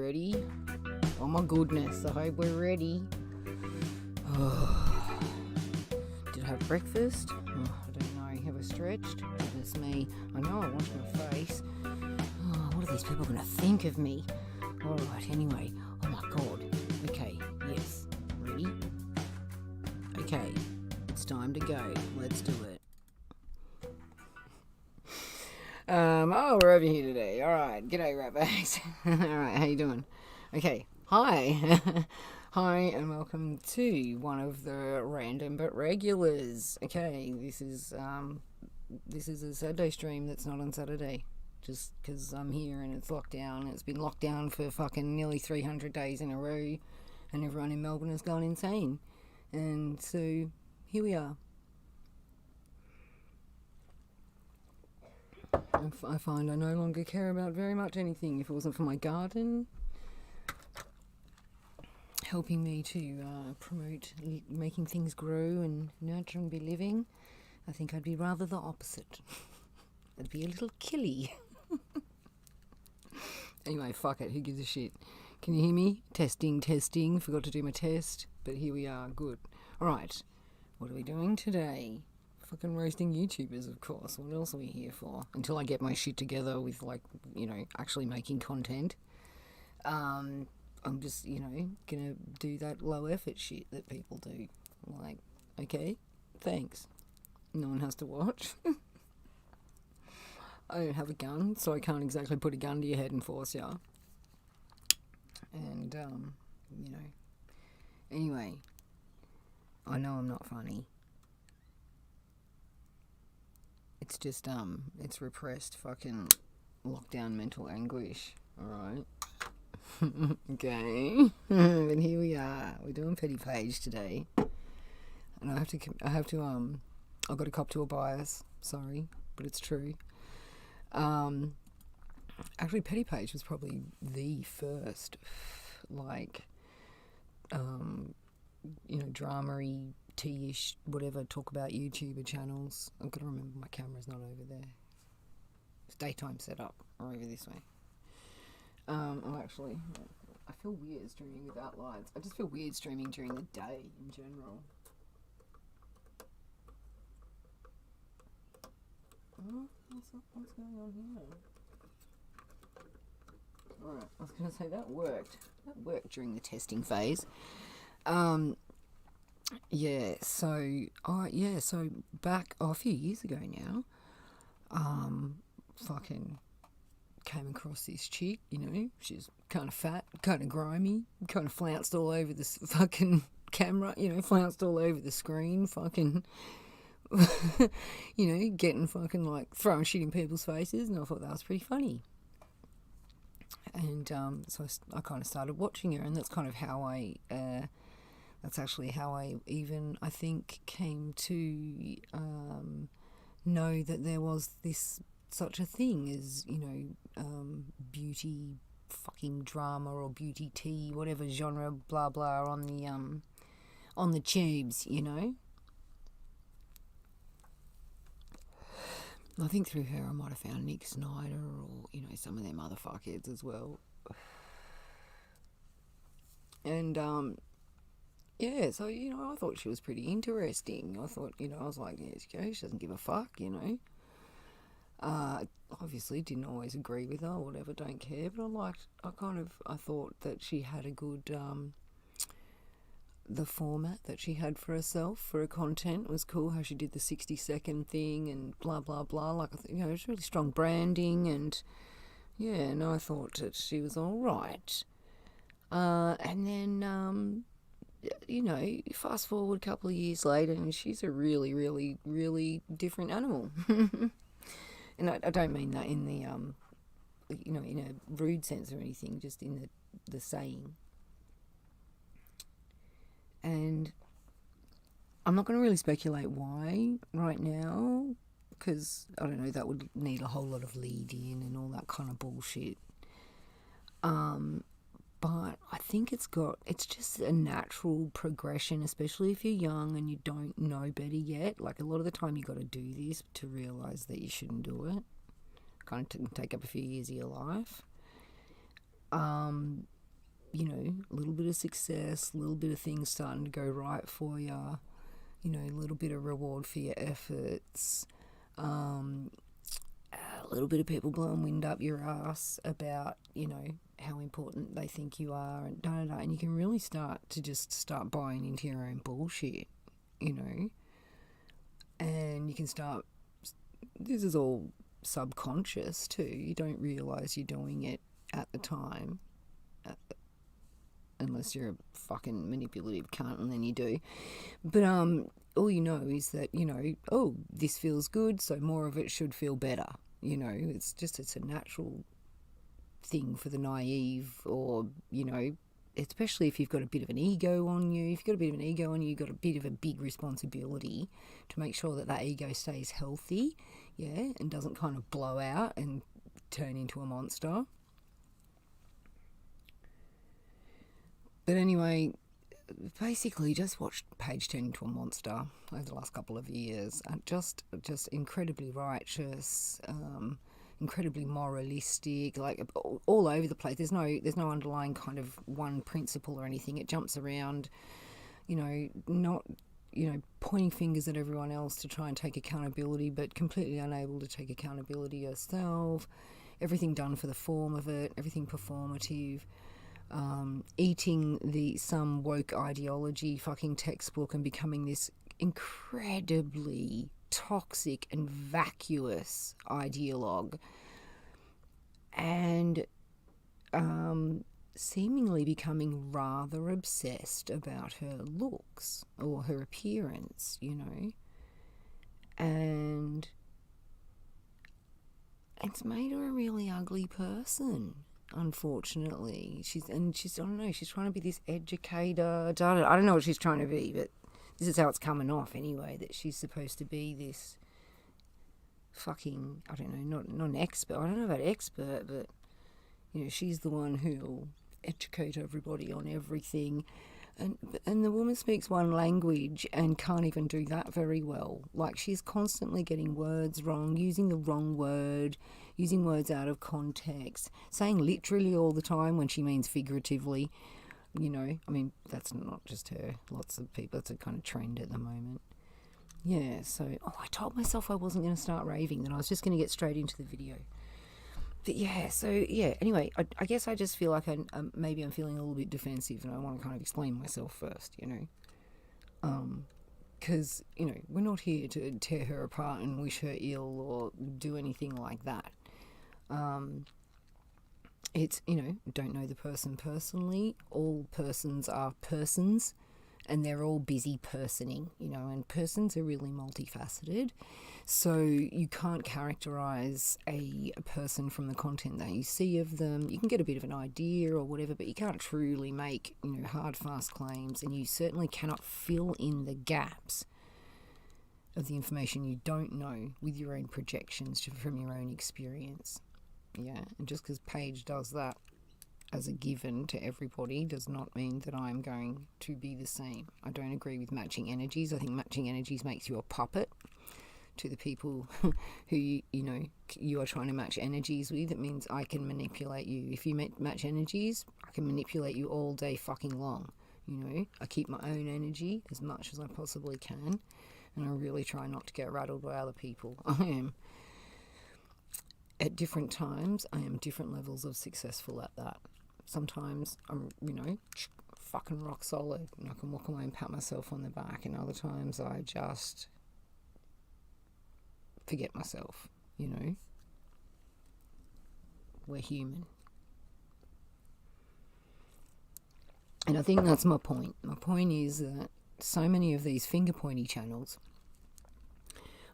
ready? Oh my goodness, I hope we're ready. Oh. Did I have breakfast? Oh, I don't know. Have I stretched? Goodness me. I know I washed my face. Oh, what are these people going to think of me? Alright, anyway. Oh my god. Okay, yes. Ready? Okay, it's time to go. Let's do it. We're over here today. Alright, g'day ratbags. Alright, how you doing? Okay, hi. Hi, and welcome to one of the random but regulars. Okay, this is a Saturday stream that's not on Saturday. Just because I'm here and it's locked down. It's been locked down for fucking nearly 300 days in a row, and everyone in Melbourne has gone insane. And so, here we are. I find I no longer care about very much anything. If it wasn't for my garden helping me to promote making things grow and nurture and be living, I think I'd be rather the opposite. I'd be a little killy. Anyway, fuck it, who gives a shit? Can you hear me? Testing. Forgot to do my test, but here we are. Good. Alright, what are we doing today? Fucking roasting YouTubers, of course. What else are we here for? Until I get my shit together with, actually making content. I'm just, gonna do that low effort shit that people do. Like, okay, thanks. No one has to watch. I don't have a gun, so I can't exactly put a gun to your head and force ya. And, anyway, I know I'm not funny. It's just, it's repressed fucking lockdown mental anguish, alright? Okay, and here we are. We're doing Petty Paige today. And I've got to cop to a bias, sorry, but it's true. Actually, Petty Paige was probably the first, drama-y, tea-ish, whatever, talk about YouTuber channels. I've got to remember my camera's not over there. It's daytime setup, or over this way. I feel weird streaming without lights. I just feel weird streaming during the day in general. Oh, what's going on here? Alright, I was going to say that worked. That worked during the testing phase. So back a few years ago now, fucking came across this chick, she's kind of fat, kind of grimy, kind of flounced all over this fucking camera, flounced all over the screen, fucking, getting fucking throwing shit in people's faces, and I thought that was pretty funny. And so I kind of started watching her, and that's kind of how that's actually how I even, I think, came to know that there was such a thing as, beauty fucking drama or beauty tea, whatever genre, blah blah, on the tubes, I think through her I might have found Nick Snyder or, some of them other fuckheads as well. And, so, I thought she was pretty interesting. I thought, I was like, yeah, she doesn't give a fuck, Obviously didn't always agree with her or whatever, don't care, but I thought that she had a good, the format that she had for herself, for her content was cool, how she did the 60-second thing and blah, blah, blah, it was really strong branding, and, I thought that she was alright. And then, fast forward a couple of years later, and she's a really, really, really different animal. And I don't mean that in the, in a rude sense or anything, just in the saying. And I'm not going to really speculate why right now, because, I don't know, that would need a whole lot of lead in and all that kind of bullshit. But I think it's just a natural progression, especially if you're young and you don't know better yet. A lot of the time you got to do this to realise that you shouldn't do it. Kind of take up a few years of your life. a little bit of success, a little bit of things starting to go right for you, a little bit of reward for your efforts, a little bit of people blowing wind up your ass about, how important they think you are, and da-da-da, and you can really start buying into your own bullshit, and you can start, this is all subconscious too, you don't realise you're doing it at the time, unless you're a fucking manipulative cunt, and then you do. But all you know is that, oh, this feels good, so more of it should feel better. It's a natural thing for the naive, or, especially if you've got a bit of an ego on you. If you've got a bit of an ego on you, you've got a bit of a big responsibility to make sure that ego stays healthy, and doesn't kind of blow out and turn into a monster. But anyway, basically just watched Paige turn into a monster over the last couple of years. And just incredibly righteous, incredibly moralistic, like all over the place. There's no underlying kind of one principle or anything. It jumps around, not, pointing fingers at everyone else to try and take accountability, but completely unable to take accountability herself. Everything done for the form of it, everything performative. Eating some woke ideology fucking textbook and becoming this incredibly toxic and vacuous ideologue, and seemingly becoming rather obsessed about her looks or her appearance, and it's made her a really ugly person. Unfortunately, she's I don't know, she's trying to be this educator. I don't know what she's trying to be, but this is how it's coming off anyway, that she's supposed to be this fucking, I don't know, not an expert. I don't know about expert, but she's the one who'll educate everybody on everything. And the woman speaks one language and can't even do that very well. Like, she's constantly getting words wrong, using the wrong word, using words out of context, saying literally all the time when she means figuratively. That's not just her. Lots of people, it's a kind of trend at the moment. Yeah, so, I told myself I wasn't going to start raving, that I was just going to get straight into the video. But anyway, I guess I just feel like maybe I'm feeling a little bit defensive, and I want to kind of explain myself first, because, we're not here to tear her apart and wish her ill or do anything like that. It's, don't know the person personally. All persons are persons, and they're all busy personing, and persons are really multifaceted. So you can't characterise a person from the content that you see of them. You can get a bit of an idea or whatever, but you can't truly make, hard, fast claims, and you certainly cannot fill in the gaps of the information you don't know with your own projections from your own experience. Yeah, and just because Paige does that as a given to everybody does not mean that I'm going to be the same. I don't agree with matching energies. I think matching energies makes you a puppet to the people who you are trying to match energies with. It means I can manipulate you. If you match energies, I can manipulate you all day fucking long. I keep my own energy as much as I possibly can, and I really try not to get rattled by other people. At different times, I am different levels of successful at that. Sometimes I'm, fucking rock solid, and I can walk away and pat myself on the back, and other times I just forget myself, We're human. And I think that's my point. My point is that so many of these finger pointy channels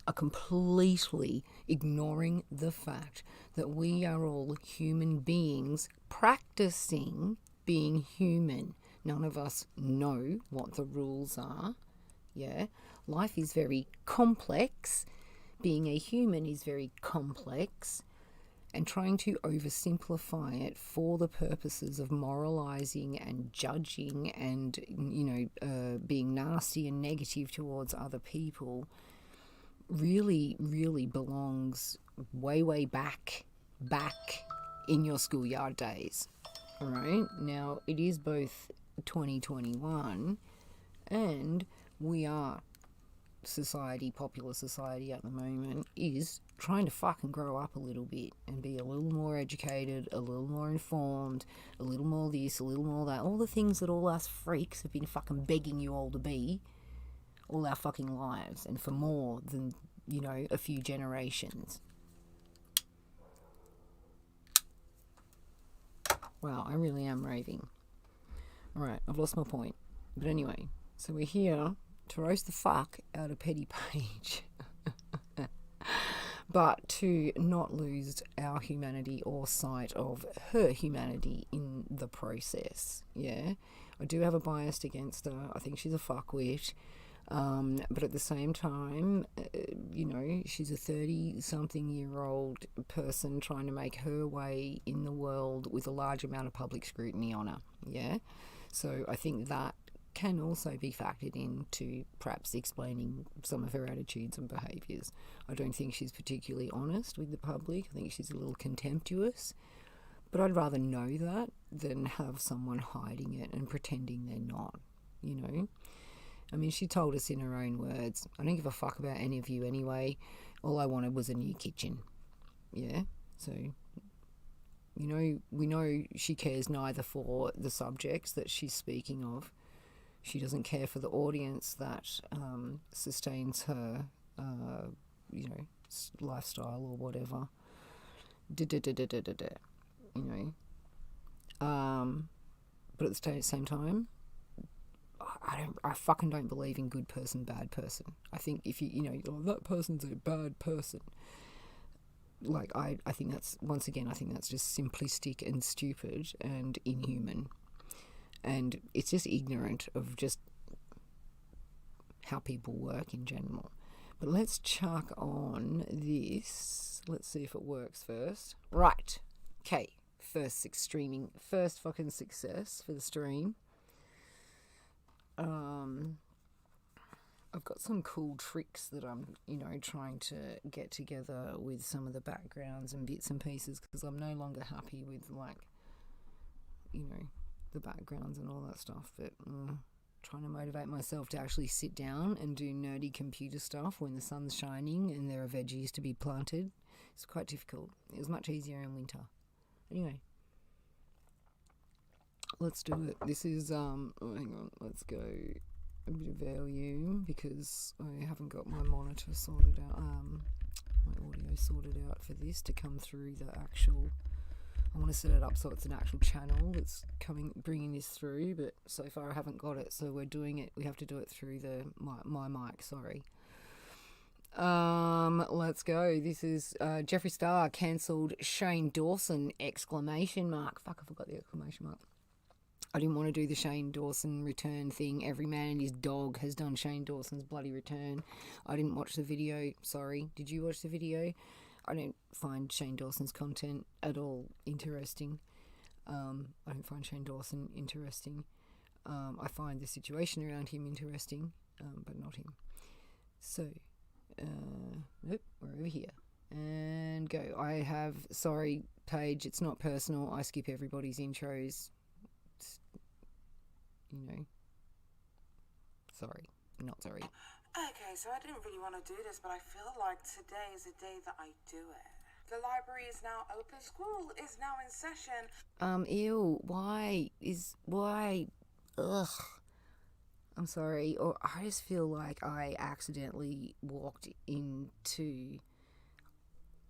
are completely ignoring the fact that we are all human beings practicing being human. None of us know what the rules are. Yeah, life is very complex. Being a human is very complex, and trying to oversimplify it for the purposes of moralizing and judging and, being nasty and negative towards other people really, really belongs way, way back in your schoolyard days. Right? Now, it is both 2021 and we are popular society at the moment, is trying to fucking grow up a little bit and be a little more educated, a little more informed, a little more this, a little more that. All the things that all us freaks have been fucking begging you all to be all our fucking lives, and for more than, a few generations. Wow, I really am raving. Alright, I've lost my point. But anyway, so we're here to roast the fuck out of Petty Paige. But to not lose our humanity or sight of her humanity in the process. Yeah? I do have a bias against her. I think she's a fuckwit. But at the same time, she's a 30-something-year-old person trying to make her way in the world with a large amount of public scrutiny on her. Yeah? So I think that can also be factored into perhaps explaining some of her attitudes and behaviours. I don't think she's particularly honest with the public. I think she's a little contemptuous. But I'd rather know that than have someone hiding it and pretending they're not, I mean, she told us in her own words, I don't give a fuck about any of you anyway. All I wanted was a new kitchen. Yeah? So, we know she cares neither for the subjects that she's speaking of. She doesn't care for the audience that sustains her, lifestyle or whatever. But at the same time, I fucking don't believe in good person, bad person. I think if that person's a bad person. Like, I think that's, once again, I think that's just simplistic and stupid and inhuman. And it's just ignorant of just how people work in general. But let's chuck on this. Let's see if it works first. Right. Okay. First fucking success for the stream. I've got some cool tricks that I'm, trying to get together with some of the backgrounds and bits and pieces, because I'm no longer happy with, the backgrounds and all that stuff. But trying to motivate myself to actually sit down and do nerdy computer stuff when the sun's shining and there are veggies to be planted, it's quite difficult. It was much easier in winter. Anyway. Let's do it. This is, hang on, let's go a bit of volume, because I haven't got my monitor sorted out, my audio sorted out for this to come through the actual, I want to set it up so it's an actual channel that's bringing this through, but so far I haven't got it, so we have to do it through my mic, sorry. Let's go. This is, Jeffree Star cancelled Shane Dawson, ! Fuck, I forgot the exclamation mark. I didn't want to do the Shane Dawson return thing. Every man and his dog has done Shane Dawson's bloody return. I didn't watch the video. Sorry. Did you watch the video? I don't find Shane Dawson's content at all interesting. I don't find Shane Dawson interesting. I find the situation around him interesting, but not him. So, nope, we're over here. And go. Sorry, Paige, it's not personal. I skip everybody's intros. Sorry, not sorry. Okay, so I didn't really want to do this, but I feel like today is the day that I do it. The library is now open. School is now in session. Ew, why? Ugh. I'm sorry. Or I just feel like I accidentally walked into...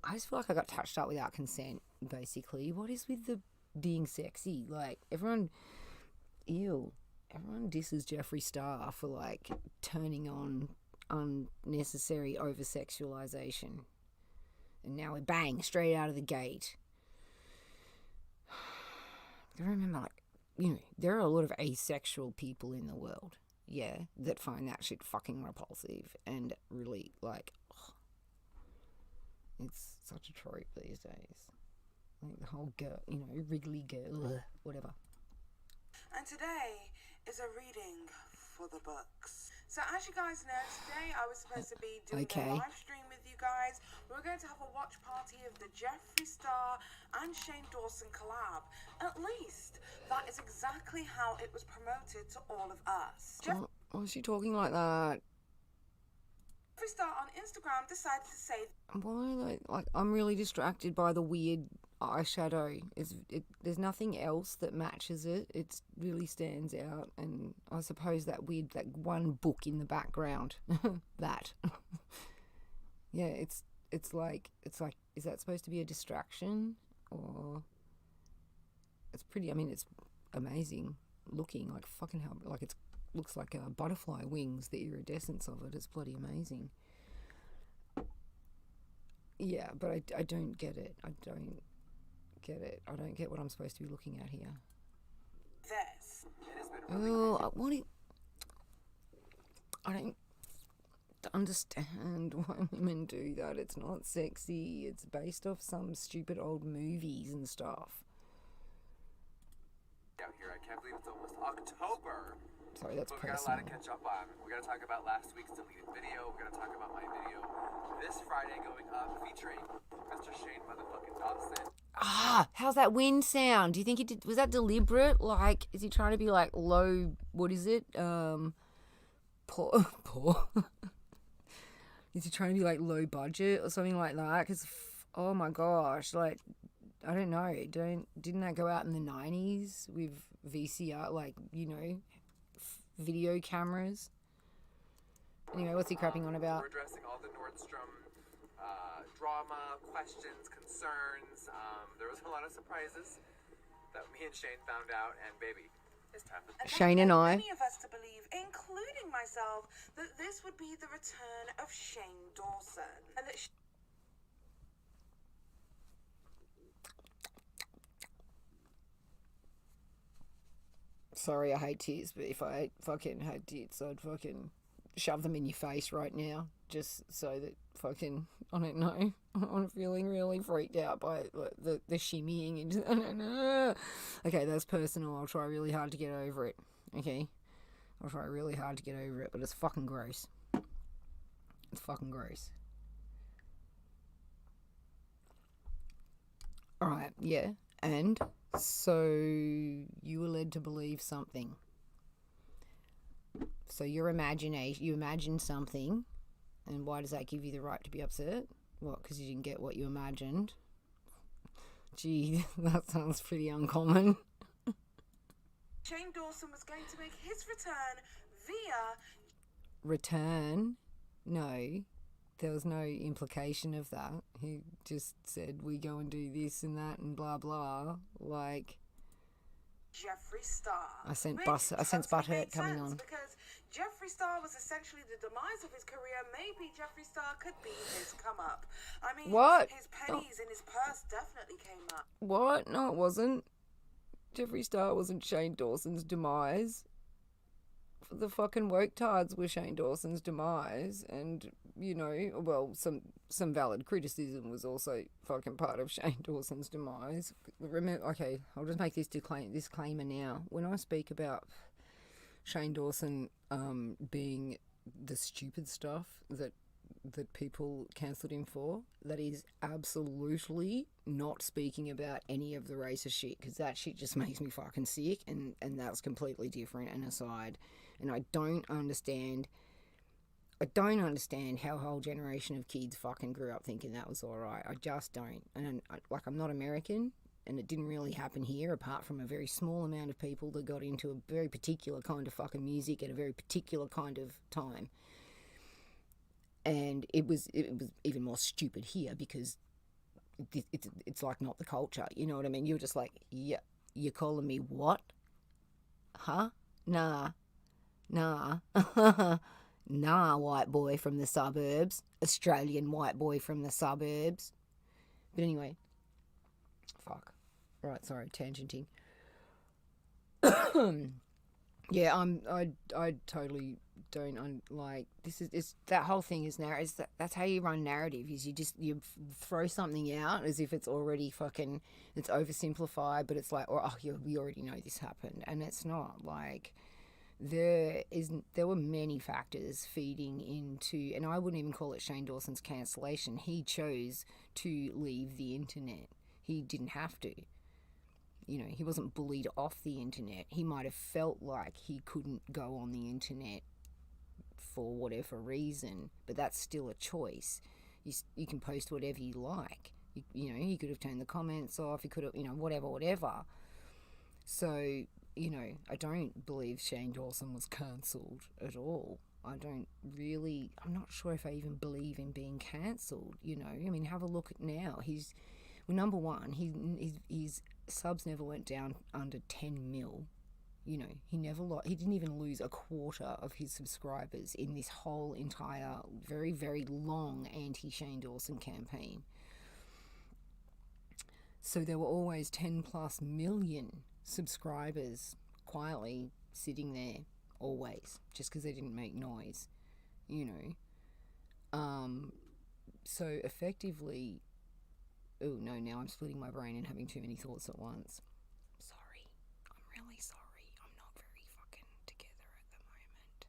I just feel like I got touched up without consent, basically. What is with the being sexy? Like, everyone disses Jeffree Star for, turning on unnecessary over-sexualization. And now we're bang, straight out of the gate. I remember, there are a lot of asexual people in the world, yeah, that find that shit fucking repulsive and really, it's such a trope these days. The whole girl, wriggly girl, whatever. And today is a reading for the books. So as you guys know, today I was supposed to be doing a live stream with you guys. We were going to have a watch party of the Jeffree Star and Shane Dawson collab. At least that is exactly how it was promoted to all of us. Why is she talking like that? Jeffree Star on Instagram decided to say, why, like I'm really distracted by the weird eyeshadow. There's nothing else that matches it. It really stands out, and I suppose that one book in the background, that, yeah, it's like, is that supposed to be a distraction? Or it's pretty, I mean, it's amazing looking, like fucking hell, like it looks like butterfly wings. The iridescence of it is bloody amazing. Yeah, but I don't get it. I don't get what I'm supposed to be looking at here. this. Oh, I don't understand why women do that. It's not sexy. It's based off some stupid old movies and stuff. Out here, I can't believe it's almost October. Sorry, that's but personal. We got a lot to catch up on. We're gonna talk about last week's deleted video. We're gonna talk about my video this Friday going up featuring Mr. Shane motherfucking Dawson. How's that wind sound? Do you think was that deliberate? Like, is he trying to be like low? What is it? Poor. Is he trying to be like low budget or something like that? Because, oh my gosh, like, I don't know. Didn't that go out in the 90s with VCR, like, you know, video cameras? Anyway, what's he crapping on about? We're addressing all the Nordstrom drama, questions, concerns. There was a lot of surprises that me and Shane found out, and baby, it's time to... Shane and I. Many of us to believe, including myself, that this would be the return of Shane Dawson, and that Sorry, I hate tears, but if I fucking had tits, I'd fucking shove them in your face right now, just so that fucking, I don't know, I'm feeling really freaked out by the shimmying into, I don't know. Okay, that's personal. I'll try really hard to get over it. Okay, I'll try really hard to get over it, but it's fucking gross. It's fucking gross. Alright, yeah, and so you were led to believe something. So you imagine something, and why does that give you the right to be upset? What, because you didn't get what you imagined? Gee, that sounds pretty uncommon. Shane Dawson was going to make his return via... Return? No, there was no implication of that. He just said, we go and do this and that and blah blah, like... Jeffree Star. I sense butthurt coming on. Because Jeffree Star was essentially the demise of his career. Maybe Jeffree Star could be his come up. I mean, what? His pennies in his purse definitely came up. What? No, it wasn't. Jeffree Star wasn't Shane Dawson's demise. The fucking woke tards were Shane Dawson's demise, and, you know, well, some valid criticism was also fucking part of Shane Dawson's demise. Remember, okay, I'll just make this disclaimer now. When I speak about Shane Dawson being the stupid stuff that people cancelled him for, that is absolutely not speaking about any of the racist shit, because that shit just makes me fucking sick, and that's completely different and aside. And I don't understand how a whole generation of kids fucking grew up thinking that was alright. I just don't. And I'm not American, and it didn't really happen here, apart from a very small amount of people that got into a very particular kind of fucking music at a very particular kind of time. And it was even more stupid here, because it's like not the culture, you know what I mean? You're just like, yeah, you're calling me what? Huh? Nah, nah, white boy from the suburbs, Australian white boy from the suburbs. But anyway, fuck. Right, sorry, tangenting. Yeah, I totally don't like this. Is that whole thing is narrative? That's how you run narrative. Is you throw something out as if it's already fucking, it's oversimplified, but it's like, we already know this happened, and it's not. Like, there were many factors feeding into, and I wouldn't even call it Shane Dawson's cancellation. He chose to leave the internet. He didn't have to. You know, he wasn't bullied off the internet. He might have felt like he couldn't go on the internet for whatever reason, but that's still a choice. You can post whatever you like. You know, he could have turned the comments off. He could have, you know, whatever. So, you know, I don't believe Shane Dawson was cancelled at all. I'm not sure if I even believe in being cancelled, you know. I mean, have a look at now. Well, number one, his subs never went down under 10 mil. You know, he didn't even lose a quarter of his subscribers in this whole entire very, very long anti-Shane Dawson campaign. So there were always 10 plus million subscribers quietly sitting there, always, just because they didn't make noise, you know. So effectively, oh no, now I'm splitting my brain and having too many thoughts at once. Sorry, I'm really sorry. I'm not very fucking together at the moment.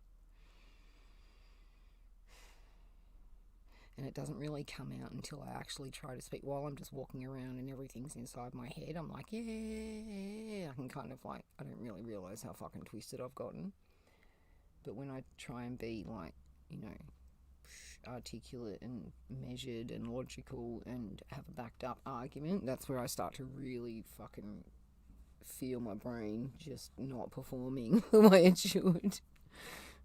And it doesn't really come out until I actually try to speak. While I'm just walking around and everything's inside my head, I'm like, yeah, I can kind of like, I don't really realise how fucking twisted I've gotten. But when I try and be like, you know, articulate and measured and logical and have a backed up argument, that's where I start to really fucking feel my brain just not performing the way it should.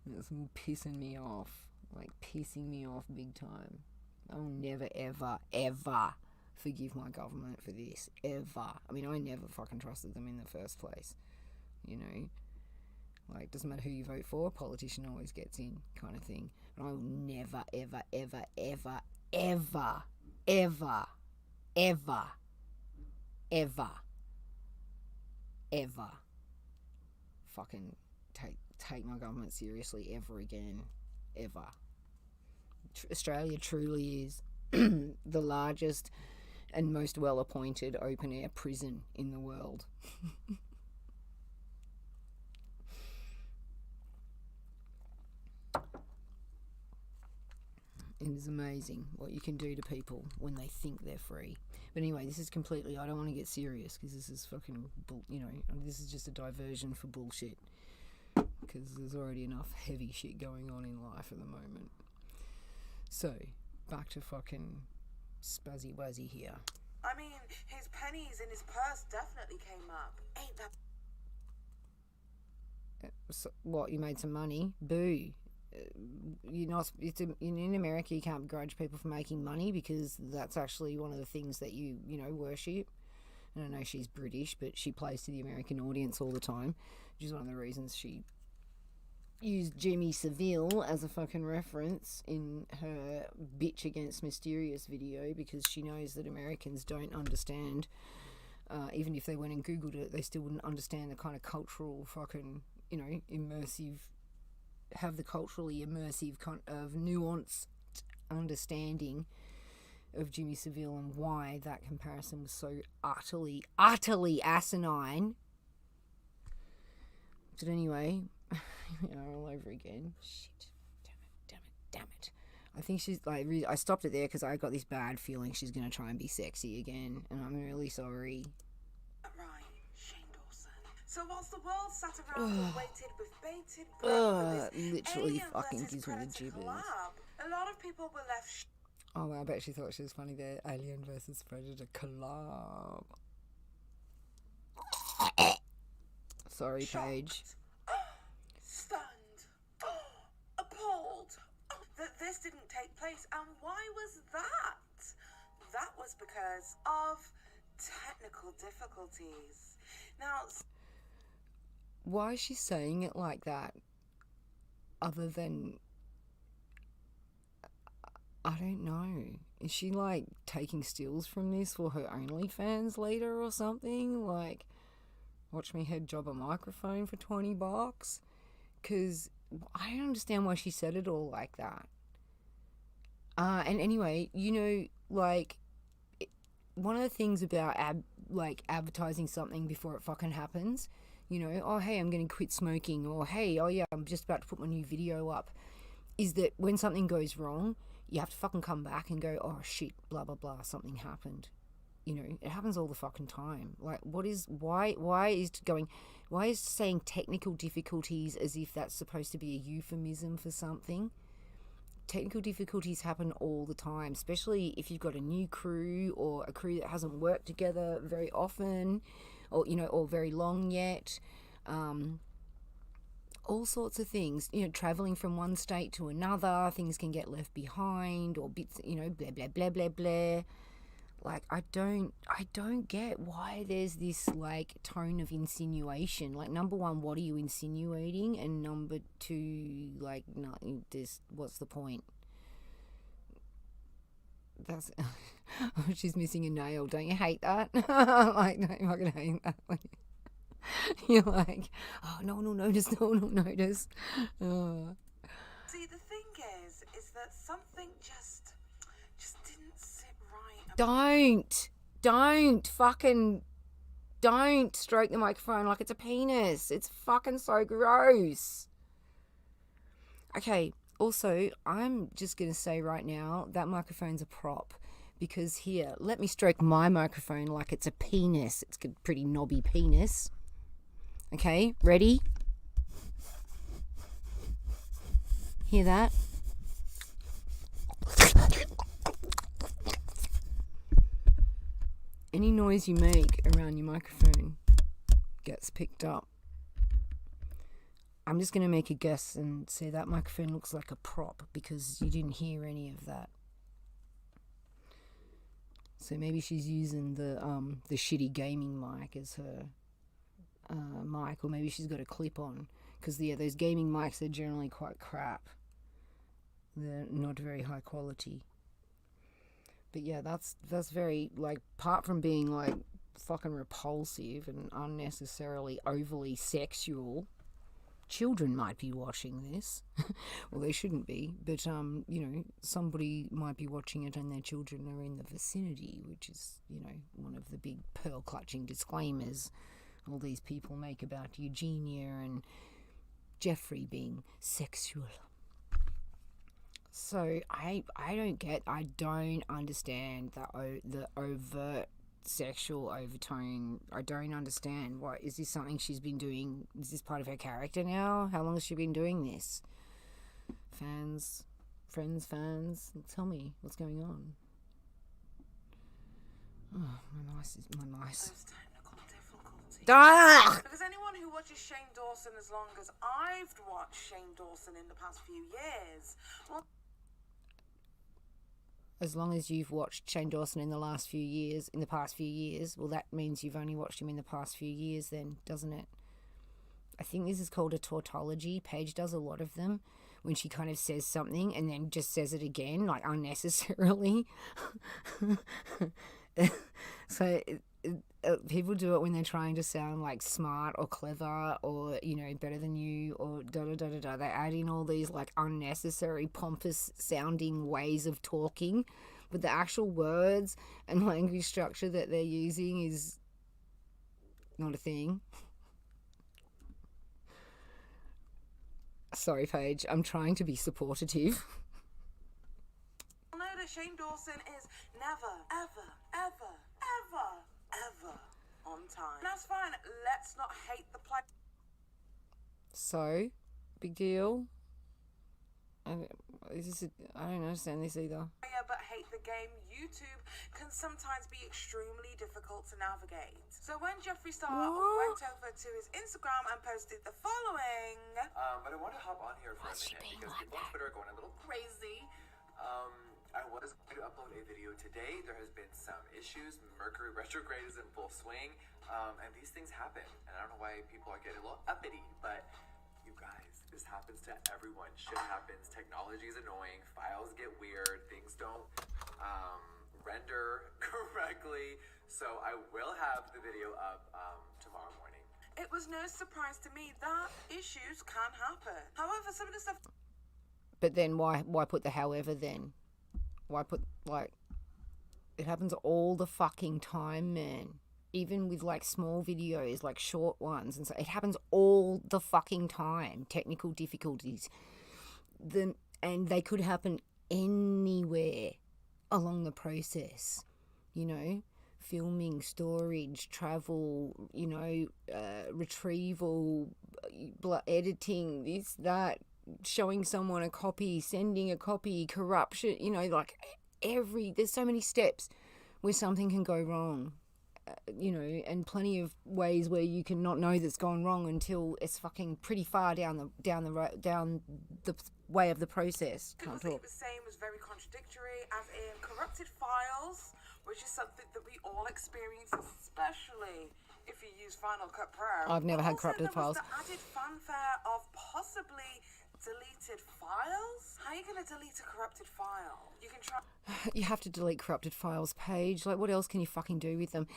It's pissing me off. Like, pissing me off big time. I'll never, ever, ever forgive my government for this. Ever. I mean, I never fucking trusted them in the first place. You know? Like, doesn't matter who you vote for, a politician always gets in, kind of thing. And I will never, ever, ever, ever, ever, ever, ever, ever, ever fucking take my government seriously ever again. Ever. Australia truly is the largest and most well-appointed open-air prison in the world. It is amazing what you can do to people when they think they're free. But anyway, this is completely, I don't want to get serious because this is fucking, you know, this is just a diversion for bullshit. Because there's already enough heavy shit going on in life at the moment. So, back to fucking Spazzy Wazzy here. I mean, his pennies in his purse definitely came up. Ain't that... So, what, you made some money? Boo. In America you can't begrudge people for making money because that's actually one of the things that you know, worship. And I know she's British, but she plays to the American audience all the time, which is one of the reasons she used Jimmy Savile as a fucking reference in her bitch against mysterious video, because she knows that Americans don't understand, even if they went and googled it, they still wouldn't understand the kind of cultural fucking, you know, have the culturally immersive kind of nuanced understanding of Jimmy Savile and why that comparison was so utterly asinine. But anyway, all over again. Shit. Damn it. I think she's like, I stopped it there because I got this bad feeling she's going to try and be sexy again, and I'm really sorry. So whilst the world sat around and waited with bated breath for this literally alien fucking versus gives me the predator jibbers. collab, a lot of people were left Oh wow, I bet she thought she was funny there. Alien versus Predator collab. Sorry, Paige. stunned, appalled that this didn't take place. And why was that? That was because of technical difficulties. Now, why is she saying it like that? Other than, I don't know. Is she like taking stills from this for her OnlyFans later or something? Like, watch me head job a microphone for $20? Because I don't understand why she said it all like that. And anyway, you know, like, one of the things about advertising something before it fucking happens, you know, oh, hey, I'm going to quit smoking, or hey, oh yeah, I'm just about to put my new video up, is that when something goes wrong, you have to fucking come back and go, oh shit, blah, blah, blah, something happened. You know, it happens all the fucking time. Like, why is saying technical difficulties as if that's supposed to be a euphemism for something? Technical difficulties happen all the time, especially if you've got a new crew or a crew that hasn't worked together very often, or, you know, or very long yet. All sorts of things, you know, traveling from one state to another, things can get left behind, or bits, you know, blah, blah, blah, blah, blah. Like, I don't get why there's this, like, tone of insinuation. Like, number one, what are you insinuating? And number two, like, no, what's the point? That's, she's missing a nail. Don't you hate that? Like, don't you fucking hate that? You're like, oh, no one will notice, no one will notice. See, the thing is that something just didn't sit right. Don't stroke the microphone like it's a penis. It's fucking so gross. Okay, also, I'm just going to say right now, that microphone's a prop. Because here, let me stroke my microphone like it's a penis. It's a pretty knobby penis. Okay, ready? Hear that? Any noise you make around your microphone gets picked up. I'm just going to make a guess and say that microphone looks like a prop because you didn't hear any of that. So maybe she's using the shitty gaming mic as her mic, or maybe she's got a clip on, because yeah, those gaming mics are generally quite crap. They're not very high quality. But yeah, that's very, like, apart from being like fucking repulsive and unnecessarily overly sexual, children might be watching this. Well, they shouldn't be, but you know, somebody might be watching it and their children are in the vicinity, which is, you know, one of the big pearl clutching disclaimers all these people make about Eugenia and Jeffree being sexual. So I don't understand the overt sexual overtone. I don't understand. What is this? Something she's been doing? Is this part of her character now? How long has she been doing this? Fans, tell me what's going on. Oh, my mice. Those technical difficulties. Ah! Because anyone who watches Shane Dawson as long as I've watched Shane Dawson in the past few years, well, as long as you've watched Shane Dawson in the past few years, well, that means you've only watched him in the past few years then, doesn't it? I think this is called a tautology. Paige does a lot of them, when she kind of says something and then just says it again, like, unnecessarily. So people do it when they're trying to sound like smart or clever or, you know, better than you or da-da-da-da-da. They add in all these, like, unnecessary, pompous sounding ways of talking, but the actual words and language structure that they're using is not a thing. Sorry, Paige, I'm trying to be supportive. I know that Shane Dawson is never, ever, ever, ever, ever on time. That's fine. Let's not hate the play. So, big deal. I don't understand this either. But hate the game. YouTube can sometimes be extremely difficult to navigate. So when Jeffree Star went over to his Instagram and posted the following. But I want to hop on here for a minute because people on Twitter are going a little crazy. I was going to upload a video today. There has been some issues. Mercury retrograde is in full swing, and these things happen. And I don't know why people are getting a little uppity, but you guys, this happens to everyone. Shit happens. Technology is annoying. Files get weird. Things don't render correctly. So I will have the video up tomorrow morning. It was no surprise to me that issues can happen. However, some of the stuff. But then why put the however then? Why put, like, it happens all the fucking time, man. even with like small videos, like short ones, and so it happens all the fucking time. Technical difficulties, and they could happen anywhere along the process, you know, filming, storage, travel, you know, retrieval, editing, this, that, showing someone a copy, sending a copy, corruption, you know, like there's so many steps where something can go wrong, you know, and plenty of ways where you can not know that's gone wrong until it's fucking pretty far down the way of the process. What he was saying was very contradictory, as in corrupted files, which is something that we all experience, especially if you use Final Cut Pro. I've never had corrupted files. There was the added fanfare of possibly deleted files. How are you going to delete a corrupted file? You can try. You have to delete corrupted files, Paige. Like, what else can you fucking do with them?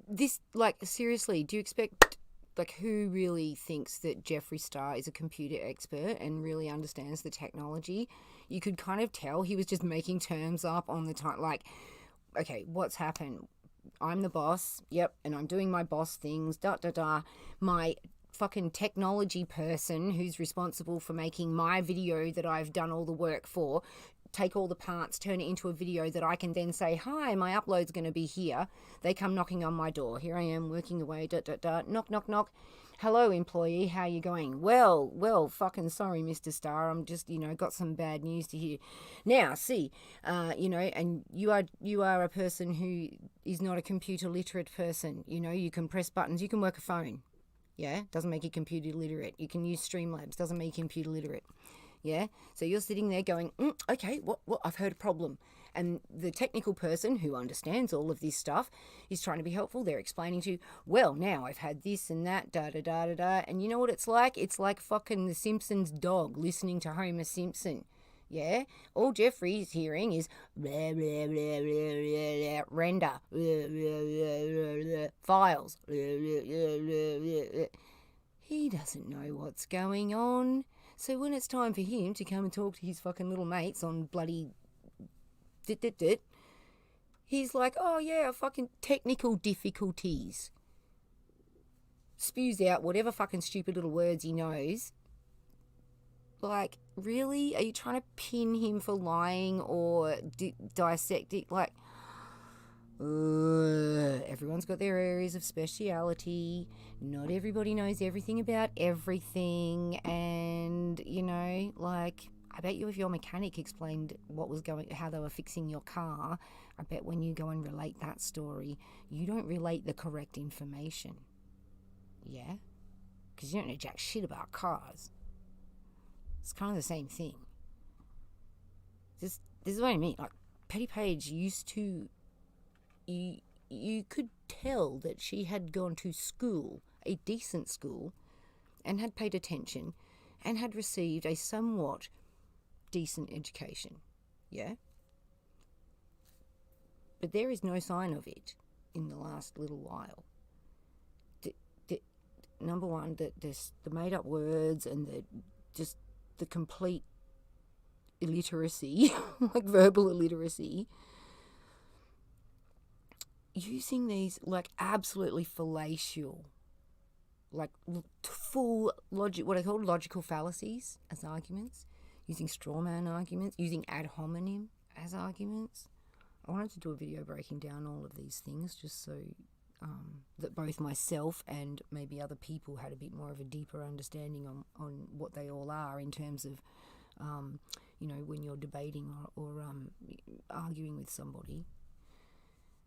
This, like, seriously, do you expect, like, who really thinks that Jeffree Star is a computer expert and really understands the technology? You could kind of tell he was just making terms up on the time. Like, okay, what's happened? I'm the boss, yep, and I'm doing my boss things, my fucking technology person who's responsible for making my video that I've done all the work for, take all the parts, turn it into a video that I can then say, hi, my upload's going to be here. They come knocking on my door. Here I am working away, knock, knock, knock. Hello, employee, how you going? Well, fucking sorry, Mr. Star. I'm just, you know, got some bad news to hear. Now, see, you know, and you are a person who is not a computer literate person. You know, you can press buttons, you can work a phone. Yeah, doesn't make you computer literate. You can use Streamlabs, doesn't make you computer literate. Yeah, so you're sitting there going, okay, what? I've heard a problem. And the technical person who understands all of this stuff is trying to be helpful. They're explaining to you, well, now I've had this and that, da-da-da-da-da. And you know what it's like? It's like fucking the Simpsons dog listening to Homer Simpson. Yeah? All Jeffree's hearing is blah, blah, blah, blah, blah, blah, render, blah, blah, blah, blah, files. Blah, blah, blah, blah, blah. He doesn't know what's going on. So when it's time for him to come and talk to his fucking little mates on bloody he's like, oh yeah, fucking technical difficulties. Spews out whatever fucking stupid little words he knows. Like, really? Are you trying to pin him for lying or dissect it? Like, everyone's got their areas of speciality. Not everybody knows everything about everything. And, you know, like, I bet you if your mechanic explained how they were fixing your car, I bet when you go and relate that story, you don't relate the correct information. Yeah? Because you don't know jack shit about cars. It's kind of the same thing. This is what I mean. Like, Petty Paige used to... You could tell that she had gone to school, a decent school, and had paid attention, and had received a somewhat decent education. Yeah? But there is no sign of it in the last little while. Number one, the made-up words and the complete illiteracy, like verbal illiteracy, using these like absolutely fallacious, like full logic, what I call logical fallacies as arguments, using straw man arguments, using ad hominem as arguments. I wanted to do a video breaking down all of these things just so that both myself and maybe other people had a bit more of a deeper understanding on what they all are in terms of, you know, when you're debating or arguing with somebody.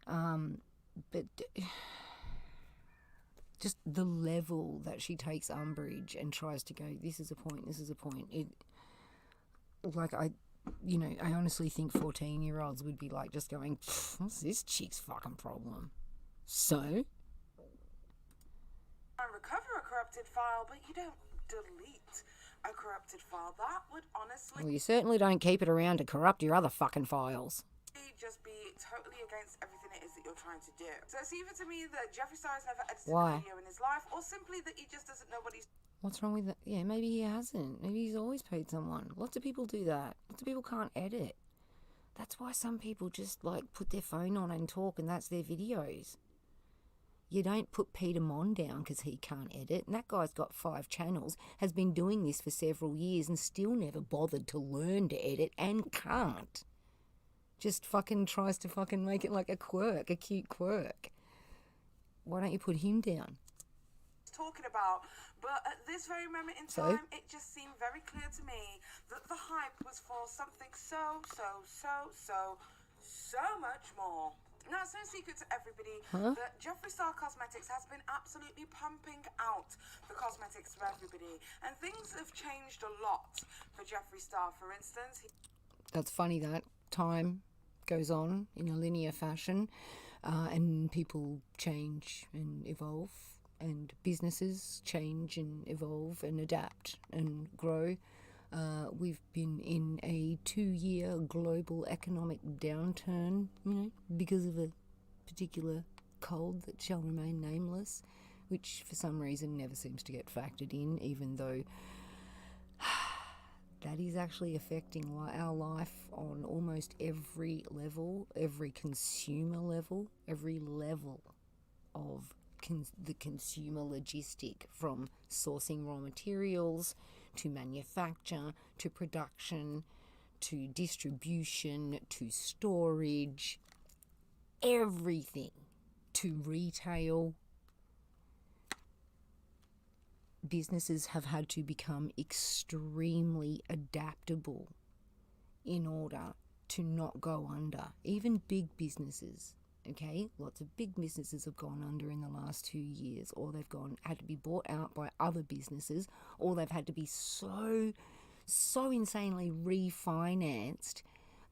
But just the level that she takes umbrage and tries to go, this is a point. I honestly think 14-year-olds would be like just going, what's this chick's fucking problem? So? Recover a corrupted file, but you don't delete a corrupted file. That would honestly... Well, you certainly don't keep it around to corrupt your other fucking files. Just be totally against everything it is that you're trying to do. So it's either to me that Jeffree Star has never edited a video in his life, or simply that he just doesn't know what he's... What's wrong with that? Yeah, maybe he hasn't. Maybe he's always paid someone. Lots of people do that. Lots of people can't edit. That's why some people just, like, put their phone on and talk and that's their videos. You don't put Peter Mon down because he can't edit. And that guy's got 5 channels, has been doing this for several years and still never bothered to learn to edit and can't. Just fucking tries to fucking make it like a quirk, a cute quirk. Why don't you put him down? Talking about, but at this very moment in time, it just seemed very clear to me that the hype was for something so much more. Now, it's no secret to everybody that Jeffree Star Cosmetics has been absolutely pumping out the cosmetics for everybody, and things have changed a lot for Jeffree Star. For instance, that's funny that time goes on in a linear fashion, and people change and evolve. And businesses change and evolve and adapt and grow. We've been in a 2-year global economic downturn, because of a particular cold that shall remain nameless, which for some reason never seems to get factored in, even though that is actually affecting our life on almost every level, every consumer level, every level of the consumer logistic, from sourcing raw materials to manufacture to production to distribution to storage, everything, to retail. Businesses have had to become extremely adaptable in order to not go under. Even big businesses. Okay, lots of big businesses have gone under in the last 2 years, or they've had to be bought out by other businesses, or they've had to be so insanely refinanced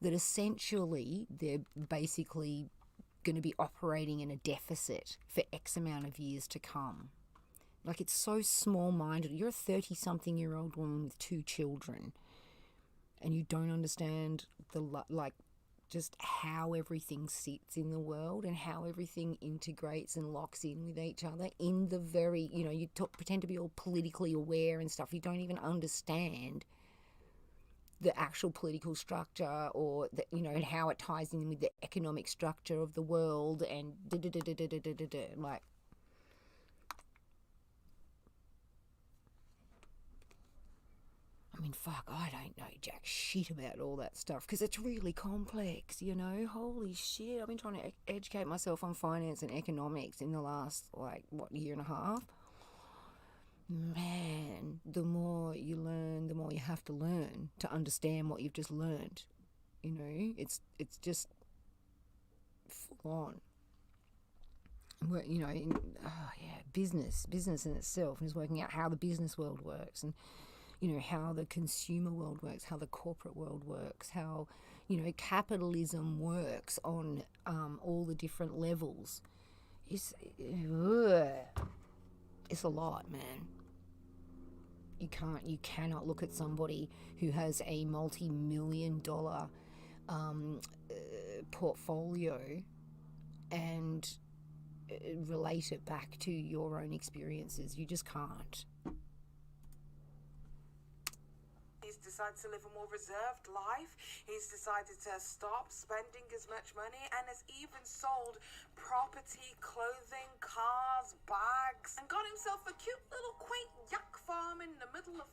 that essentially they're basically going to be operating in a deficit for X amount of years to come. Like, it's so small-minded. You're a 30-something-year-old woman with 2 children, and you don't understand just how everything sits in the world and how everything integrates and locks in with each other in the very, you pretend to be all politically aware and stuff. You don't even understand the actual political structure or, and how it ties in with the economic structure of the world and like, I mean, fuck, I don't know jack shit about all that stuff because it's really complex, Holy shit, I've been trying to educate myself on finance and economics in the last, year and a half. Man, the more you learn, the more you have to learn to understand what you've just learned. It's just full on. Business in itself, and just working out how the business world works and how the consumer world works, how the corporate world works, how, capitalism works on all the different levels. It's a lot, man. You cannot look at somebody who has a multi-million-dollar portfolio and relate it back to your own experiences. You just can't. He's decided to live a more reserved life. He's decided to stop spending as much money and has even sold property, clothing, cars, bags, and got himself a cute little quaint yak farm in the middle of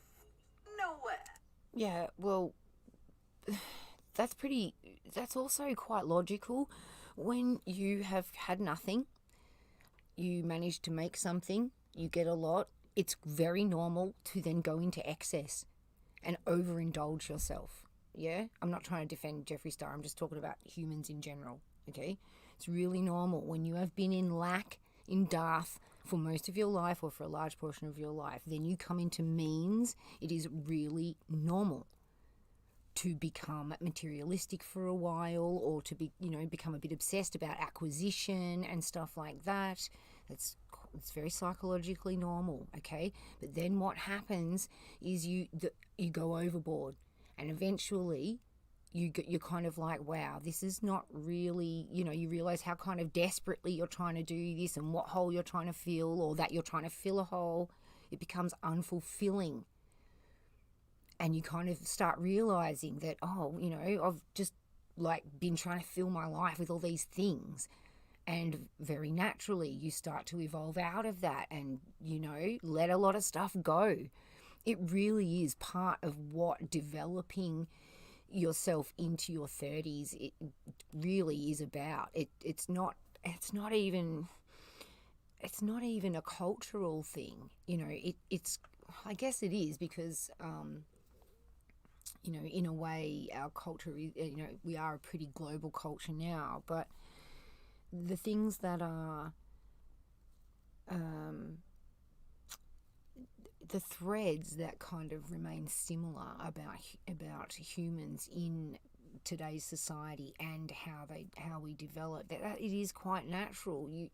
nowhere. Yeah, well, that's also quite logical. When you have had nothing, you manage to make something, you get a lot, it's very normal to then go into excess and overindulge yourself. Yeah, I'm not trying to defend Jeffree Star, I'm just talking about humans in general, okay? It's really normal when you have been in lack, in dearth for most of your life or for a large portion of your life, then you come into means. It is really normal to become materialistic for a while, or to be, become a bit obsessed about acquisition and stuff like that. It's very psychologically normal, okay? But then what happens is you go overboard, and eventually you're kind of like, wow, this is not really, you realize how kind of desperately you're trying to do this and what hole you're trying to fill, or that you're trying to fill a hole. It becomes unfulfilling. And you kind of start realizing that, I've just been trying to fill my life with all these things. And very naturally, you start to evolve out of that and, you know, let a lot of stuff go. It really is part of what developing yourself into your 30s, it really is about. It's not even a cultural thing, you know. It's I guess it is, because you know, in a way our culture is, you know, we are a pretty global culture now, but the things that are the threads that kind of remain similar about humans in today's society and how we develop, that it is quite natural. You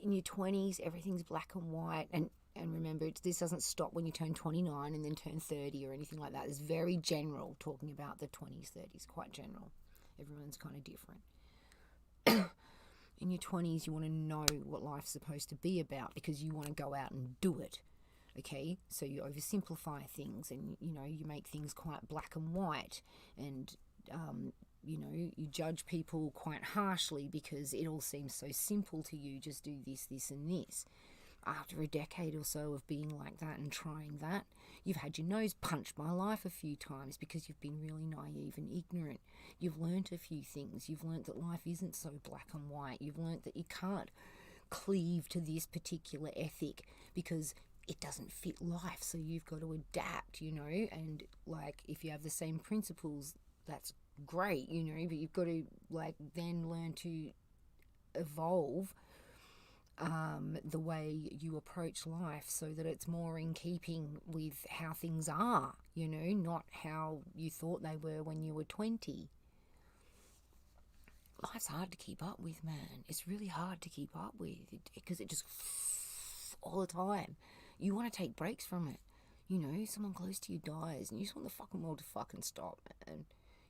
in your 20s, everything's black and white, and remember, this doesn't stop when you turn 29 and then turn 30 or anything like that. It's very general, talking about the 20s, 30s, quite general. Everyone's kind of different. In your 20s, you want to know what life's supposed to be about because you want to go out and do it. Okay, so you oversimplify things, and you know, you make things quite black and white, and you know, you judge people quite harshly because it all seems so simple to you. Just do this, this, and this. After a decade or so of being like that and trying that, you've had your nose punched by life a few times because you've been really naive and ignorant. You've learnt a few things. You've learnt that life isn't so black and white. You've learnt that you can't cleave to this particular ethic because it doesn't fit life, so you've got to adapt, you know. And like, if you have the same principles, that's great, you know, but you've got to like then learn to evolve the way you approach life so that it's more in keeping with how things are, you know, not how you thought they were when you were 20. Life's hard to keep up with, man. It's really hard to keep up with because it just all the time. You want to take breaks from it. You know, someone close to you dies and you just want the fucking world to fucking stop, and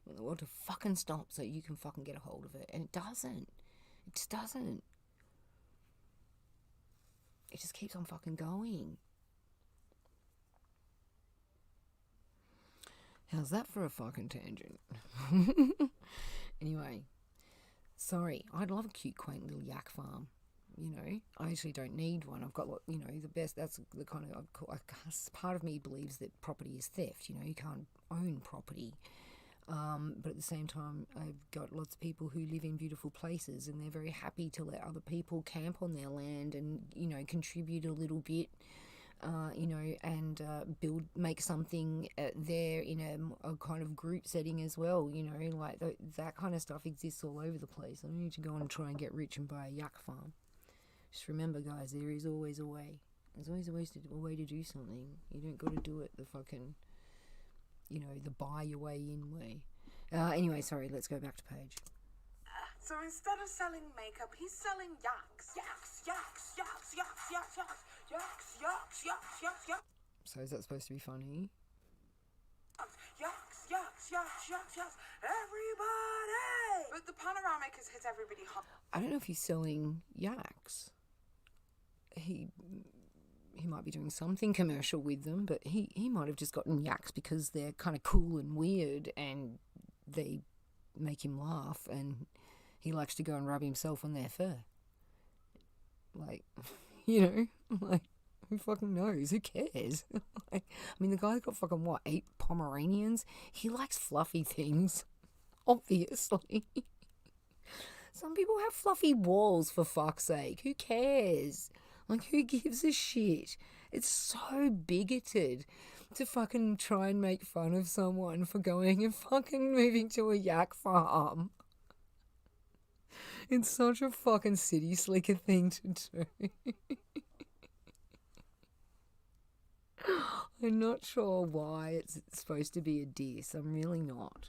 you want the world to fucking stop so you can fucking get a hold of it. And it doesn't. It just doesn't. It just keeps on fucking going. How's that for a fucking tangent? Anyway, sorry. I'd love a cute, quaint little yak farm. You know, I actually don't need one. I've got, you know, the best. That's the kind of, part of me believes that property is theft. You know, you can't own property. But at the same time, I've got lots of people who live in beautiful places and they're very happy to let other people camp on their land and, you know, contribute a little bit, you know, and make something there in a kind of group setting as well. You know, like that kind of stuff exists all over the place. I don't need to go and try and get rich and buy a yak farm. Just remember, guys, there is always a way. There's always a way to do something. You don't got to do it the fucking, you know, the buy your way in way. Anyway, sorry, let's go back to Paige. So instead of selling makeup, he's selling yaks. Yaks, yaks, yaks, yaks, yaks, yaks, yaks, yaks, yaks, yaks, yaks. So is that supposed to be funny? Yaks, yaks, yaks, yaks, yaks, everybody! But the panoramic has hit everybody hard. I don't know if he's selling yaks. He might be doing something commercial with them, but he might have just gotten yaks because they're kind of cool and weird and they make him laugh and he likes to go and rub himself on their fur. Like, you know, like, who fucking knows? Who cares? Like, I mean, the guy's got fucking, 8 Pomeranians? He likes fluffy things, obviously. Some people have fluffy walls, for fuck's sake. Who cares? Like, who gives a shit? It's so bigoted to fucking try and make fun of someone for going and fucking moving to a yak farm. It's such a fucking city slicker thing to do. I'm not sure why it's supposed to be a diss. I'm really not.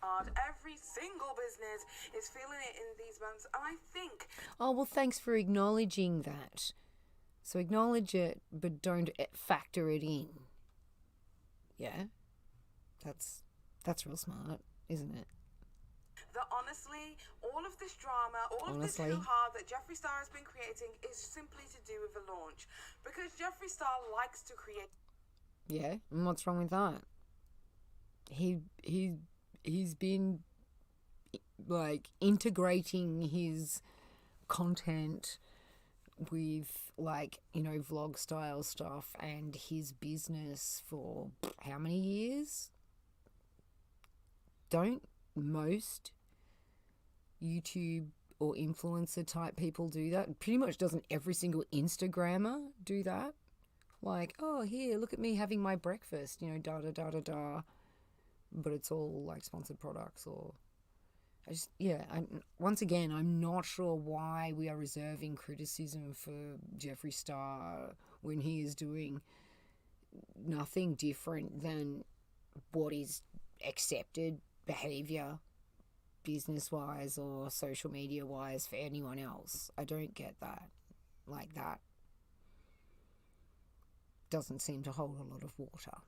Every single business is feeling it in these months, and I think... Oh, well, thanks for acknowledging that. So acknowledge it, but don't factor it in. Yeah? That's real smart, isn't it? That honestly, all of this drama, all of this hoo-ha that Jeffree Star has been creating is simply to do with the launch. Because Jeffree Star likes to create... Yeah, and what's wrong with that? He's been, like, integrating his content with, like, you know, vlog style stuff and his business for how many years? Don't most YouTube or influencer type people do that? Pretty much doesn't every single Instagrammer do that? Like, oh, here, look at me having my breakfast, you know, da da da da da. But it's all like sponsored products or... once again, I'm not sure why we are reserving criticism for Jeffree Star when he is doing nothing different than what is accepted behaviour business-wise or social media-wise for anyone else. I don't get that. Like, that doesn't seem to hold a lot of water.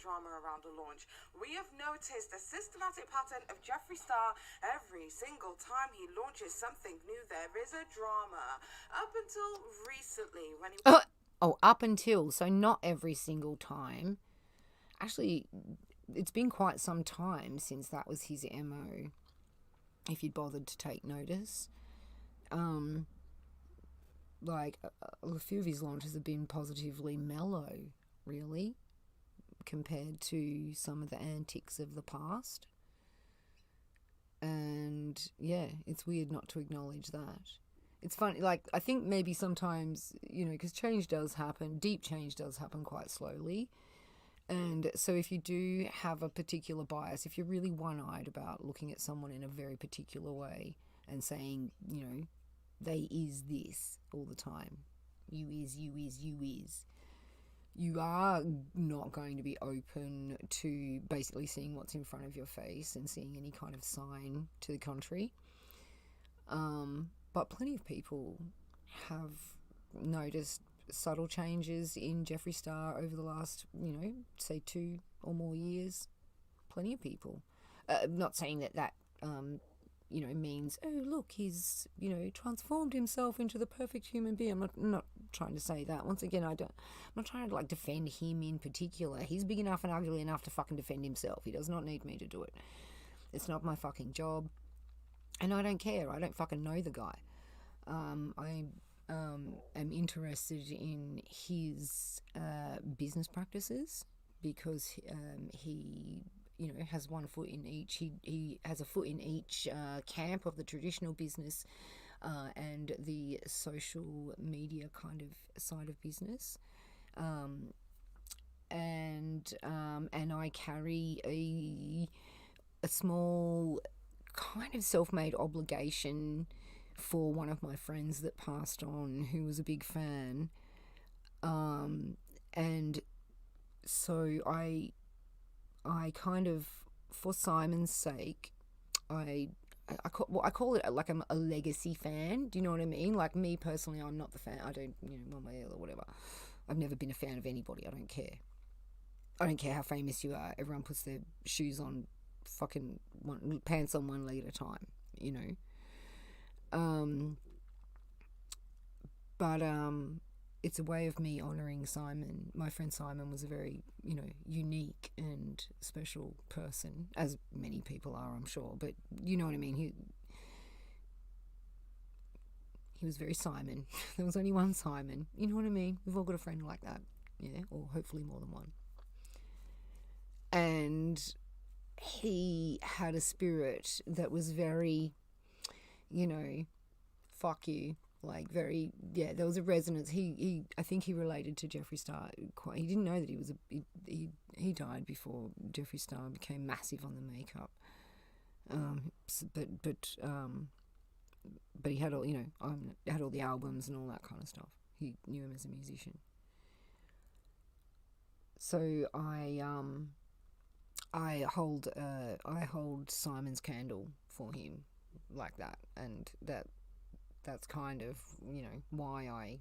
Drama around a launch. We have noticed a systematic pattern of Jeffree Star. Every single time he launches something new, there is a drama. Up until recently, when he... up until. So not every single time. Actually, it's been quite some time since that was his MO, if you'd bothered to take notice. Like, a few of his launches have been positively mellow, really, compared to some of the antics of the past. And yeah, it's weird not to acknowledge that. It's funny, like, I think maybe sometimes, you know, because change does happen, deep change does happen quite slowly. And so if you do have a particular bias, if you're really one-eyed about looking at someone in a very particular way and saying, you know, they is this all the time, you is, you are not going to be open to basically seeing what's in front of your face and seeing any kind of sign to the contrary. But plenty of people have noticed subtle changes in Jeffree Star over the last, you know, say 2 or more years. Plenty of people. Not saying that you know, means, oh, look, he's, you know, transformed himself into the perfect human being. I'm not trying to say that. Once again, I'm not trying to, like, defend him in particular. He's big enough and ugly enough to fucking defend himself. He does not need me to do it. It's not my fucking job. And I don't care. I don't fucking know the guy. I am interested in his business practices because he, you know, has one foot in each. He has a foot in each camp of the traditional business and the social media kind of side of business. And I carry a small kind of self-made obligation for one of my friends that passed on, who was a big fan. And so I kind of, for Simon's sake, I call it like I'm a legacy fan. Do you know what I mean? Like, me personally, I'm not the fan. I don't, you know, one way or whatever. I've never been a fan of anybody. I don't care. I don't care how famous you are. Everyone puts their shoes on, fucking pants on one leg at a time, you know. But it's a way of me honouring Simon. My friend Simon was a very, you know, unique and special person, as many people are, I'm sure. But you know what I mean. He was very Simon. There was only one Simon. You know what I mean? We've all got a friend like that, yeah, or hopefully more than one. And he had a spirit that was very, you know, fuck you. Like, very, yeah, there was a resonance. I think he related to Jeffree Star quite. He didn't know that he was he died before Jeffree Star became massive on the makeup. But he had all, you know, had all the albums and all that kind of stuff. He knew him as a musician. So I hold Simon's candle for him like that, and that's kind of, you know, why I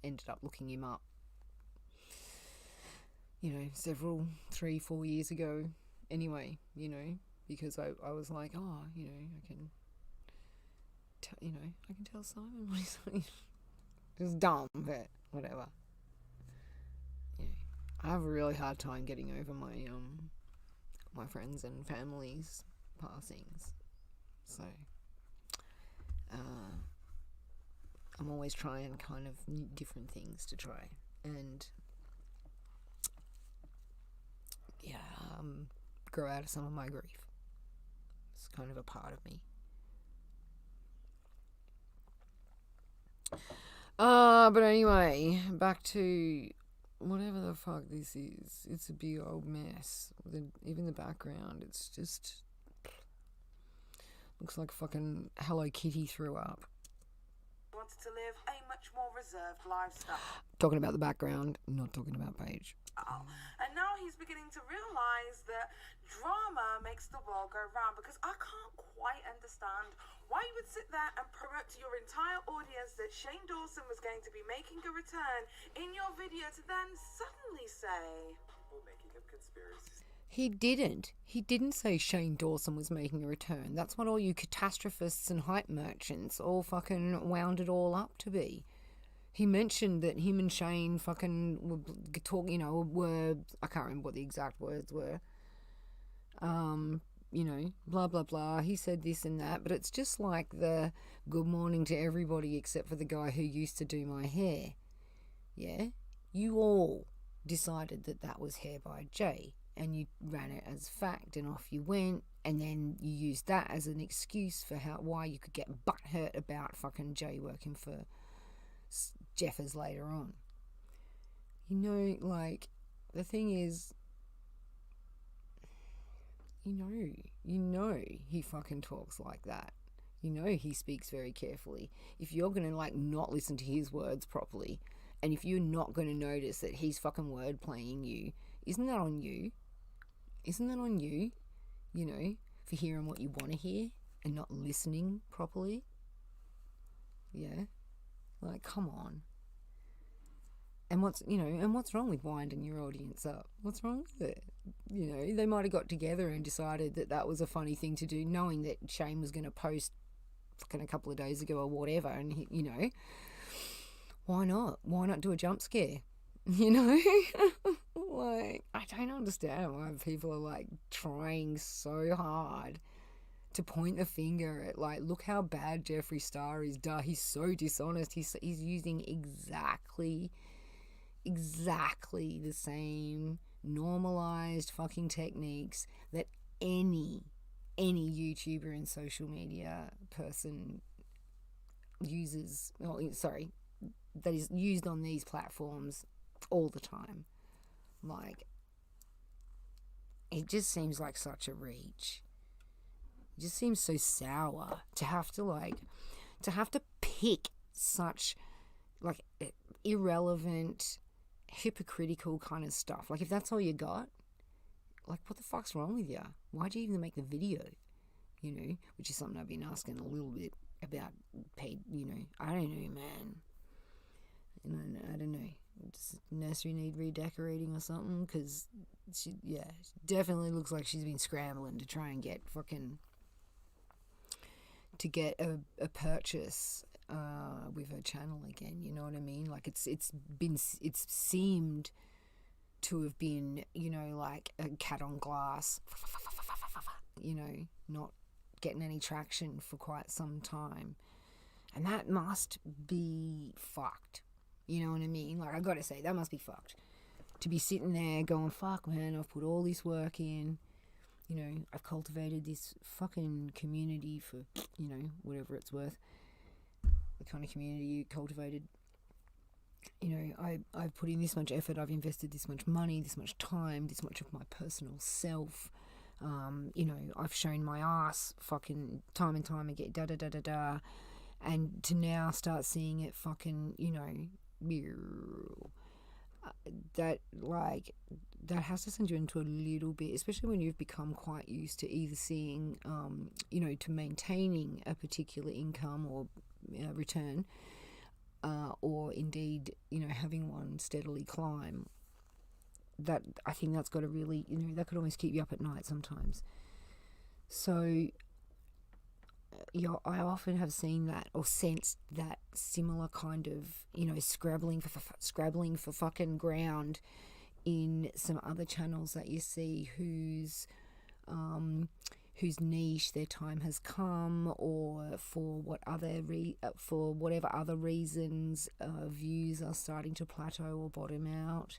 ended up looking him up, you know, 3-4 years ago anyway, you know, because I was like, oh, you know, I can tell Simon what he's saying. It's dumb, but whatever. Yeah. I have a really hard time getting over my friends and family's passings. So I'm always trying kind of different things to try. And, yeah, grow out of some of my grief. It's kind of a part of me. But anyway, back to whatever the fuck this is. It's a big old mess. Even the background, it's just looks like fucking Hello Kitty threw up. Wanted to live a much more reserved lifestyle. Talking about the background, not talking about Paige. And now he's beginning to realise that drama makes the world go round, because I can't quite understand why you would sit there and promote to your entire audience that Shane Dawson was going to be making a return in your video to then suddenly say... People making up conspiracies. He didn't say Shane Dawson was making a return. That's what all you catastrophists and hype merchants all fucking wound it all up to be. He mentioned that him and Shane fucking were talking, were, I can't remember what the exact words were. Blah, blah, blah. He said this and that, but it's just like the good morning to everybody except for the guy who used to do my hair. Yeah? You all decided that was hair by Jay, and you ran it as fact, and off you went, and then you used that as an excuse for why you could get butthurt about fucking Jay working for Jeffers later on. The thing is, he fucking talks like that. He speaks very carefully. If you're gonna not listen to his words properly, and if you're not gonna notice that he's fucking word playing you, isn't that on you? Isn't that on you? For hearing what you want to hear and not listening properly? Yeah? Come on. And what's wrong with winding your audience up? What's wrong with it? They might have got together and decided that was a funny thing to do, knowing that Shane was going to post fucking a couple of days ago or whatever, and why not? Why not do a jump scare? I don't understand why people are trying so hard to point the finger at look how bad Jeffree Star is. He's so dishonest. He's using exactly the same normalized fucking techniques that any YouTuber and social media person uses. That is used on these platforms all the time. It just seems like such a reach. It just seems so sour to have to pick such irrelevant, hypocritical kind of stuff. If that's all you got, what the fuck's wrong with you? Why'd you even make the video? Which is something I've been asking a little bit about. Paid, I don't know, man. I don't know. Does nursery need redecorating or something? Because she definitely looks like she's been scrambling to try and get a purchase with her channel again. You know what I mean? It's seemed to have been a cat on glass. Not getting any traction for quite some time, and that must be fucked. You know what I mean? I gotta say, that must be fucked. To be sitting there going, fuck, man, I've put all this work in. I've cultivated this fucking community for, whatever it's worth. The kind of community you cultivated. I've put in this much effort. I've invested this much money, this much time, this much of my personal self. I've shown my ass fucking time and time again, da-da-da-da-da. And to now start seeing it fucking, that has to send you into a little bit, especially when you've become quite used to either seeing to maintaining a particular income or return, or indeed having one steadily climb. That, I think that's got to really, that could almost keep you up at night sometimes. So I often have seen that or sensed that similar kind of, scrabbling for fucking ground in some other channels that you see whose niche their time has come, or for whatever other reasons views are starting to plateau or bottom out.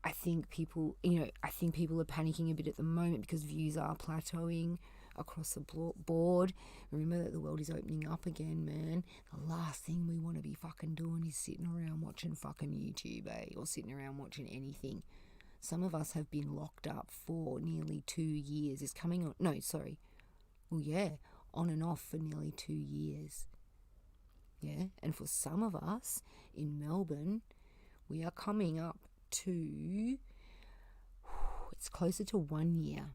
I think people are panicking a bit at the moment because views are plateauing across the board. Remember that the world is opening up again, man. The last thing we want to be fucking doing is sitting around watching fucking YouTube, or sitting around watching anything. Some of us have been locked up for nearly 2 years. It's coming on, no, sorry. Well, yeah, on and off for nearly 2 years. Yeah, and for some of us in Melbourne, we are coming up to, it's closer to 1 year.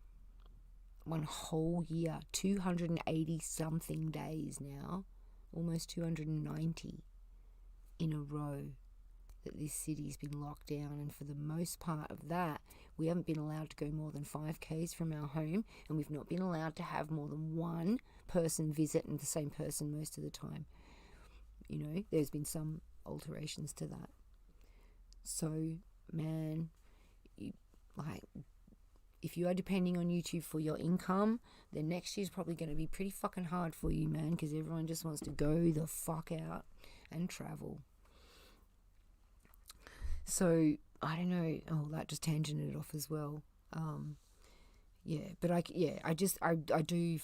1 whole year, 280 something days now, almost 290 in a row that this city's been locked down. And for the most part of that, we haven't been allowed to go more than 5Ks from our home, and we've not been allowed to have more than one person visit, and the same person most of the time. You know, there's been some alterations to that. So, man, if you are depending on YouTube for your income, then next year's probably going to be pretty fucking hard for you, man, because everyone just wants to go the fuck out and travel. So, I don't know. Oh, that just tangented off as well. Yeah, but I do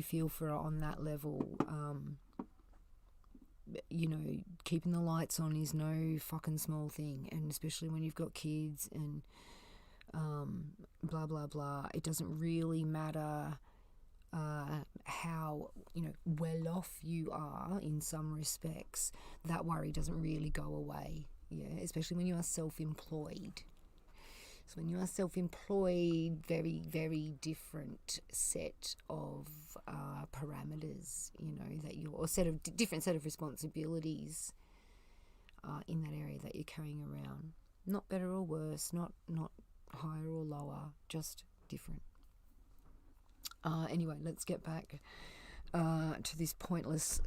feel for her on that level. You know, keeping the lights on is no fucking small thing, and especially when you've got kids and blah blah blah. It doesn't really matter how, you know, well off you are in some respects. That worry doesn't really go away. Yeah, especially when you are self-employed. So when you are self-employed, very, very different set of parameters, you know, that you're, or different set of responsibilities in that area that you're carrying around. Not better or worse, not higher or lower, just different. Anyway, let's get back to this pointless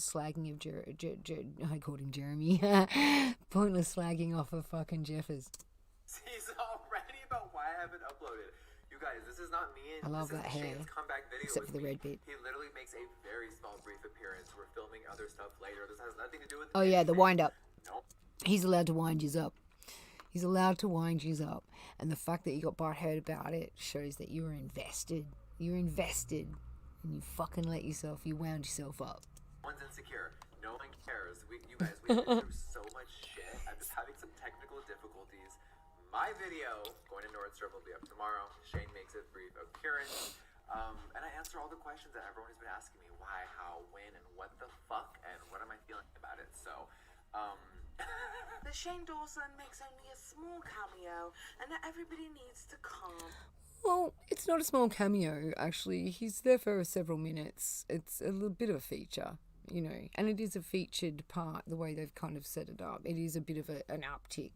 slagging of I called him Jeremy. Pointless slagging off of fucking Jeffers. He's already about why I haven't uploaded. You guys, this is not me. I love that hair. Comeback video except for the red bit. He literally makes a very small, brief appearance. We're filming other stuff later. This has nothing to do with. Oh yeah, the wind up. No. He's allowed to wind you up. He's allowed to wind you up, and the fact that you got butthurt about it shows that you were invested. You're invested. And you fucking you wound yourself up. No one's insecure. No one cares. You guys, we've been through so much shit. I'm just having some technical difficulties. My video, going to Nordstrom, will be up tomorrow. Shane makes a brief appearance. And I answer all the questions that everyone has been asking me. Why, how, when, and what the fuck, and what am I feeling about it. So, The Shane Dawson makes only a small cameo, and that everybody needs to calm. Well, it's not a small cameo, actually. He's there for several minutes. It's a little bit of a feature, you know, and it is a featured part, the way they've kind of set it up. It is a bit of an uptick,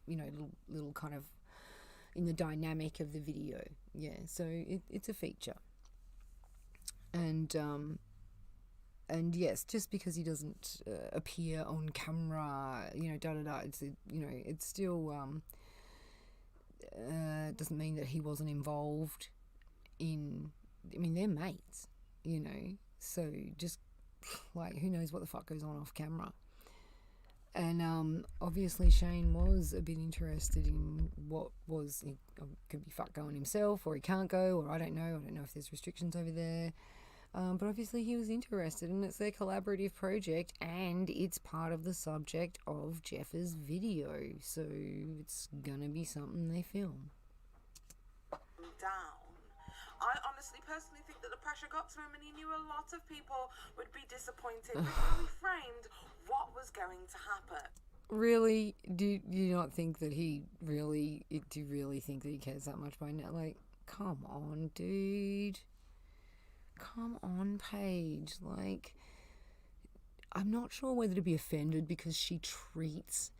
you know, little kind of in the dynamic of the video. Yeah, so it's a feature. And yes, just because he doesn't appear on camera, you know, it's, you know, it's still... doesn't mean that he wasn't involved in, I mean, they're mates, you know, so just, like, who knows what the fuck goes on off camera. And obviously Shane was a bit interested in what was, he could be fuck going himself, or he can't go, or I don't know if there's restrictions over there. But obviously he was interested, and it's their collaborative project, and it's part of the subject of Jeff's video, so it's gonna be something they film. Down. I honestly, personally think that the pressure got to him, and he knew a lot of people would be disappointed with how he framed what was going to happen. Really? Do you not think that do you really think that he cares that much by now? Like, come on, dude. Come on, Paige. Like, I'm not sure whether to be offended because she treats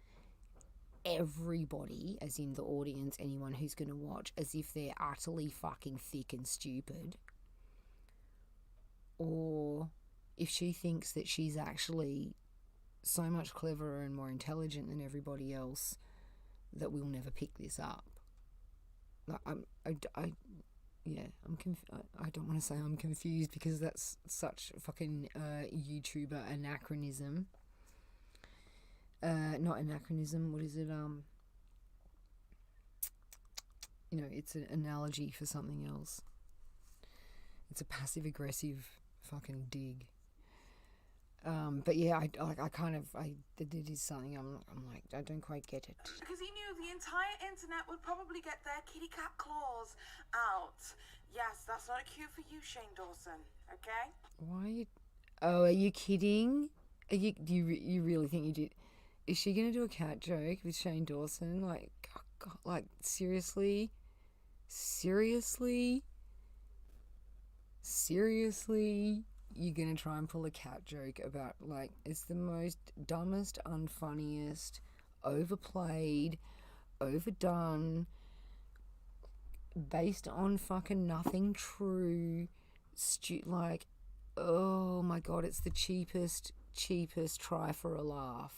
everybody, as in the audience, anyone who's going to watch, as if they're utterly fucking thick and stupid, or if she thinks that she's actually so much cleverer and more intelligent than everybody else that we'll never pick this up. like I don't want to say I'm confused because that's such fucking YouTuber anachronism. Not anachronism. What is it? It's an analogy for something else. It's a passive aggressive fucking dig. But yeah, it is something I'm like, I don't quite get it. Because he knew the entire internet would probably get their kitty cat claws out. Yes, that's not a cue for you, Shane Dawson. Okay? Why are you? Oh, are you kidding? Do you really think you did? Is she gonna do a cat joke with Shane Dawson? Like, oh God, like seriously, you're gonna try and pull a cat joke about, like, it's the most dumbest, unfunniest, overplayed, overdone, based on fucking nothing true, like, oh my God, it's the cheapest try for a laugh.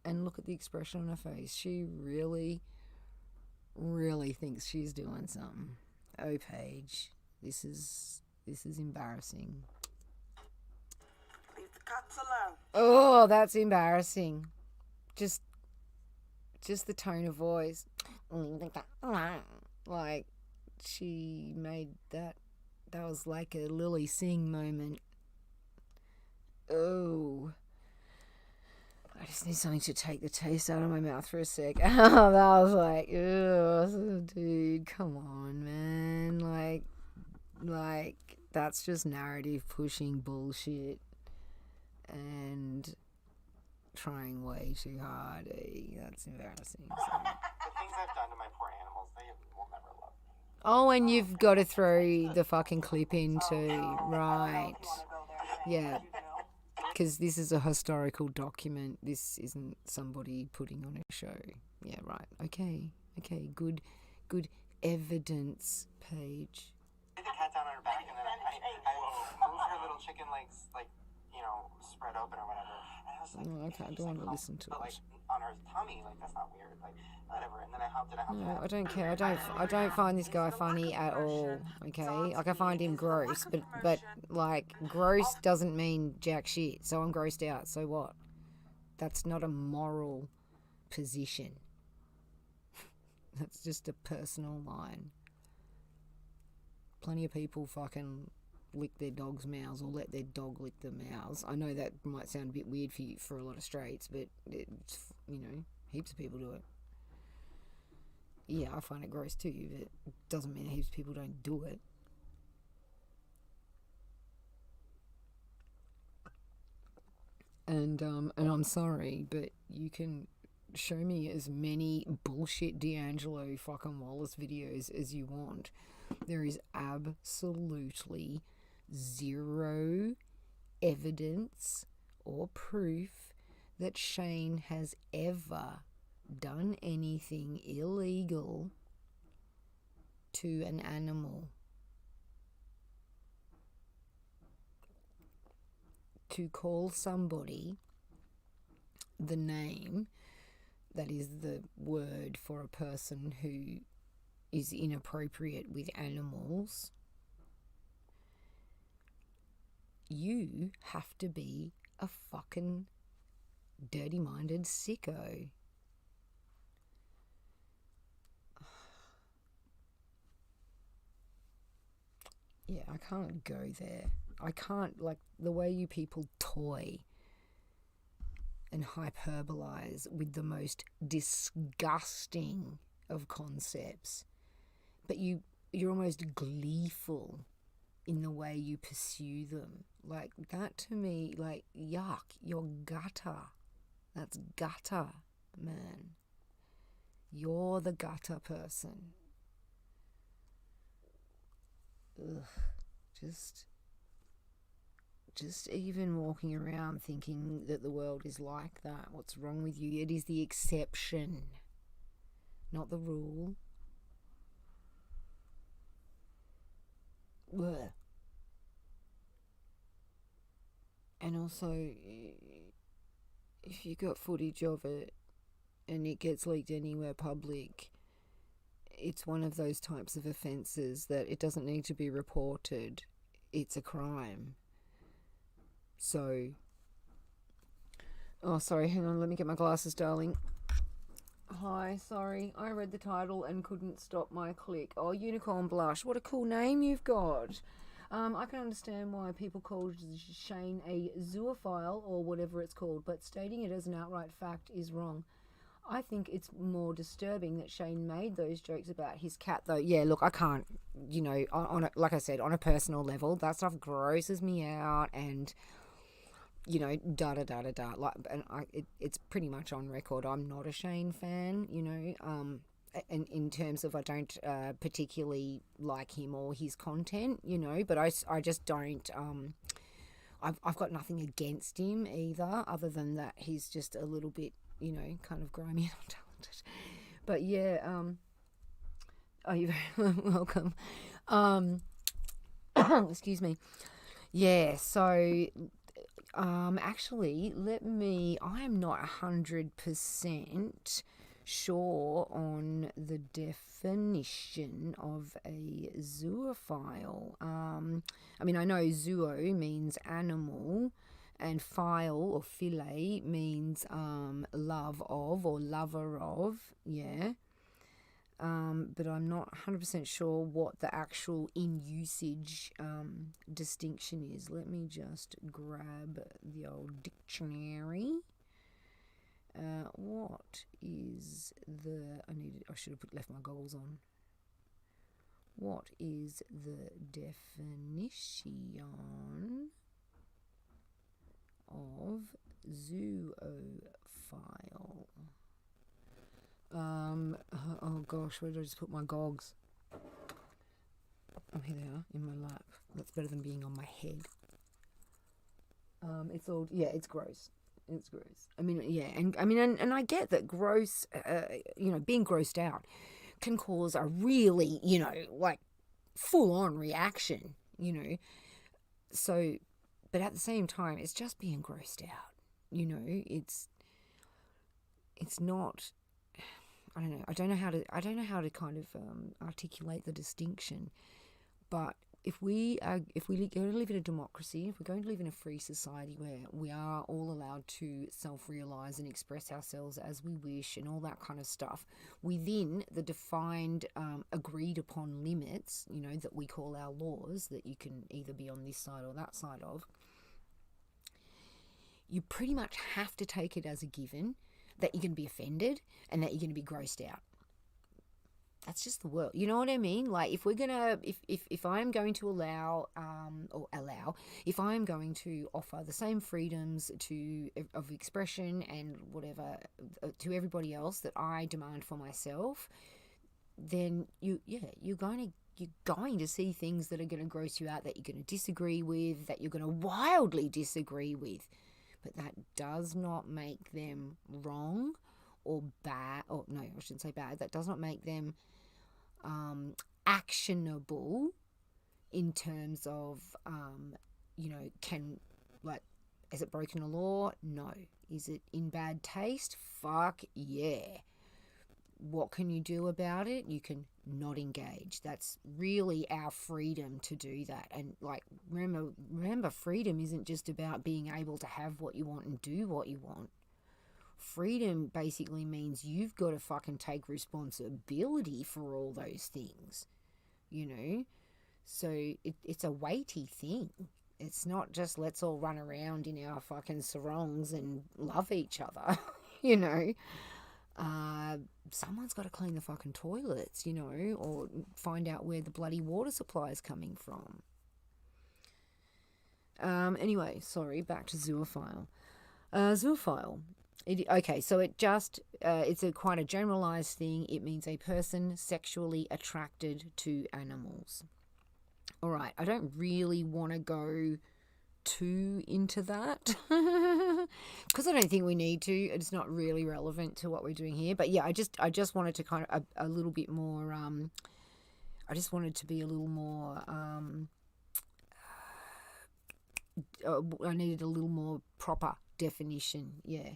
And look at the expression on her face. She really, really thinks she's doing something. Oh, Paige, this is embarrassing. Leave the cats alone. Oh, that's embarrassing. Just the tone of voice. Like, she made that was like a Lily Singh moment. Oh, I just need something to take the taste out of my mouth for a sec. Oh, that was like, oh, dude, come on, man. Like that's just narrative pushing bullshit and trying way too hard. That's embarrassing. So. The things I've done to my poor animals, they will never love me. Oh, and you've got to throw the fucking clip in too, right? Yeah. Because this is a historical document. This isn't somebody putting on a show. Yeah, right. Okay. Good evidence, Paige. I lay the cat down on her back, and then I move her little chicken legs, like, spread open or whatever. And I was like, No, okay, I don't want to listen to but, it. like, on her tummy, like, that's not weird. Like, whatever. And then I hopped it. No, I don't care. I don't find this guy funny at all. Okay, like I find him gross, but like gross doesn't mean jack shit. So I'm grossed out. So what? That's not a moral position. That's just a personal line. Plenty of people fucking lick their dog's mouths or let their dog lick their mouths. I know that might sound a bit weird for a lot of straights, but it's, heaps of people do it. Yeah, I find it gross too, but it doesn't mean heaps of people don't do it. And I'm sorry, but you can show me as many bullshit D'Angelo fucking Wallace videos as you want. There is absolutely zero evidence or proof that Shane has ever done anything illegal to an animal. To call somebody the name that is the word for a person who is inappropriate with animals, you have to be a fucking dirty-minded sicko. Yeah, I can't go there. I can't, like, the way you people toy and hyperbolize with the most disgusting of concepts, but you're almost gleeful in the way you pursue them. Like, that to me, like, yuck, you're gutter. That's gutter, man. You're the gutter person. Ugh, just even walking around thinking that the world is like that. What's wrong with you? It is the exception, not the rule. Ugh. And also, if you got footage of it and it gets leaked anywhere public, it's one of those types of offences that it doesn't need to be reported. It's a crime. So, oh, sorry, hang on, let me get my glasses, darling. Hi, sorry, I read the title and couldn't stop my click. Oh, Unicorn Blush, what a cool name you've got. I can understand why people call Shane a zoophile or whatever it's called, but stating it as an outright fact is wrong. I think it's more disturbing that Shane made those jokes about his cat, though. Yeah, look, I can't, you know, like I said, on a personal level, that stuff grosses me out, and, you know, da-da-da-da-da. Like, and it's pretty much on record. I'm not a Shane fan, you know, and in terms of I don't particularly like him or his content, you know, but I just don't, I've got nothing against him either, other than that he's just a little bit, you know, kind of grimy and untalented. But yeah, oh, you're very welcome. Excuse me. Yeah, so actually, I am not 100% sure on the definition of a zoophile. I mean, I know zoo means animal, and phile or philae means love of or lover of, yeah. But I'm not 100% sure what the actual in usage distinction is. Let me just grab the old dictionary. What is the... I should have left my goggles on. What is the definition of zoophile? Oh gosh, where did I just put my gogs? Oh, here they are, in my lap. That's better than being on my head. It's all... Yeah, it's gross. It's gross. I mean, yeah, and I get that gross, you know, being grossed out can cause a really, you know, like, full-on reaction, you know. So, but at the same time, it's just being grossed out, you know. It's not... I don't know. I don't know how to kind of articulate the distinction. But if we're going to live in a democracy, if we're going to live in a free society where we are all allowed to self-realize and express ourselves as we wish and all that kind of stuff, within the defined, agreed upon limits, you know, that we call our laws, that you can either be on this side or that side of, you pretty much have to take it as a given that you're going to be offended and that you're going to be grossed out. That's just the world. You know what I mean? Like, if we're going to, if I'm going to if I'm going to offer the same freedoms of expression and whatever to everybody else that I demand for myself, then you're going to see things that are going to gross you out, that you're going to disagree with, that you're going to wildly disagree with. But that does not make them wrong or bad. Or no, I shouldn't say bad. That does not make them actionable in terms of, you know, is it broken a law? No. Is it in bad taste? Fuck yeah. What can you do about it? You can not engage. That's really our freedom to do that. And like, remember, freedom isn't just about being able to have what you want and do what you want. Freedom basically means you've got to fucking take responsibility for all those things, you know? So it's a weighty thing. It's not just let's all run around in our fucking sarongs and love each other, you know? Someone's got to clean the fucking toilets, you know, or find out where the bloody water supply is coming from. Anyway, sorry, back to zoophile. Zoophile. Okay, so it's quite a generalized thing. It means a person sexually attracted to animals. All right, I don't really want to go too into that because I don't think we need to. It's not really relevant to what we're doing here. But yeah, I just wanted to kind of a little bit more. I just wanted to be a little more. I needed a little more proper definition. Yeah.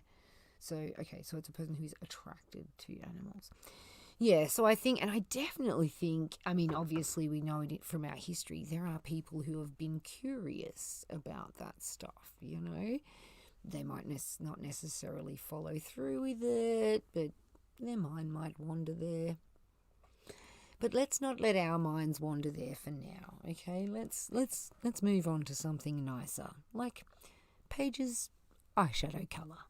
So okay, so it's a person who's attracted to animals. Yeah, so I think, and I definitely think, I mean, obviously we know it from our history, there are people who have been curious about that stuff, you know. They might not necessarily follow through with it, but their mind might wander there. But let's not let our minds wander there for now, okay? Let's move on to something nicer, like Paige's eyeshadow colour.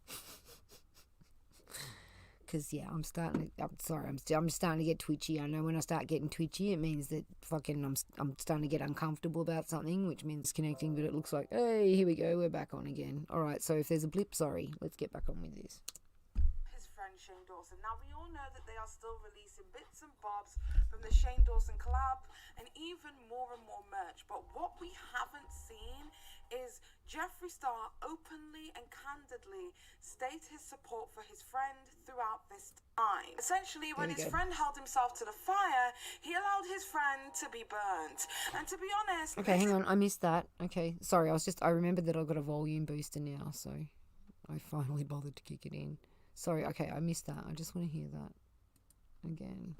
Because, yeah, I'm starting to get twitchy. I know when I start getting twitchy, it means that I'm starting to get uncomfortable about something, which means connecting, but it looks like, hey, here we go, we're back on again. All right, so if there's a blip, sorry, let's get back on with this. His friend Shane Dawson. Now, we all know that they are still releasing bits and bobs from the Shane Dawson collab and even more and more merch, but what we haven't seen is Jeffree Star openly and candidly state his support for his friend throughout this time. Essentially, when his friend held himself to the fire, he allowed his friend to be burnt. And to be honest... Okay, hang on, I missed that. Okay, sorry, I remembered that I got a volume booster now, so I finally bothered to kick it in. Sorry, okay, I missed that. I just want to hear that again.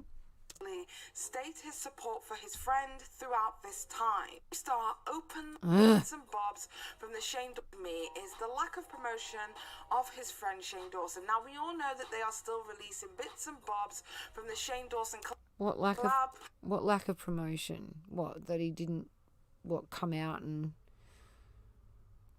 State his support for his friend throughout this time. Star open bits and bobs from the Shane Dawson me is the lack of promotion of his friend Shane Dawson. Now we all know that they are still releasing bits and bobs from the Shane Dawson collab. What lack of promotion? What, that he didn't come out and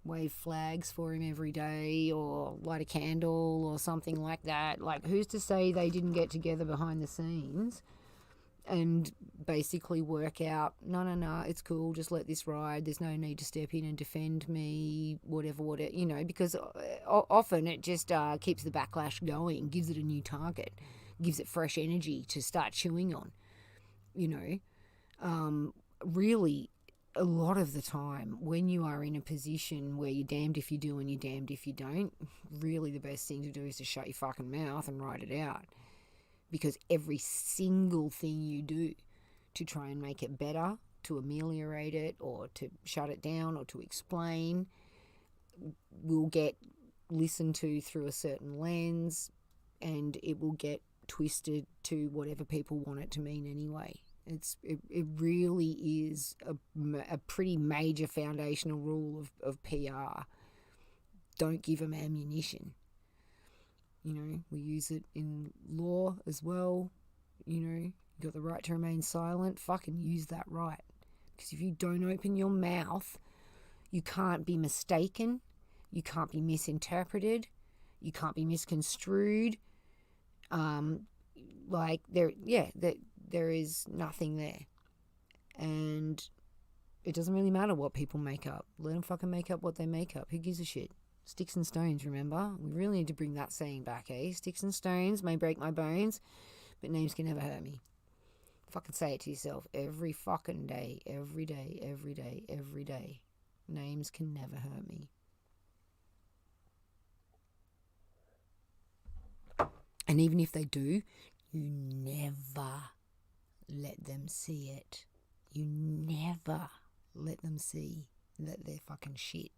wave flags for him every day or light a candle or something like that? Like, who's to say they didn't get together behind the scenes and basically work out, no, it's cool, just let this ride, there's no need to step in and defend me, whatever, you know, because often it just keeps the backlash going, gives it a new target, gives it fresh energy to start chewing on, you know. Really, a lot of the time, when you are in a position where you're damned if you do and you're damned if you don't, really the best thing to do is to shut your fucking mouth and write it out. Because every single thing you do to try and make it better, to ameliorate it, or to shut it down, or to explain, will get listened to through a certain lens, and it will get twisted to whatever people want it to mean anyway. It really is a pretty major foundational rule of PR. Don't give them ammunition. You know, we use it in law as well. You know, you got the right to remain silent. Fucking use that right. Because if you don't open your mouth, you can't be mistaken. You can't be misinterpreted. You can't be misconstrued. There is nothing there. And it doesn't really matter what people make up. Let them fucking make up what they make up. Who gives a shit? Sticks and stones, remember? We really need to bring that saying back, eh? Sticks and stones may break my bones, but names can never hurt me. Fucking say it to yourself every fucking day, every day, every day, every day. Names can never hurt me. And even if they do, you never let them see it. You never let them see that they're fucking shit.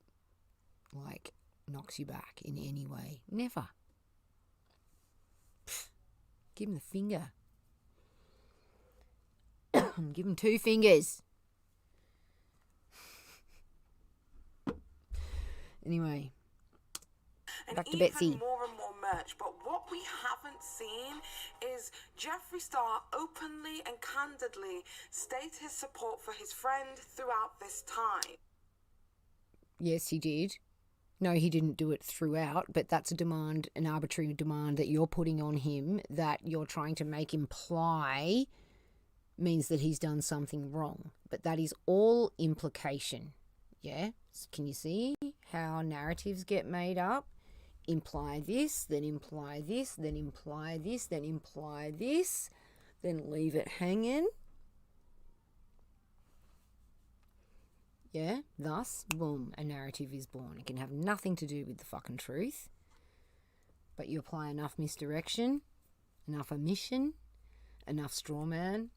Like, knocks you back in any way. Never. Pfft. Give him the finger. Give him 2 fingers. Anyway, and back to even Betsy. More and more merch, but what we haven't seen is Jeffree Star openly and candidly state his support for his friend throughout this time. Yes, he did. No, he didn't do it throughout, but that's a demand, an arbitrary demand that you're putting on him, that you're trying to make imply means that he's done something wrong. But that is all implication, yeah? Can you see how narratives get made up? Imply this, then imply this, then imply this, then imply this, then leave it hanging. Yeah, thus, boom, a narrative is born. It can have nothing to do with the fucking truth, but you apply enough misdirection, enough omission, enough straw man,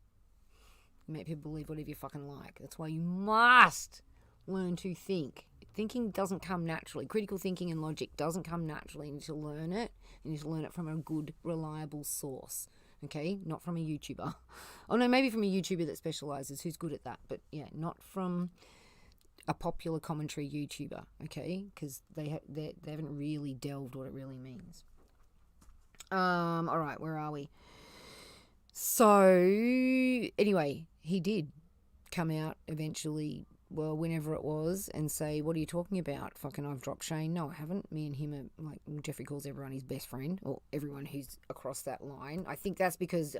you make people believe whatever you fucking like. That's why you must learn to think. Thinking doesn't come naturally. Critical thinking and logic doesn't come naturally. You need to learn it. You need to learn it from a good, reliable source. okay? Not from a YouTuber. Oh, no, maybe from a YouTuber that specialises, who's good at that. But, yeah, not from a popular commentary YouTuber, okay? Because they haven't really delved what it really means. All right, where are we? So, anyway, he did come out eventually, well, whenever it was, and say, what are you talking about? Fucking, I've dropped Shane. No, I haven't. Me and him are, like, Jeffree calls everyone his best friend, or everyone who's across that line. I think that's because,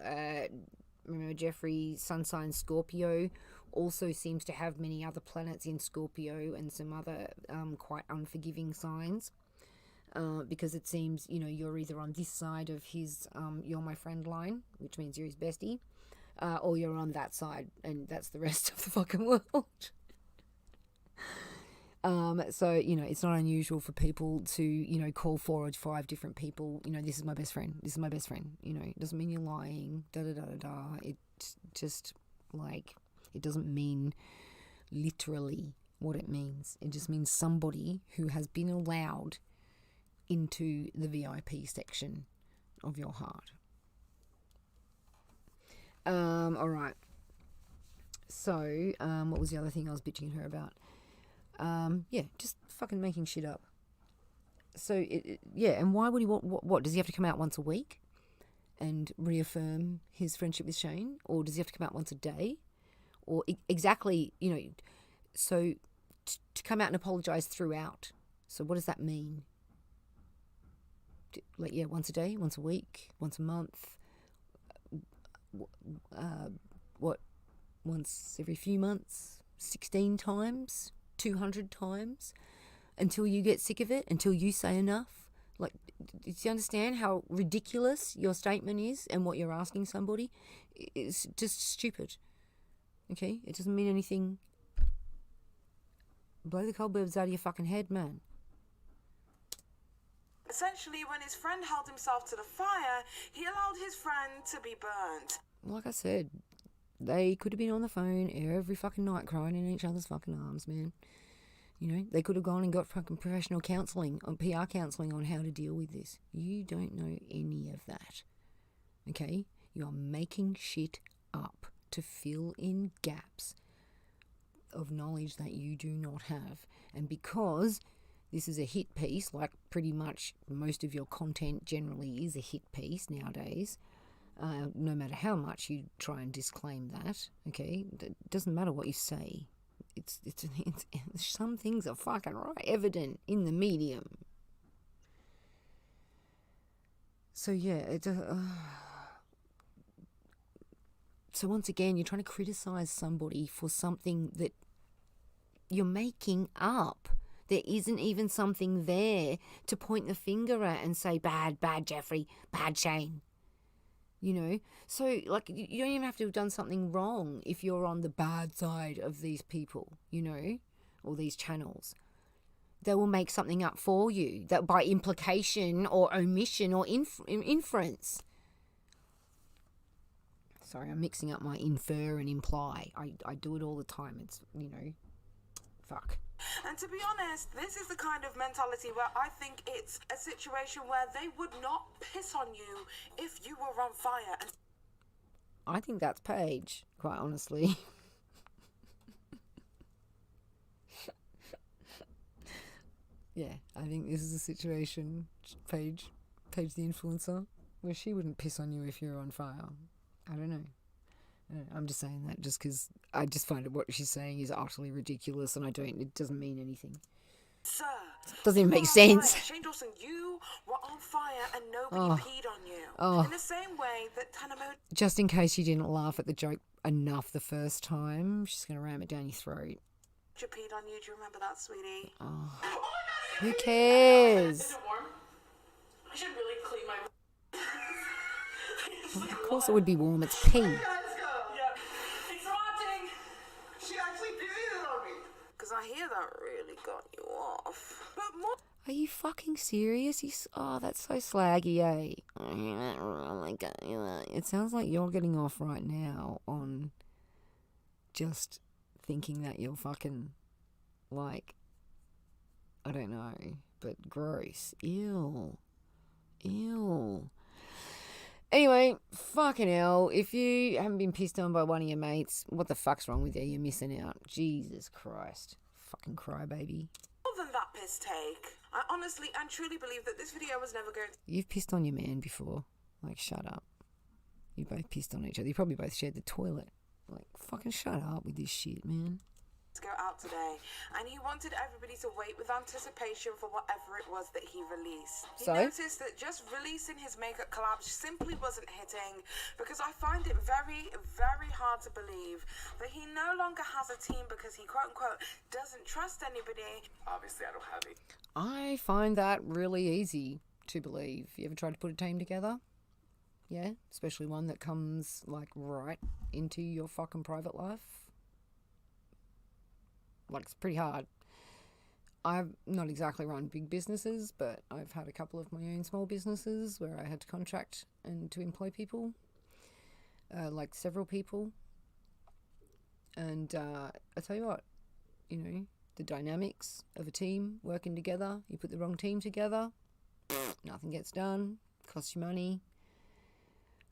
remember, Jeffree, sun sign Scorpio, also seems to have many other planets in Scorpio and some other quite unforgiving signs. Because it seems, you know, you're either on this side of his you're my friend line, which means you're his bestie, or you're on that side, and that's the rest of the fucking world. So, you know, it's not unusual for people to, you know, call 4 or 5 different people, you know, this is my best friend, this is my best friend, you know, it doesn't mean you're lying, da-da-da-da-da. It just, like, it doesn't mean literally what it means. It just means somebody who has been allowed into the VIP section of your heart. All right. So, what was the other thing I was bitching her about? Yeah, just fucking making shit up. So, yeah, and why would he want, what, does he have to come out once a week and reaffirm his friendship with Shane? Or does he have to come out once a day? Or exactly, you know, so to come out and apologise throughout. So what does that mean? Like, yeah, once a day, once a week, once a month, what, once every few months, 16 times, 200 times, until you get sick of it, until you say enough? Like, do you understand how ridiculous your statement is and what you're asking somebody? It's just stupid, okay? It doesn't mean anything. Blow the cobwebs out of your fucking head, man. Essentially, when his friend held himself to the fire, he allowed his friend to be burnt. Like I said, they could have been on the phone every fucking night crying in each other's fucking arms, man. You know, they could have gone and got fucking professional counselling, or PR counselling on how to deal with this. You don't know any of that, okay? You are making shit up to fill in gaps of knowledge that you do not have. And because this is a hit piece, like pretty much most of your content generally is a hit piece nowadays, no matter how much you try and disclaim that, okay? It doesn't matter what you say. It's some things are fucking right, evident in the medium. So yeah, so once again, you're trying to criticize somebody for something that you're making up. There isn't even something there to point the finger at and say, bad Jeffree, bad Shane. You know? So, like, you don't even have to have done something wrong if you're on the bad side of these people, you know, or these channels. They will make something up for you, that by implication or omission or inference. Sorry, I'm mixing up my infer and imply. I do it all the time. It's, you know, fuck. And to be honest, this is the kind of mentality where I think it's a situation where they would not piss on you if you were on fire. And I think that's Paige, quite honestly. Yeah, I think this is a situation, Paige the influencer, where she wouldn't piss on you if you're on fire. I don't know. I'm just saying that just because I just find what she's saying is utterly ridiculous, and it doesn't mean anything. Sir, doesn't even make sense. Shane Dawson, you were on fire and nobody peed on you. In the same way that Tanamo... Just in case you didn't laugh at the joke enough the first time, she's going to ram it down your throat. Peed on you, do you remember that, sweetie? Oh. Who cares? Is it warm? I should really clean my... Of course it would be warm, it's pee. It's rotting. She actually peed on me. Because I hear that really got you off. But more... Are you fucking serious? Oh, that's so slaggy, eh? Oh my God. It sounds like you're getting off right now on just thinking that you're fucking, like, I don't know, but gross. Ew. Anyway, fucking hell, if you haven't been pissed on by one of your mates, what the fuck's wrong with you? You're missing out. Jesus Christ. Fucking crybaby. More than that piss take, I honestly and truly believe that this video was never going to... You've pissed on your man before. Like, shut up. You both pissed on each other. You probably both shared the toilet. Like, fucking shut up with this shit, man. Go out today, and he wanted everybody to wait with anticipation for whatever it was that he released. He noticed that just releasing his makeup collab simply wasn't hitting, because I find it very, very hard to believe that he no longer has a team because he quote-unquote doesn't trust anybody. Obviously, I don't have it. I find that really easy to believe. You ever tried to put a team together? Yeah, especially one that comes like right into your fucking private life. Like, it's pretty hard. I've not exactly run big businesses, but I've had a couple of my own small businesses where I had to contract and to employ people, like several people. And I tell you what, you know, the dynamics of a team working together, you put the wrong team together, nothing gets done, costs you money.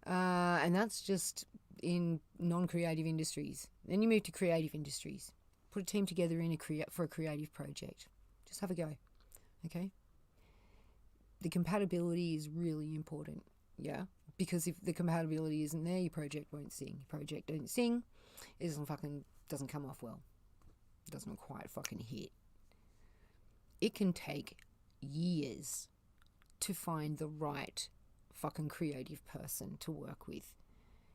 And that's just in non-creative industries. Then you move to creative industries. Put a team together for a creative project. Just have a go, okay? The compatibility is really important, yeah? Because if the compatibility isn't there, your project won't sing. Your project don't sing, it doesn't come off well. It doesn't quite fucking hit. It can take years to find the right fucking creative person to work with.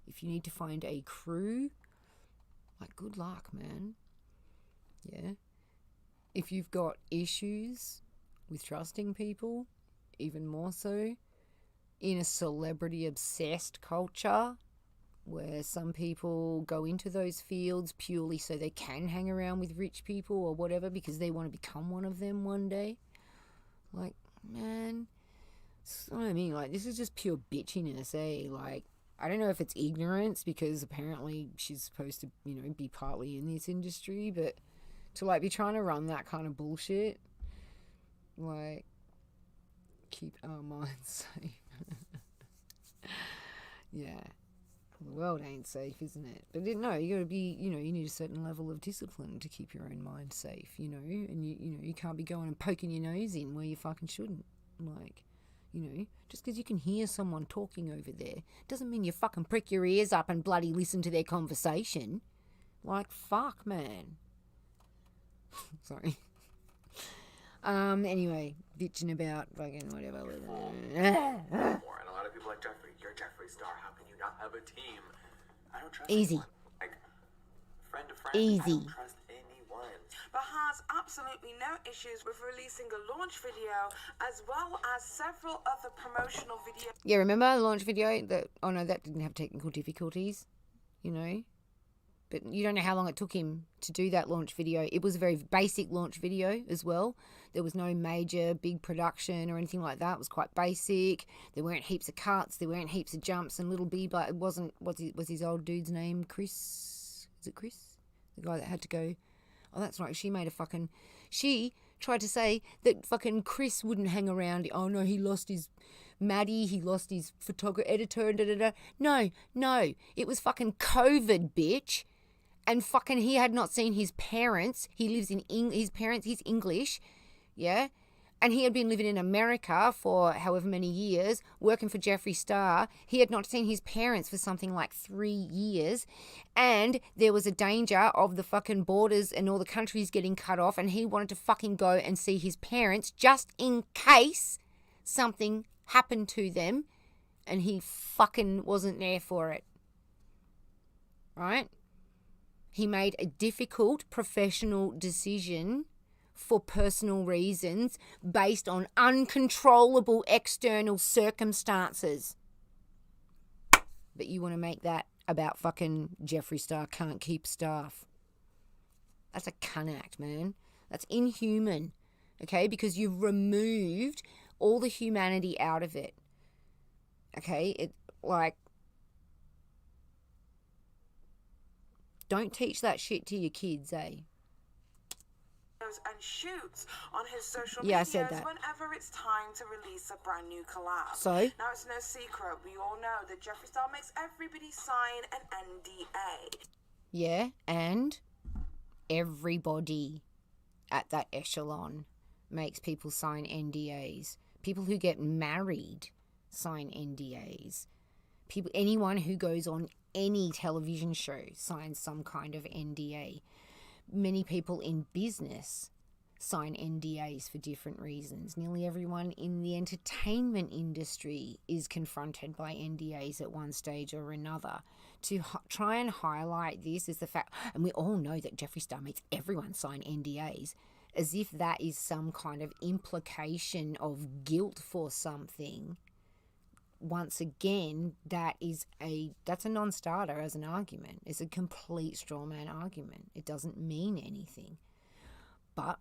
If you need to find a crew, like, good luck, man. Yeah. If you've got issues with trusting people, even more so, in a celebrity-obsessed culture where some people go into those fields purely so they can hang around with rich people or whatever because they want to become one of them one day. Like, man, you know what I mean? Like, this is just pure bitchiness, eh? Like, I don't know if it's ignorance because apparently she's supposed to, you know, be partly in this industry, but to, like, be trying to run that kind of bullshit, like, keep our minds safe. Yeah. The world ain't safe, isn't it? But no, you gotta be, you know, you need a certain level of discipline to keep your own mind safe, you know, and you know, you can't be going and poking your nose in where you fucking shouldn't. Like, you know, just because you can hear someone talking over there doesn't mean you fucking prick your ears up and bloody listen to their conversation. Like, fuck, man. Sorry. Anyway, bitching about fucking whatever. And a lot of people like Jeffree, you're Jeffree Star. How can you not have a team? I don't trust Easy. anyone. Like, friend to friend. Easy. I don't trust anyone. But has absolutely no issues with releasing a launch video as well as several other promotional videos. Yeah, remember the launch video? Oh no, that didn't have technical difficulties, you know. But you don't know how long it took him to do that launch video. It was a very basic launch video as well. There was no major big production or anything like that. It was quite basic. There weren't heaps of cuts. There weren't heaps of jumps and little Bieber. It wasn't, what's his old dude's name? Chris? Is it Chris? The guy that had to go. Oh, that's right. She tried to say that fucking Chris wouldn't hang around. Oh no, he lost his Maddie. He lost his photographer, editor, da. No. It was fucking COVID, bitch. And fucking he had not seen his parents. He lives in his parents. He's English, yeah. And he had been living in America for however many years, working for Jeffree Star. He had not seen his parents for something like 3 years. And there was a danger of the fucking borders and all the countries getting cut off. And he wanted to fucking go and see his parents just in case something happened to them. And he fucking wasn't there for it. Right? He made a difficult professional decision for personal reasons based on uncontrollable external circumstances. But you want to make that about fucking Jeffree Star can't keep staff. That's a cunt act, man. That's inhuman, okay? Because you've removed all the humanity out of it, okay? Don't teach that shit to your kids, eh? photos and shoots on his social Yeah, I medias said that. whenever it's time to release a brand new collab. So? Now, it's no secret. We all know that Jeffree Star makes everybody sign an NDA. Yeah, and everybody at that echelon makes people sign NDAs. People who get married sign NDAs. Anyone who goes on any television show signs some kind of NDA. Many people in business sign NDAs for different reasons. Nearly everyone in the entertainment industry is confronted by NDAs at one stage or another. To try and highlight this is the fact, and we all know that Jeffree Star makes everyone sign NDAs, as if that is some kind of implication of guilt for something. Once again, that's a non-starter as an argument. It's a complete straw man argument. It doesn't mean anything. But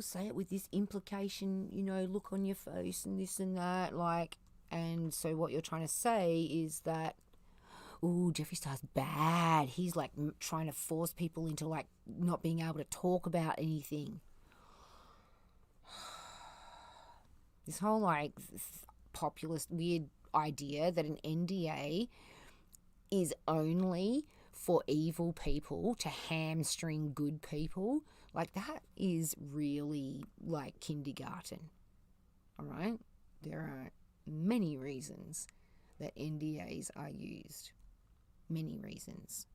say it with this implication, look on your face and this and that, and so what you're trying to say is that, Jeffree Star's bad. He's trying to force people into not being able to talk about anything. This whole populist weird idea that an NDA is only for evil people to hamstring good people, that is really kindergarten. All right? There are many reasons that NDAs are used. Many reasons.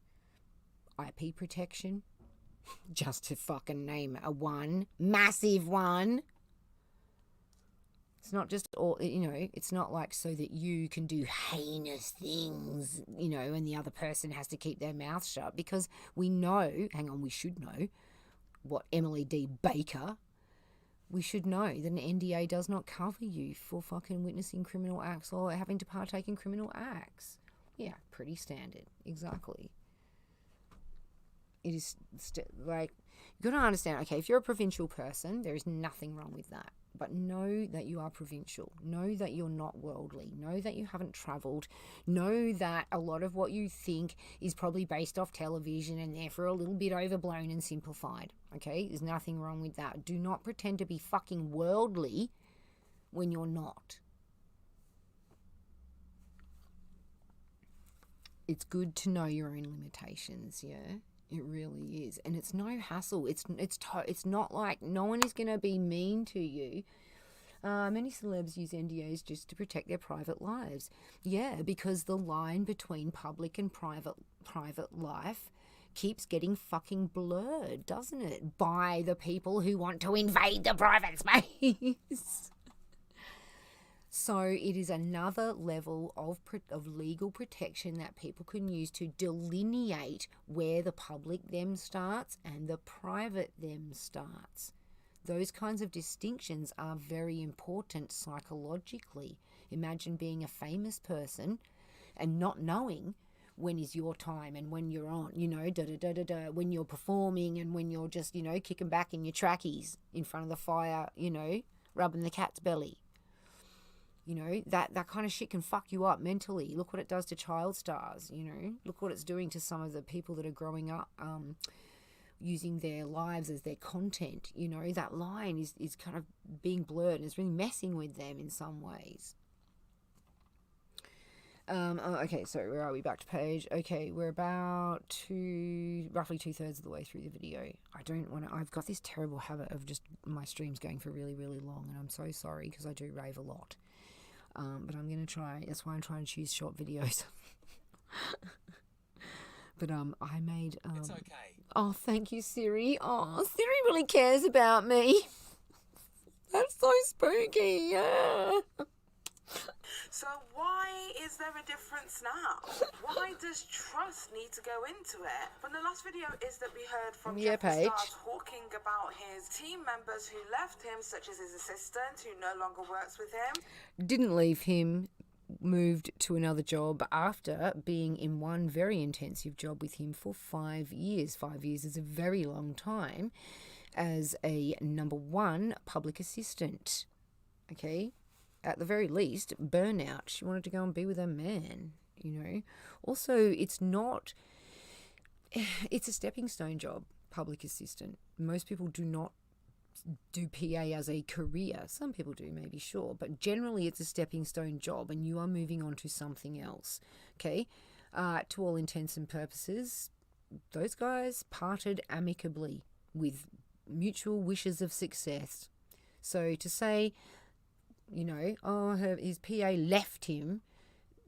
IP protection, just to fucking name one massive one. It's not just it's not so that you can do heinous things, and the other person has to keep their mouth shut, because we should know what Emily D. Baker, we should know that an NDA does not cover you for fucking witnessing criminal acts or having to partake in criminal acts. Yeah, pretty standard. Exactly. It is you've got to understand, okay, if you're a provincial person, there is nothing wrong with that. But know that you are provincial. Know that you're not worldly. Know that you haven't travelled. Know that a lot of what you think is probably based off television and therefore a little bit overblown and simplified. Okay? There's nothing wrong with that. Do not pretend to be fucking worldly when you're not. It's good to know your own limitations, yeah? It really is. And it's no hassle. It's not like no one is going to be mean to you. Many celebs use NDAs just to protect their private lives. Yeah, because the line between public and private life keeps getting fucking blurred, doesn't it? By the people who want to invade the private space. So it is another level of legal protection that people can use to delineate where the public them starts and the private them starts. Those kinds of distinctions are very important psychologically. Imagine being a famous person and not knowing when is your time and when you're on, when you're performing and when you're just, kicking back in your trackies in front of the fire, rubbing the cat's belly. That kind of shit can fuck you up mentally. Look what it does to child stars, Look what it's doing to some of the people that are growing up using their lives as their content. That line is kind of being blurred and it's really messing with them in some ways. Okay, so where are we? Back to page. Okay, we're about roughly 2/3 of the way through the video. I've got this terrible habit of just my streams going for really, really long, and I'm so sorry because I do rave a lot. But I'm going to try. That's why I'm trying to choose short videos. But I made... it's okay. Oh, thank you, Siri. Oh, Siri really cares about me. That's so spooky. Yeah. So why is there a difference now? Why does trust need to go into it? From the last video is that we heard from Jeffree Star talking about his team members who left him, such as his assistant who no longer works with him. Didn't leave him, moved to another job after being in one very intensive job with him for 5 years. 5 years is a very long time as a number one public assistant. Okay? At the very least, burnout. She wanted to go and be with her man, Also, it's a stepping stone job. public assistant. Most people do not do PA as a career. Some people do, maybe, sure, but generally it's a stepping stone job and you are moving on to something else. Okay, to all intents and purposes, those guys parted amicably with mutual wishes of success. So to say, you know, oh, his PA left him,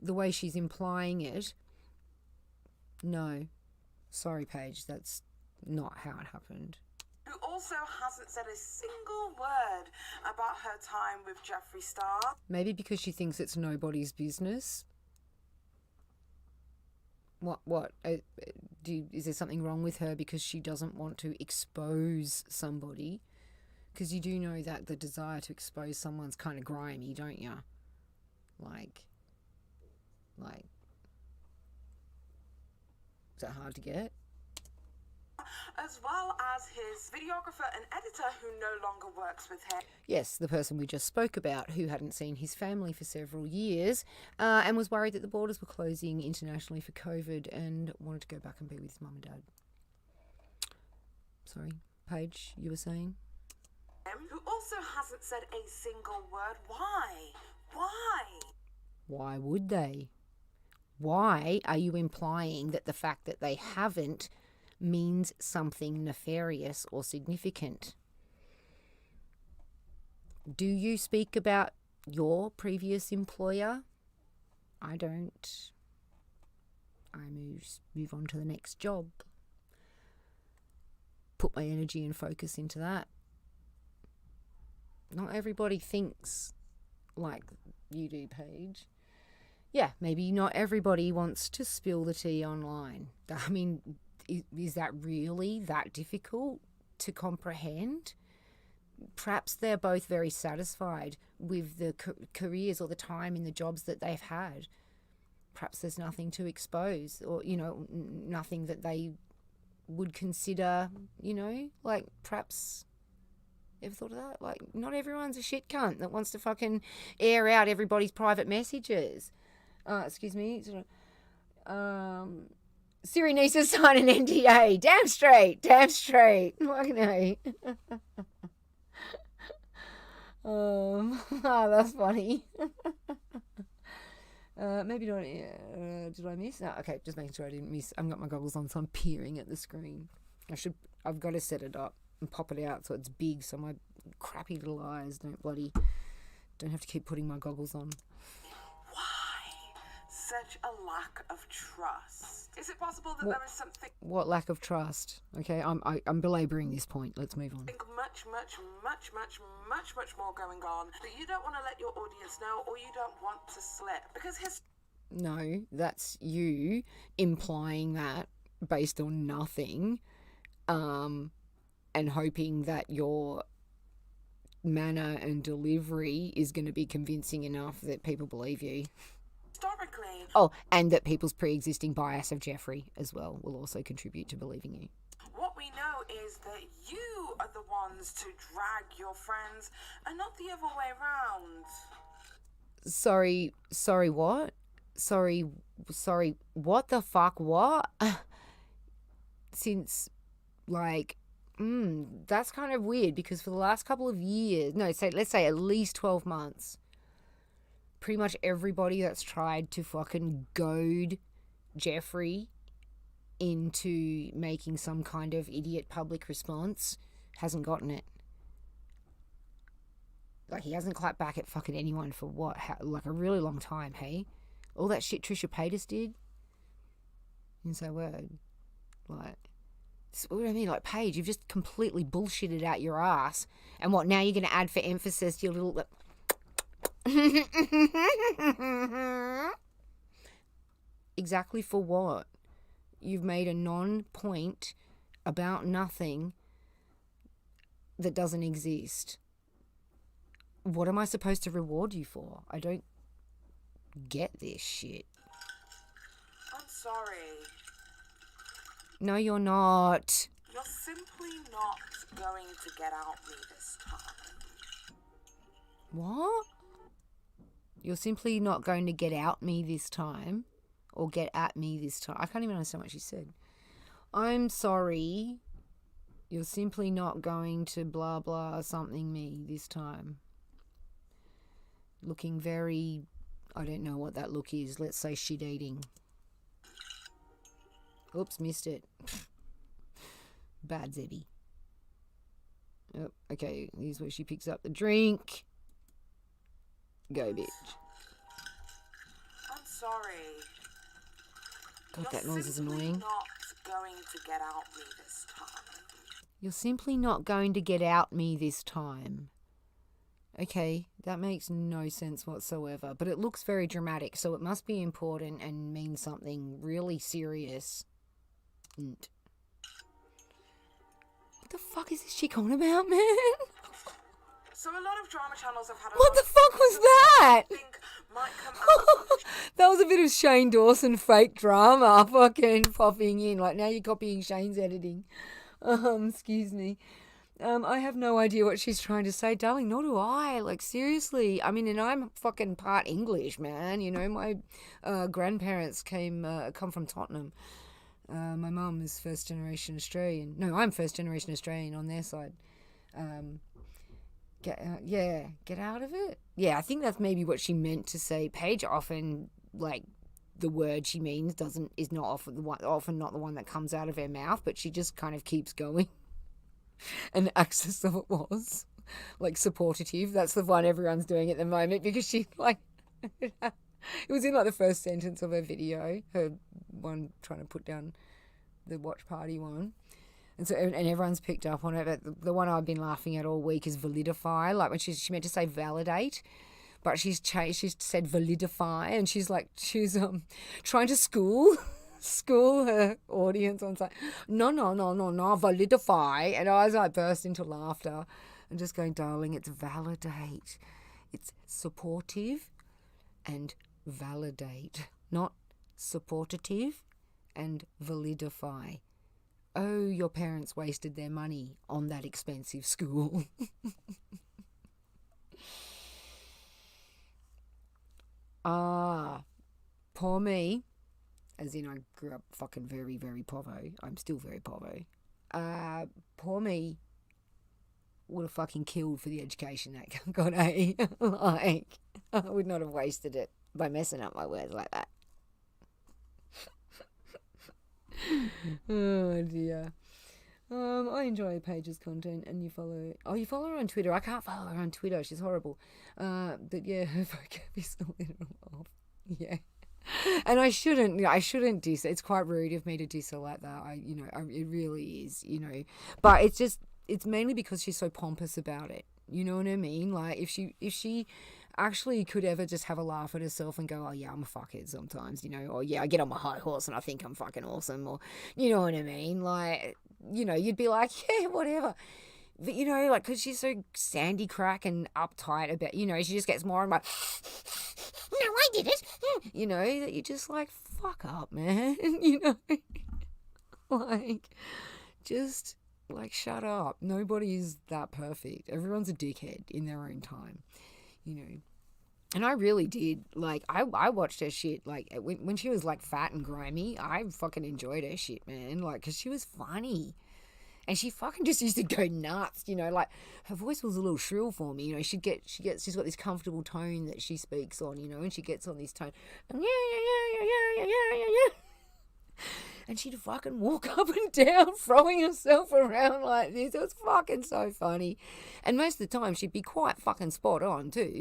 the way she's implying it, no, sorry, Paige, that's not how it happened. Who also hasn't said a single word about her time with Jeffree Star. Maybe because she thinks it's nobody's business. What? Is there something wrong with her because she doesn't want to expose somebody? Because you do know that the desire to expose someone's kind of grimy, don't you? Like, is that hard to get? As well as his videographer and editor who no longer works with him. Yes, the person we just spoke about who hadn't seen his family for several years and was worried that the borders were closing internationally for COVID and wanted to go back and be with his mum and dad. Sorry, Paige, you were saying? Who also hasn't said a single word. Why? Why would they? Why are you implying that the fact that they haven't means something nefarious or significant? Do you speak about your previous employer? I don't. I move on to the next job. Put my energy and focus into that. Not everybody thinks like you do, Paige. Yeah, maybe not everybody wants to spill the tea online. I mean, is that really that difficult to comprehend? Perhaps they're both very satisfied with the careers or the time in the jobs that they've had. Perhaps there's nothing to expose, or, you know, nothing that they would consider, you know, like perhaps... Ever thought of that? Like, not everyone's a shit cunt that wants to fucking air out everybody's private messages. Excuse me. Siri needs to sign an NDA. Damn straight. Fucking A. That's funny. Maybe not. Did I miss? No, okay, just making sure I didn't miss. I've got my goggles on, so I'm peering at the screen. I've got to set it up and pop it out so it's big, so my crappy little eyes don't have to keep putting my goggles on. Why such a lack of trust? Is it possible that there is something... What lack of trust? Okay, I'm belaboring this point. Let's move on. Much more going on that you don't want to let your audience know, or you don't want to slip. Because No, that's you implying that based on nothing, and hoping that your manner and delivery is going to be convincing enough that people believe you. Historically. Oh, and that people's pre-existing bias of Jeffree as well will also contribute to believing you. What we know is that you are the ones to drag your friends and not the other way around. Sorry, what? Sorry, what the fuck, what? Since, like... that's kind of weird because for the last couple of years, let's say at least 12 months, pretty much everybody that's tried to fucking goad Jeffree into making some kind of idiot public response hasn't gotten it. Like, he hasn't clapped back at fucking anyone for like a really long time, hey? All that shit Trisha Paytas did? You say a word. Like... What do I mean? Like, Paige, you've just completely bullshitted out your ass. And what, now you're going to add for emphasis your little... Exactly for what? You've made a non-point about nothing that doesn't exist. What am I supposed to reward you for? I don't get this shit. I'm sorry. No, you're not. You're simply not going to get out me this time. What? You're simply not going to get out me this time? Or get at me this time? I can't even understand what she said. I'm sorry. You're simply not going to blah blah something me this time. Looking very, I don't know what that look is. Let's say shit eating. Oops, missed it. Bad Zebby. Oh, okay, here's where she picks up the drink. Go, bitch. I'm sorry. God, that noise is annoying. Not going to get out me this time. You're simply not going to get out me this time. Okay, that makes no sense whatsoever, but it looks very dramatic, so it must be important and mean something really serious. What the fuck is this chick on about, man? So a lot of drama channels have had What the fuck was that? Think might come out from That was a bit of Shane Dawson fake drama fucking popping in. Like, now you're copying Shane's editing. Excuse me. I have no idea what she's trying to say, darling. Nor do I. Like, seriously. I mean, and I'm fucking part English, man. You know, my grandparents come from Tottenham. My mum is first generation Australian. No, I'm first generation Australian on their side. Get out of it. Yeah, I think that's maybe what she meant to say. Paige often, like, the word she means is not often not the one that comes out of her mouth, but she just kind of keeps going. And acts as though it was, like, supportative. That's the one everyone's doing at the moment, because she, like, it was in, like, the first sentence of her video, her one trying to put down the watch party one. And so, and everyone's picked up on it, but the one I've been laughing at all week is validify. Like, when she meant to say validate, but she's said validify, and she's trying to school her audience on saying, no, validify. And I was like, burst into laughter and just going, darling, it's validate. It's supportive and validate, not supportative and validify. Oh, your parents wasted their money on that expensive school. Poor me. As in, I grew up fucking very, very povo. I'm still very povo. Poor me would have fucking killed for the education that got A. Like, I would not have wasted it by messing up my words like that. Oh, dear. I enjoy Paige's content, and you follow her on Twitter. I can't follow her on Twitter. She's horrible. But yeah, her vocab is a little off. Yeah. And I shouldn't diss her. It's quite rude of me to diss her like that. It really is, but it's mainly because she's so pompous about it. You know what I mean? Like, if she actually could ever just have a laugh at herself and go, oh yeah, I'm a fuckhead sometimes, or yeah, I get on my high horse and I think I'm fucking awesome, or, you know what I mean? Like, you'd be like, yeah, whatever. But, like, because she's so sandy crack and uptight about, she just gets more and more, no, I did it. That you're just like, fuck up, man. Like, just, like, shut up. Nobody's that perfect. Everyone's a dickhead in their own time, And I really did, like, I watched her shit, like, when she was, like, fat and grimy, I fucking enjoyed her shit, man, like, because she was funny. And she fucking just used to go nuts, like, her voice was a little shrill for me, she's got this comfortable tone that she speaks on, and she gets on this tone, and yeah. And she'd fucking walk up and down, throwing herself around like this. It was fucking so funny. And most of the time, she'd be quite fucking spot on too,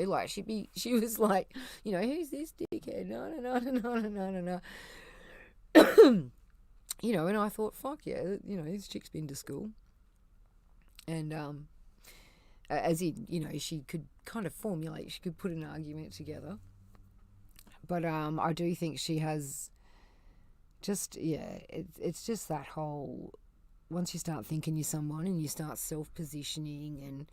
like she was like, who's this dickhead? No. And I thought, fuck yeah, this chick's been to school. And, as in, she could kind of formulate, she could put an argument together. But, I do think she has just, yeah, it's just that whole, once you start thinking you're someone and you start self-positioning and,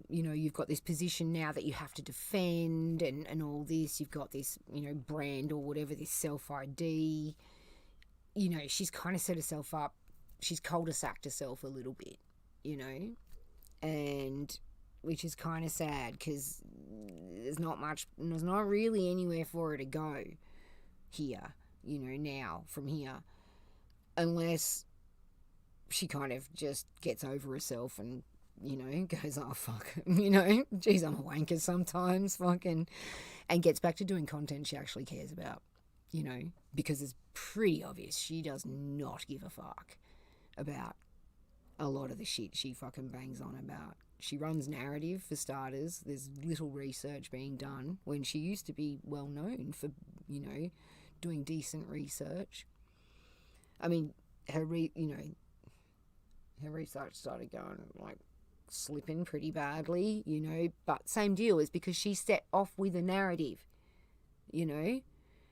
you've got this position now that you have to defend and all this, you've got this, brand or whatever, this self-ID, she's kind of set herself up, she's cul-de-saced herself a little bit, and which is kind of sad because there's not really anywhere for her to go here, now from here, unless she kind of just gets over herself and, you know, goes, oh, fuck, you know, geez, I'm a wanker sometimes, fucking, and gets back to doing content she actually cares about, you know, because it's pretty obvious she does not give a fuck about a lot of the shit she fucking bangs on about. She runs narrative, for starters. There's little research being done when she used to be well known for, you know, doing decent research. I mean, her research started going, like, slipping pretty badly, you know, but same deal, is because she set off with a narrative, you know,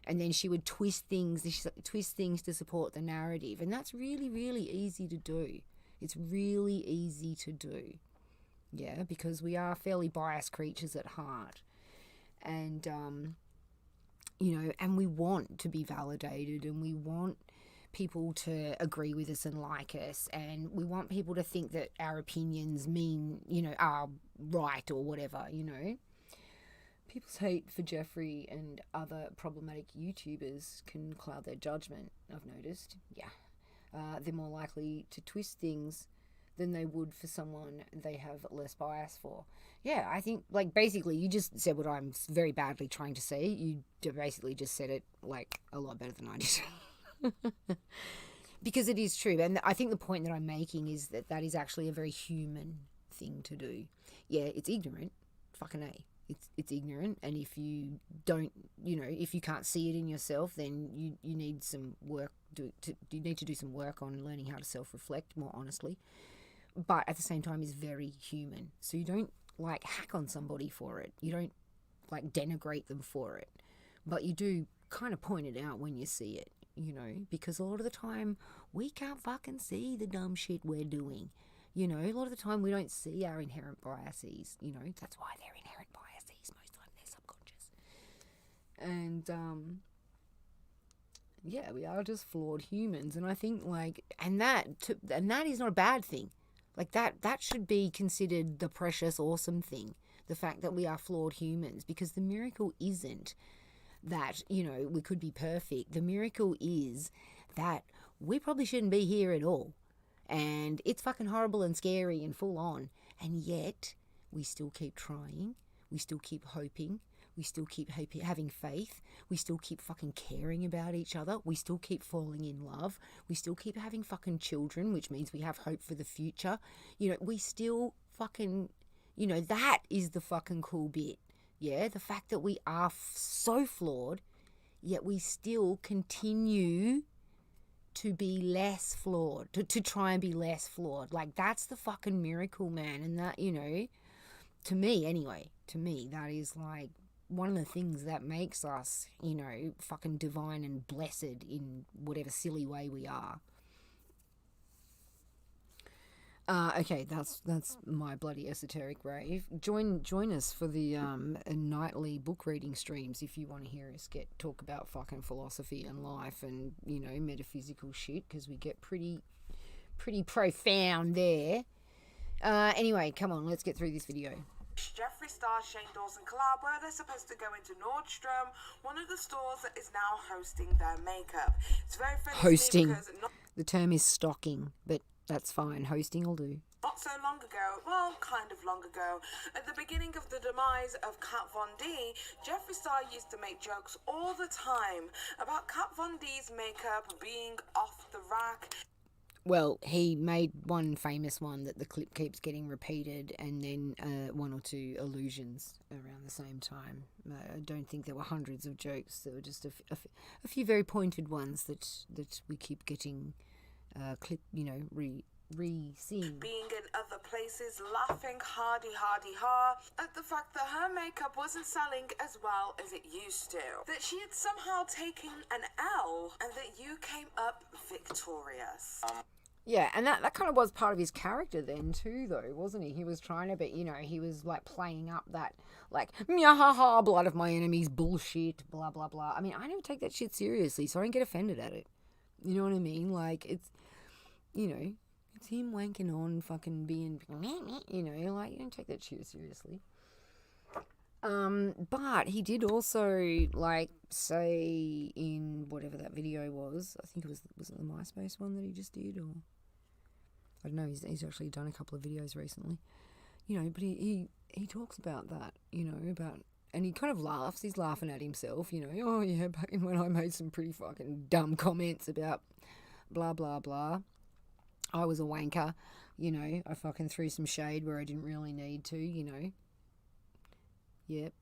and then she would twist things to support the narrative, and that's really, really easy to do. It's really easy to do, yeah, because we are fairly biased creatures at heart, and you know, and we want to be validated, and we want people to agree with us and like us, and we want people to think that our opinions mean, you know, are right or whatever, you know. People's hate for Jeffree and other problematic YouTubers can cloud their judgment, I've noticed. Yeah. They're more likely to twist things than they would for someone they have less bias for. Yeah, I think, like, basically, you just said what I'm very badly trying to say. You basically just said it, like, a lot better than I did. Because it is true. And I think the point that I'm making is that that is actually a very human thing to do. Yeah, it's ignorant. Fucking A. It's ignorant, and if you don't, you know, if you can't see it in yourself, then you need some work. You need to do some work on learning how to self-reflect more honestly. But at the same time, is very human. So you don't, like, hack on somebody for it. You don't, like, denigrate them for it. But you do kind of point it out when you see it, you know, because a lot of the time we can't fucking see the dumb shit we're doing. You know, a lot of the time we don't see our inherent biases. You know, that's why they're inherent biases. Most of the time they're subconscious. And, yeah, we are just flawed humans. And I think, like, and that is not a bad thing. Like, that should be considered the precious, awesome thing. The fact that we are flawed humans. Because the miracle isn't that, you know, we could be perfect. The miracle is that we probably shouldn't be here at all. And it's fucking horrible and scary and full on. And yet, we still keep trying. We still keep hoping. We still keep having faith. We still keep fucking caring about each other. We still keep falling in love. We still keep having fucking children, which means we have hope for the future. You know, we still fucking, you know, that is the fucking cool bit. Yeah, the fact that we are so flawed, yet we still continue to be less flawed, to try and be less flawed. Like, that's the fucking miracle, man. And that, you know, to me anyway, that is, like, one of the things that makes us, you know, fucking divine and blessed in whatever silly way we are. Okay, that's my bloody esoteric rave. Join us for the nightly book reading streams if you want to hear us talk about fucking philosophy and life and, you know, metaphysical shit, because we get pretty profound there. Anyway, come on, let's get through this video. Jeffree Star Shane Dawson collab where they're supposed to go into Nordstrom, one of the stores that is now hosting their makeup. It's very funny hosting. To me because the term is stocking, but that's fine. Hosting will do. Not so long ago, well, kind of long ago, at the beginning of the demise of Kat Von D, Jeffree Star used to make jokes all the time about Kat Von D's makeup being off the rack. Well, he made one famous one that the clip keeps getting repeated, and then one or two allusions around the same time. I don't think there were hundreds of jokes. There were just a few very pointed ones that we keep getting you know, re-seeing. Being in other places, laughing hardy ha at the fact that her makeup wasn't selling as well as it used to. That she had somehow taken an L, and that you came up victorious. Yeah, and that kind of was part of his character then too, though, wasn't he? He was trying to be, you know, he was, like, playing up that, like, ha, blood of my enemies, bullshit, blah, blah, blah. I mean, I never take that shit seriously, so I don't get offended at it. You know what I mean? Like, it's, you know, it's him wanking on, fucking being, you know, like, you don't take that shit seriously. But he did also, like, say in whatever that video was, I think it was it the MySpace one that he just did, or I don't know, he's actually done a couple of videos recently. You know, but he talks about that, you know, and he kind of laughs. He's laughing at himself, you know. Oh, yeah, back in when I made some pretty fucking dumb comments about blah, blah, blah. I was a wanker, you know. I fucking threw some shade where I didn't really need to, you know. Yep.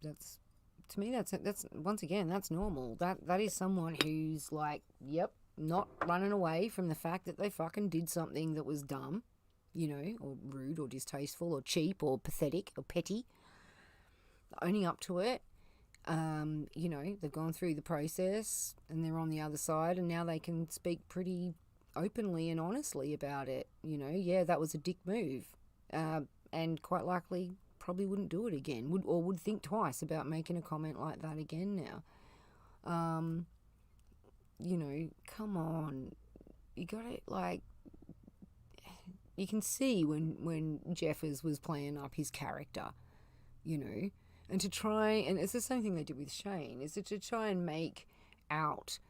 To me, that's once again, that's normal. That is someone who's like, yep, not running away from the fact that they fucking did something that was dumb, you know, or rude or distasteful or cheap or pathetic or petty. Owning up to it. You know, they've gone through the process and they're on the other side, and now they can speak pretty openly and honestly about it. You know, yeah, that was a dick move, and quite likely probably wouldn't do it again, would think twice about making a comment like that again now. You know, come on, you got it. Like, you can see when Jeffree was playing up his character, you know. And to try, and it's the same thing they did with Shane, is to try and make out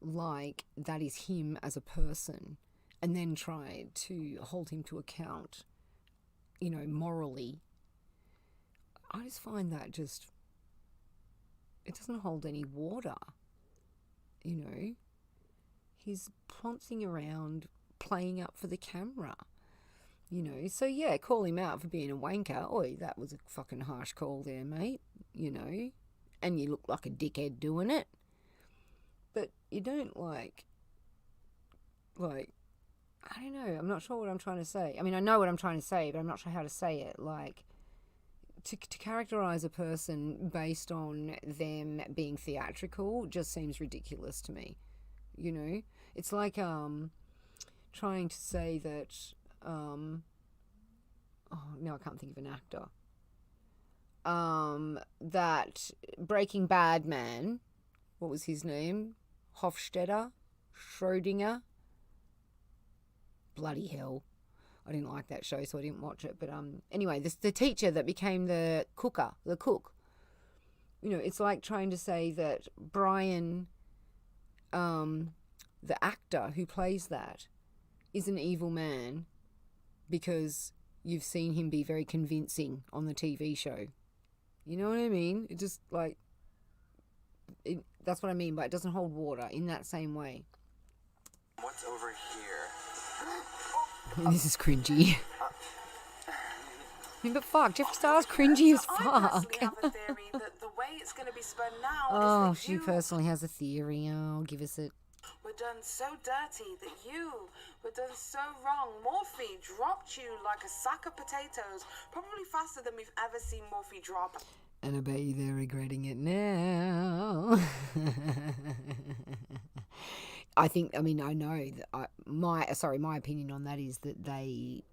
like that is him as a person, and then try to hold him to account, you know, morally. I just find that it doesn't hold any water, you know. He's ploncing around, playing up for the camera. You know, so yeah, call him out for being a wanker. Oi, that was a fucking harsh call there, mate. You know, and you look like a dickhead doing it. But you don't like, I don't know, I'm not sure what I'm trying to say. I mean, I know what I'm trying to say, but I'm not sure how to say it. Like, to characterize a person based on them being theatrical just seems ridiculous to me. You know, it's like trying to say that now I can't think of an actor. That Breaking Bad man, what was his name? Schrodinger. Bloody hell. I didn't like that show, so I didn't watch it. But anyway, the teacher that became the cook. You know, it's like trying to say that Brian, the actor who plays that, is an evil man because you've seen him be very convincing on the TV show. You know what I mean? It just, like, that's what I mean by it doesn't hold water in that same way. What's over here? This is cringy. I mean, but fuck, Jeffree Star's cringy as fuck. I personally have a theory that the way it's going to be spun now Oh, is that she personally has a theory. Oh, give us it. were done so dirty, that you were done so wrong. Morphe dropped you like a sack of potatoes, probably faster than we've ever seen Morphe drop. And I bet you they're regretting it now. I know that my opinion on that is that they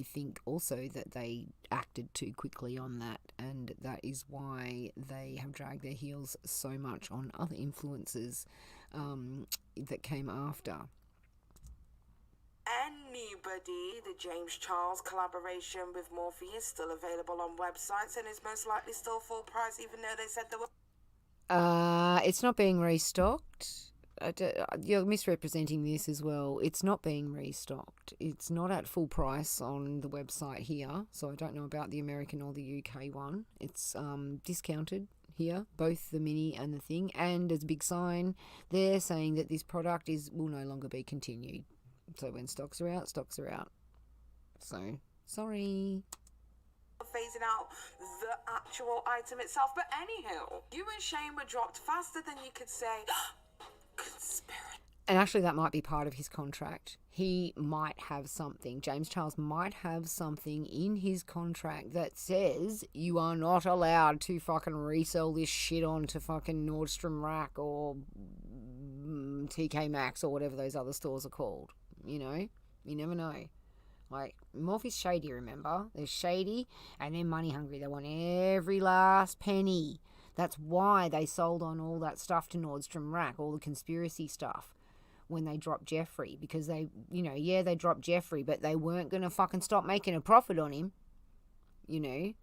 think also that they acted too quickly on that, and that is why they have dragged their heels so much on other influences that came after. Anybody, the James Charles collaboration with Morphe is still available on websites and is most likely still full price, even though they said they were. It's not being restocked. You're misrepresenting this as well. It's not being restocked. It's not at full price on the website here, so I don't know about the American or the UK one. It's discounted here, both the mini and the thing, and there's a big sign there saying that this product will no longer be continued. So when stocks are out, stocks are out. So, sorry. Phasing out the actual item itself, but anywho, you and Shane were dropped faster than you could say. Conspiracy. And actually that might be part of his contract. He might have something, James Charles might have something in his contract that says you are not allowed to fucking resell this shit on to fucking Nordstrom Rack or TK Maxx or whatever those other stores are called. You know? You never know. Like, Morphe's shady, remember? They're shady and they're money hungry. They want every last penny. That's why they sold on all that stuff to Nordstrom Rack, all the conspiracy stuff, when they dropped Jeffree. Because they dropped Jeffree, but they weren't going to fucking stop making a profit on him, you know.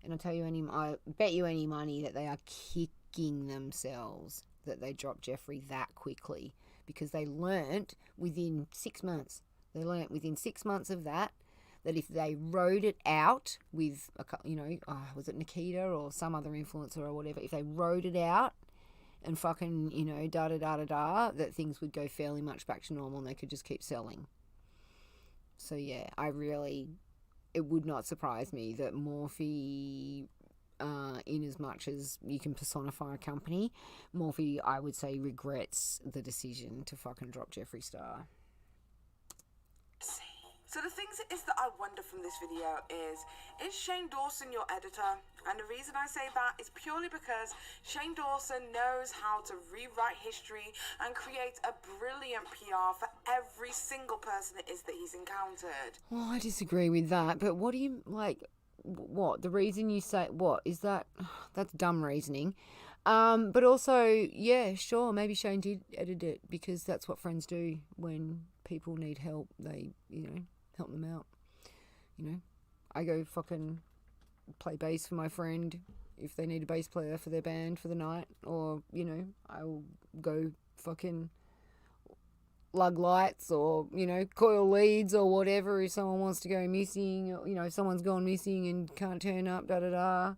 And I bet you any money that they are kicking themselves that they dropped Jeffree that quickly. because they learnt within 6 months. They learnt within 6 months of that if they rode it out with, was it Nikita or some other influencer or whatever, if they rode it out and fucking, that things would go fairly much back to normal and they could just keep selling. So yeah, it would not surprise me that Morphe, in as much as you can personify a company, Morphe, I would say, regrets the decision to fucking drop Jeffree Star. So the things is that I wonder from this video is Shane Dawson your editor? And the reason I say that is purely because Shane Dawson knows how to rewrite history and create a brilliant PR for every single person it is that he's encountered. Well, I disagree with that, but what do you, like, what? The reason you say, what? Is that, that's dumb reasoning. But also, yeah, sure, maybe Shane did edit it because that's what friends do when people need help. They, help them out. I go fucking play bass for my friend if they need a bass player for their band for the night, or I'll go fucking lug lights or coil leads or whatever if someone wants to go missing, or if someone's gone missing and can't turn up, I'll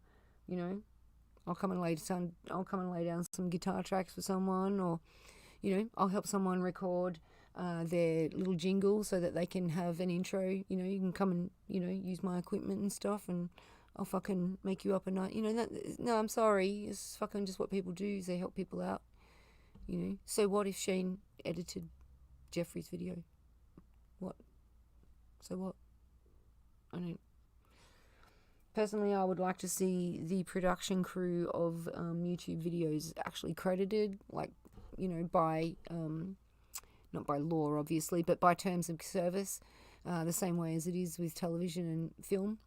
come and lay down some guitar tracks for someone, or I'll help someone record their little jingle so that they can have an intro. You can come and use my equipment and stuff, and I'll fucking make you up a night. No, I'm sorry, it's fucking just what people do, is they help people out. So what if Shane edited Jeffree's video? What? So what? I don't. Personally, I would like to see the production crew of YouTube videos actually credited, like, by not by law, obviously, but by terms of service, the same way as it is with television and film.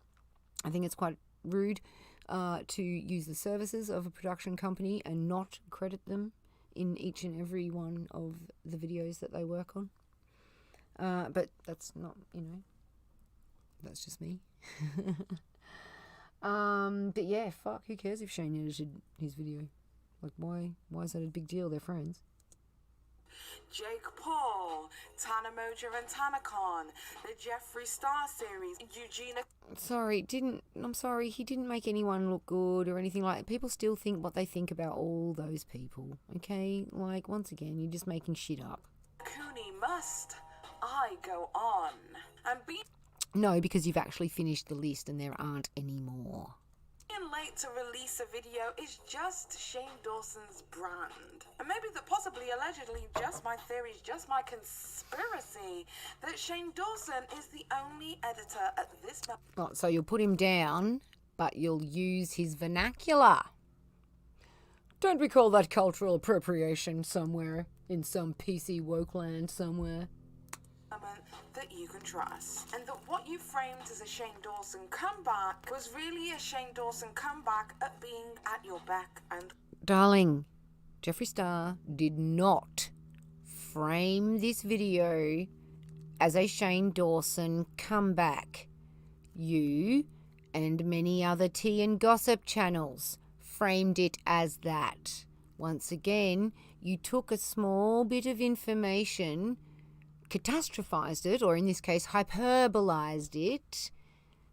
I think it's quite rude to use the services of a production company and not credit them in each and every one of the videos that they work on. But that's not, that's just me. But yeah, fuck, who cares if Shane edited his video? Like, why is that a big deal? They're friends. Jake Paul, Tana Moja and TanaCon, the Jeffree Star series, Eugenia. I'm sorry, he didn't make anyone look good or anything like that. People still think what they think about all those people, okay? Like, once again, you're just making shit up. Cooney must I go on and be... No, because you've actually finished the list and there aren't any more. Being late to release a video is just Shane Dawson's brand. And maybe that possibly, allegedly, just my theories, just my conspiracy, that Shane Dawson is the only editor at this moment. Oh, so you'll put him down, but you'll use his vernacular. Don't we call that cultural appropriation somewhere in some PC woke land somewhere? That you can trust, and that what you framed as a Shane Dawson comeback was really a Shane Dawson comeback at being at your beck and... Darling, Jeffree Star did not frame this video as a Shane Dawson comeback. You and many other tea and gossip channels framed it as that. Once again, you took a small bit of information, catastrophized it, or in this case hyperbolized it,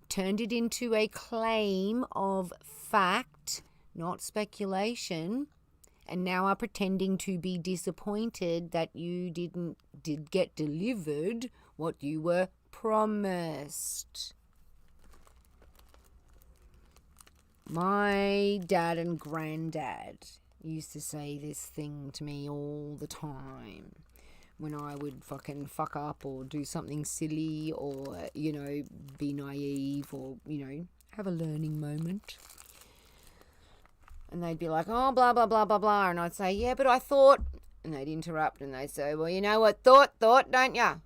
turned it into a claim of fact, not speculation, and now are pretending to be disappointed that you did get delivered what you were promised. My dad and granddad used to say this thing to me all the time. When I would fucking fuck up or do something silly or, be naive or, have a learning moment. And they'd be like, oh, blah, blah, blah, blah, blah. And I'd say, yeah, but I thought. And they'd interrupt and they'd say, well, you know what? Thought, don't ya?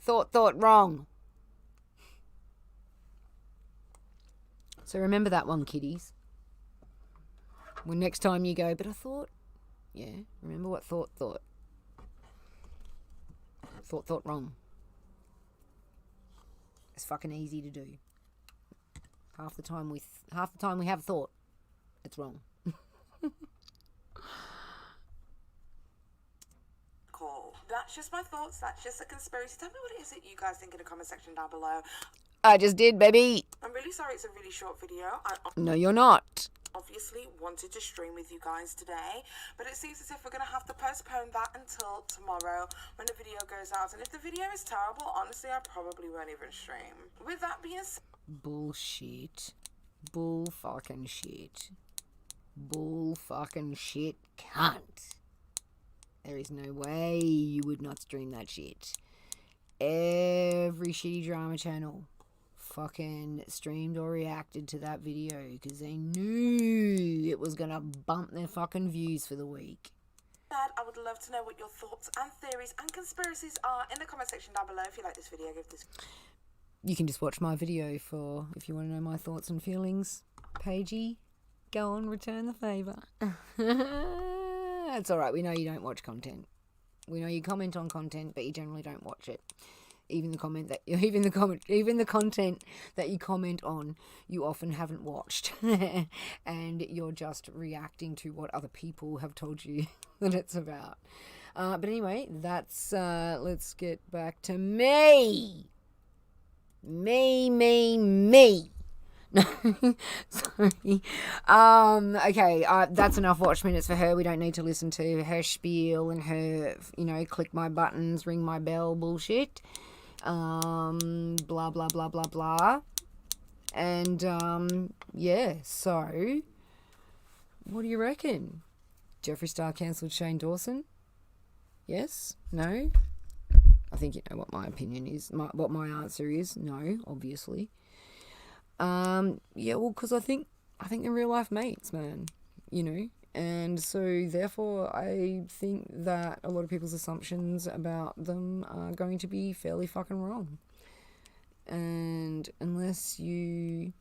Thought wrong. So remember that one, kiddies. When next time you go, but I thought, yeah, remember what thought. Thought wrong. It's fucking easy to do. Half the time we have thought, it's wrong. that's just my thoughts. That's just a conspiracy. Tell me what it is that you guys think in the comment section down below. I just did, baby. I'm really sorry it's a really short video. No, you're not. Obviously wanted to stream with you guys today, but it seems as if we're going to have to postpone that until tomorrow when the video goes out. And if the video is terrible, honestly, I probably won't even stream. With that being said... Bullshit. Bull fucking shit. Bull fucking shit cunt. There is no way you would not stream that shit. Every shitty drama channel fucking streamed or reacted to that video because they knew it was gonna bump their fucking views for the week. I would love to know what your thoughts and theories and conspiracies are in the comment section down below. If you like this video, give this... You can just watch my video for if you want to know my thoughts and feelings. Paigey, go on, return the favour. It's alright, we know you don't watch content. We know you comment on content, but you generally don't watch it. Even the content that you comment on, you often haven't watched, and you're just reacting to what other people have told you that it's about. But anyway, that's let's get back to me. Me. Sorry. Okay, that's enough watch minutes for her. We don't need to listen to her spiel and her, click my buttons, ring my bell bullshit. Blah, blah, blah, blah, blah. And, yeah, so, what do you reckon? Jeffree Star cancelled Shane Dawson? Yes? No? I think you know what my opinion is, what my answer is. No, obviously. Yeah, well, because I think they're real life mates, man, and so therefore I think that a lot of people's assumptions about them are going to be fairly fucking wrong. And unless you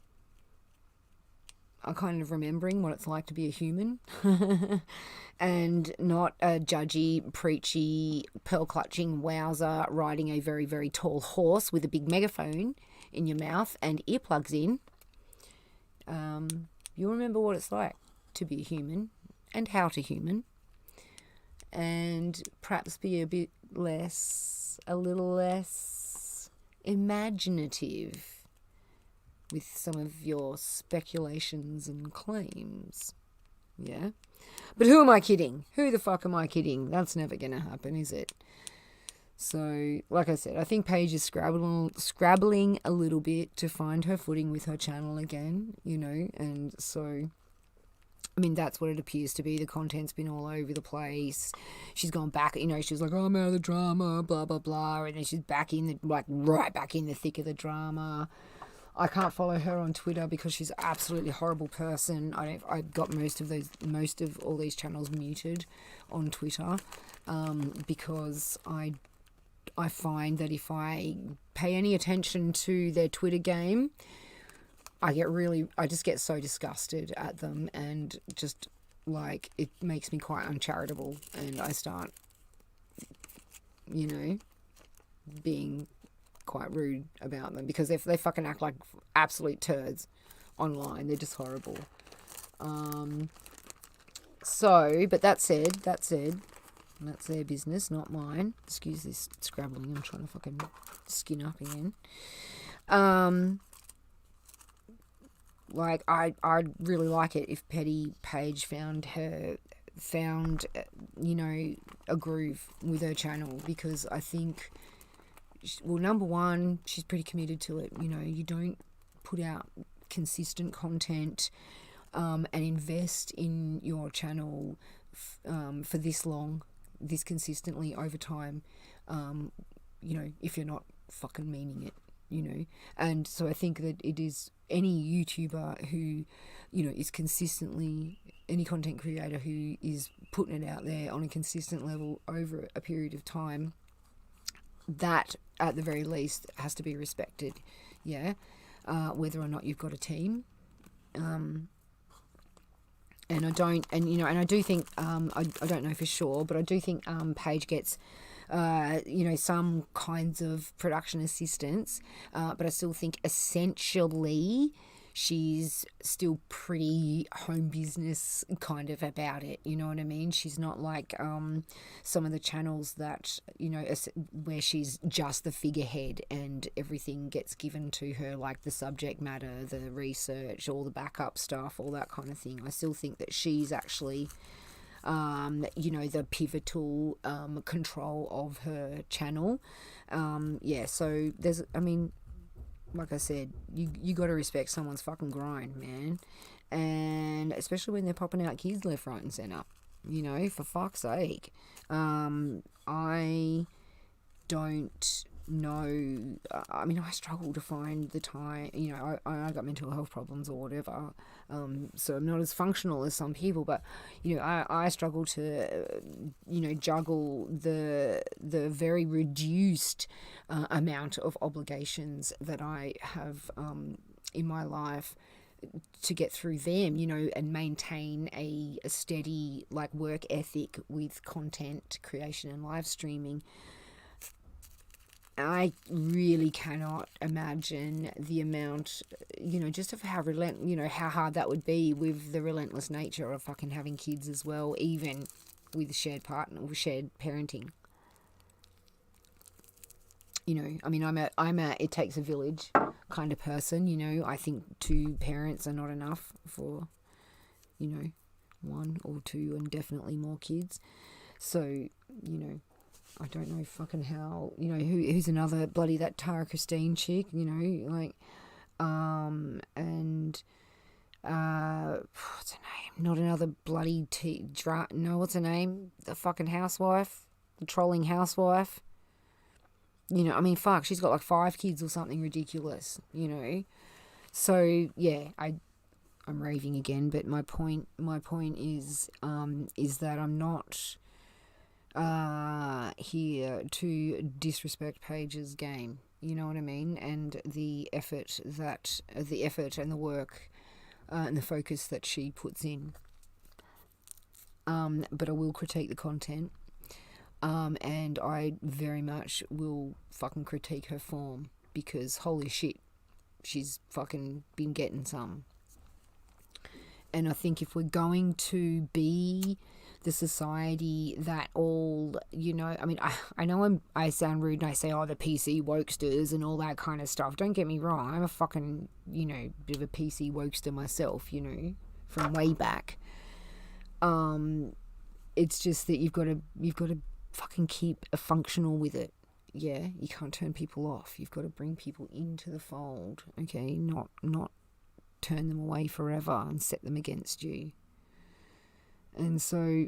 are kind of remembering what it's like to be a human and not a judgy, preachy, pearl-clutching wowser riding a very, very tall horse with a big megaphone in your mouth and earplugs in, you'll remember what it's like to be a human and how to human, and perhaps be a little less imaginative with some of your speculations and claims. Yeah? But who am I kidding? Who the fuck am I kidding? That's never gonna happen, is it? So, like I said, I think Paige is scrabbling a little bit to find her footing with her channel again, and so, I mean, that's what it appears to be. The content's been all over the place. She's gone back, she was like, oh, I'm out of the drama, blah, blah, blah, and then she's back in right back in the thick of the drama. I can't follow her on Twitter because she's an absolutely horrible person. I got most of all these channels muted on Twitter, because I find that if I pay any attention to their Twitter game, I just get so disgusted at them, and just it makes me quite uncharitable, and I start, being quite rude about them because they fucking act like absolute turds online. They're just horrible. But that said, that's their business, not mine. Excuse this scrabbling. I'm trying to fucking skin up again. I'd really like it if Petty Paige found a groove with her channel, because I think, well, number one, she's pretty committed to it. You don't put out consistent content and invest in your channel for this long, this consistently over time, if you're not fucking meaning it, and so I think that it is any YouTuber who, is consistently, any content creator who is putting it out there on a consistent level over a period of time, that at the very least has to be respected, whether or not you've got a team. And I do think, I don't know for sure, but I do think Paige gets, some kinds of production assistance, but I still think essentially she's still pretty home business kind of about it, you know what I mean? She's not like some of the channels that, you know, where she's just the figurehead and everything gets given to her, like the subject matter, the research, all the backup stuff, all that kind of thing. I still think that she's actually, you know, the pivotal control of her channel. Yeah, so there's, I mean, like I said, you got to respect someone's fucking grind, man. And especially when they're popping out kids left, right, and centre. You know, for fuck's sake. I don't know. I mean, I struggle to find the time. You know, I got mental health problems or whatever. So I'm not as functional as some people. But, you know, I struggle to, you know, juggle the very reduced amount of obligations that I have in my life to get through them, you know, and maintain a steady, like, work ethic with content creation and live streaming. I really cannot imagine the amount, you know, just of how how hard that would be with the relentless nature of fucking having kids as well, even with shared parenting. You know, I mean, I'm a it takes a village kind of person, you know. I think 2 parents are not enough for, you know, 1 or 2 and definitely more kids. So, you know, I don't know fucking how, you know, who's another bloody, that Tara Christine chick, you know, like, and, what's her name? Not another bloody what's her name? The fucking housewife, the trolling housewife. You know, I mean, fuck, she's got like 5 kids or something ridiculous, you know. So, yeah, I'm raving again, but my point is that I'm not here to disrespect Paige's game, you know what I mean, and the effort and the work and the focus that she puts in. But I will critique the content. And I very much will fucking critique her form, because holy shit, she's fucking been getting some. And I think if we're going to be the society that all, you know, I mean, I know I sound rude and I say, oh, the PC wokesters and all that kind of stuff. Don't get me wrong. I'm a fucking, you know, bit of a PC wokester myself, you know, from way back. It's just that you've got to fucking keep a functional with it. Yeah, you can't turn people off. You've got to bring people into the fold, okay? Not turn them away forever and set them against you. And so,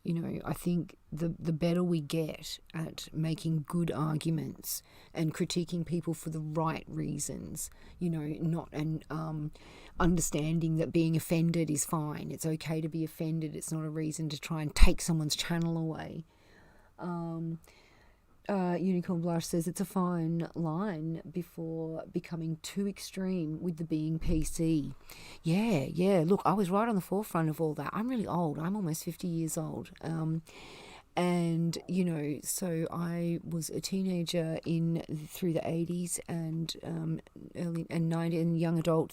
you know, I think the better we get at making good arguments and critiquing people for the right reasons, you know, understanding that being offended is fine. It's okay to be offended. It's not a reason to try and take someone's channel away. Unicorn Blush says it's a fine line before becoming too extreme with the being PC. Yeah. Look, I was right on the forefront of all that. I'm really old. I'm almost 50 years old. And, you know, so I was a teenager through the 80s and early and 90s and young adult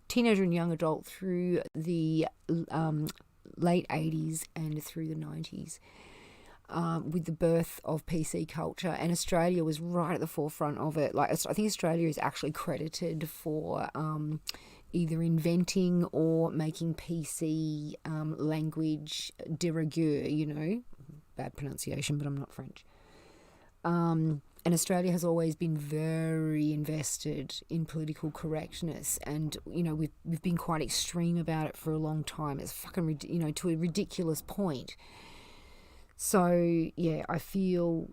teenager and young adult through the late 80s and through the 90s. With the birth of PC culture, and Australia was right at the forefront of it. Like, I think Australia is actually credited for either inventing or making PC language de rigueur, you know. Bad pronunciation, but I'm not French. And Australia has always been very invested in political correctness, and, you know, we've been quite extreme about it for a long time. It's fucking, you know, to a ridiculous point. So, yeah, I feel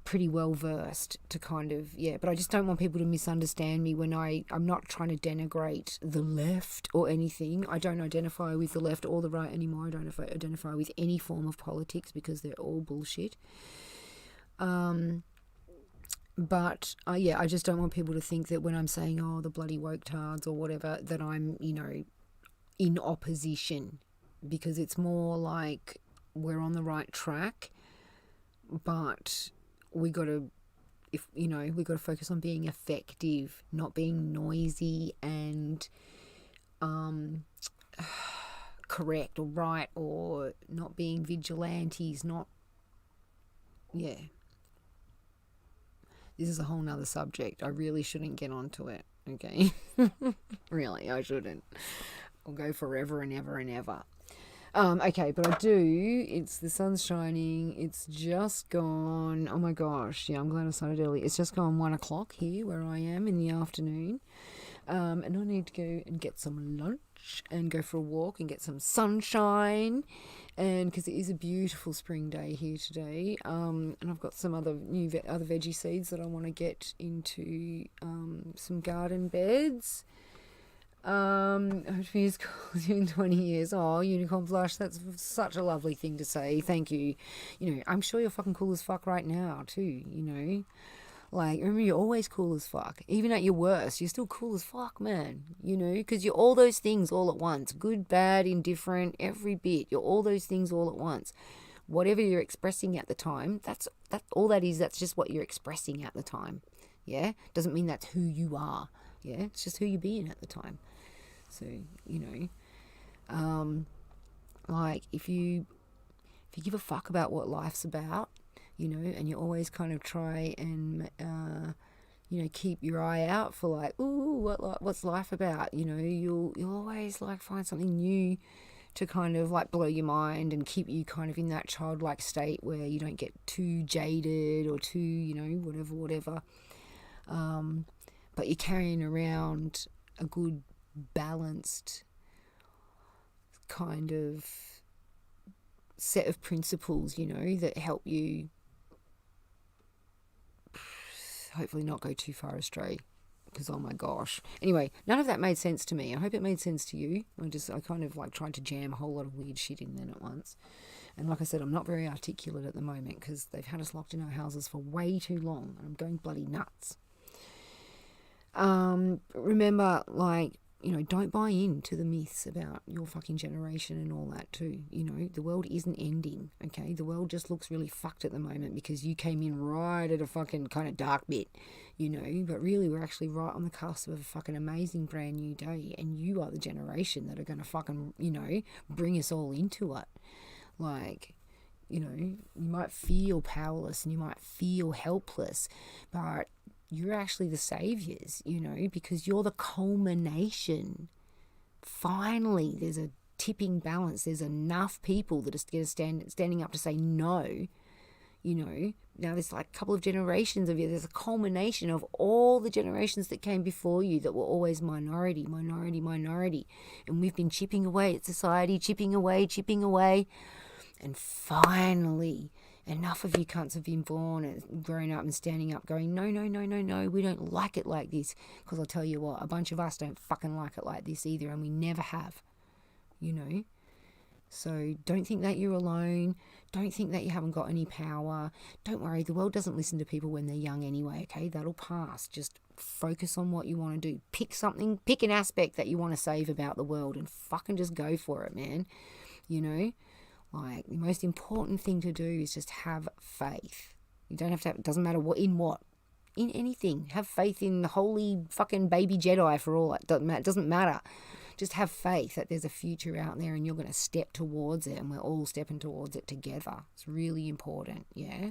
pretty well versed to kind of, but I just don't want people to misunderstand me when I'm not trying to denigrate the left or anything. I don't identify with the left or the right anymore. I don't identify with any form of politics because they're all bullshit. But, I just don't want people to think that when I'm saying, oh, the bloody woke tards or whatever, that I'm, you know, in opposition, because it's more like we're on the right track, but we got to if, you know, we've got to focus on being effective, not being noisy and correct or right, or not being vigilantes, not, yeah. This is a whole nother subject. I really shouldn't get onto it, okay? Really, I shouldn't. I'll go forever and ever and ever. Okay, but I do. It's the sun's shining. It's just gone. Oh my gosh. Yeah, I'm glad I started early. It's just gone 1 o'clock here where I am in the afternoon. And I need to go and get some lunch and go for a walk and get some sunshine. And because it is a beautiful spring day here today. And I've got some other other veggie seeds that I want to get into some garden beds. She's in 20 years. Oh, unicorn blush, that's such a lovely thing to say. Thank you. You know, I'm sure you're fucking cool as fuck right now too, you know. Like, remember, you're always cool as fuck. Even at your worst, you're still cool as fuck, man. You know, because you're all those things all at once. Good, bad, indifferent, every bit. You're all those things all at once. Whatever you're expressing at the time, that's all that is. That's just what you're expressing at the time. Yeah? Doesn't mean that's who you are. Yeah? It's just who you're being at the time. So, you know, like, if you give a fuck about what life's about, you know, and you always kind of try and, you know, keep your eye out for like, ooh, what's life about? You know, you'll always like find something new to kind of like blow your mind and keep you kind of in that childlike state where you don't get too jaded or too, you know, whatever. But you're carrying around a good, balanced kind of set of principles, you know, that help you hopefully not go too far astray, because oh my gosh. Anyway, none of that made sense to me. I hope it made sense to you. I kind of like tried to jam a whole lot of weird shit in then at once. And like I said, I'm not very articulate at the moment because they've had us locked in our houses for way too long and I'm going bloody nuts. Remember, like, you know, don't buy into the myths about your fucking generation and all that too. You know, the world isn't ending, okay? The world just looks really fucked at the moment because you came in right at a fucking kind of dark bit, you know? But really, we're actually right on the cusp of a fucking amazing brand new day, and you are the generation that are going to fucking, you know, bring us all into it. Like, you know, you might feel powerless and you might feel helpless, but you're actually the saviors, you know, because you're the culmination. Finally, there's a tipping balance. There's enough people that are standing up to say no, you know. Now there's like a couple of generations of you. There's a culmination of all the generations that came before you that were always minority. And we've been chipping away at society, chipping away. And finally, enough of you cunts have been born and grown up and standing up going, no, we don't like it like this. Because I'll tell you what, a bunch of us don't fucking like it like this either, and we never have, you know. So don't think that you're alone. Don't think that you haven't got any power. Don't worry, the world doesn't listen to people when they're young anyway, okay? That'll pass. Just focus on what you want to do. Pick an aspect that you want to save about the world and fucking just go for it, man. You know? Like, the most important thing to do is just have faith. You don't have to have, it doesn't matter what, in anything. Have faith in the holy fucking baby Jedi for all that. It doesn't matter. Just have faith that there's a future out there and you're going to step towards it and we're all stepping towards it together. It's really important, yeah?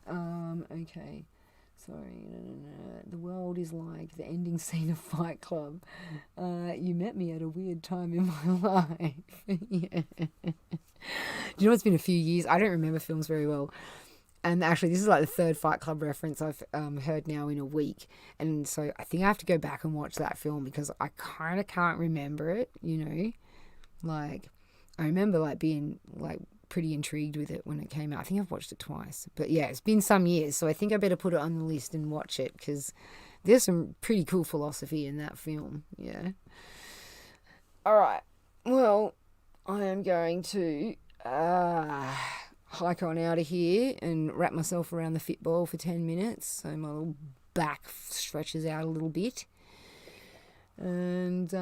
Okay. Sorry, no. The world is like the ending scene of Fight Club. You met me at a weird time in my life. Yeah. Do you know, it's been a few years. I don't remember films very well. And actually, this is like the third Fight Club reference I've heard now in a week. And so I think I have to go back and watch that film because I kind of can't remember it, you know. Like, I remember like being like pretty intrigued with it when it came out. I think I've watched it twice. But yeah, it's been some years. So I think I better put it on the list and watch it because there's some pretty cool philosophy in that film. Yeah. All right. Well, I am going to hike on out of here and wrap myself around the fit ball for 10 minutes so my little back stretches out a little bit. And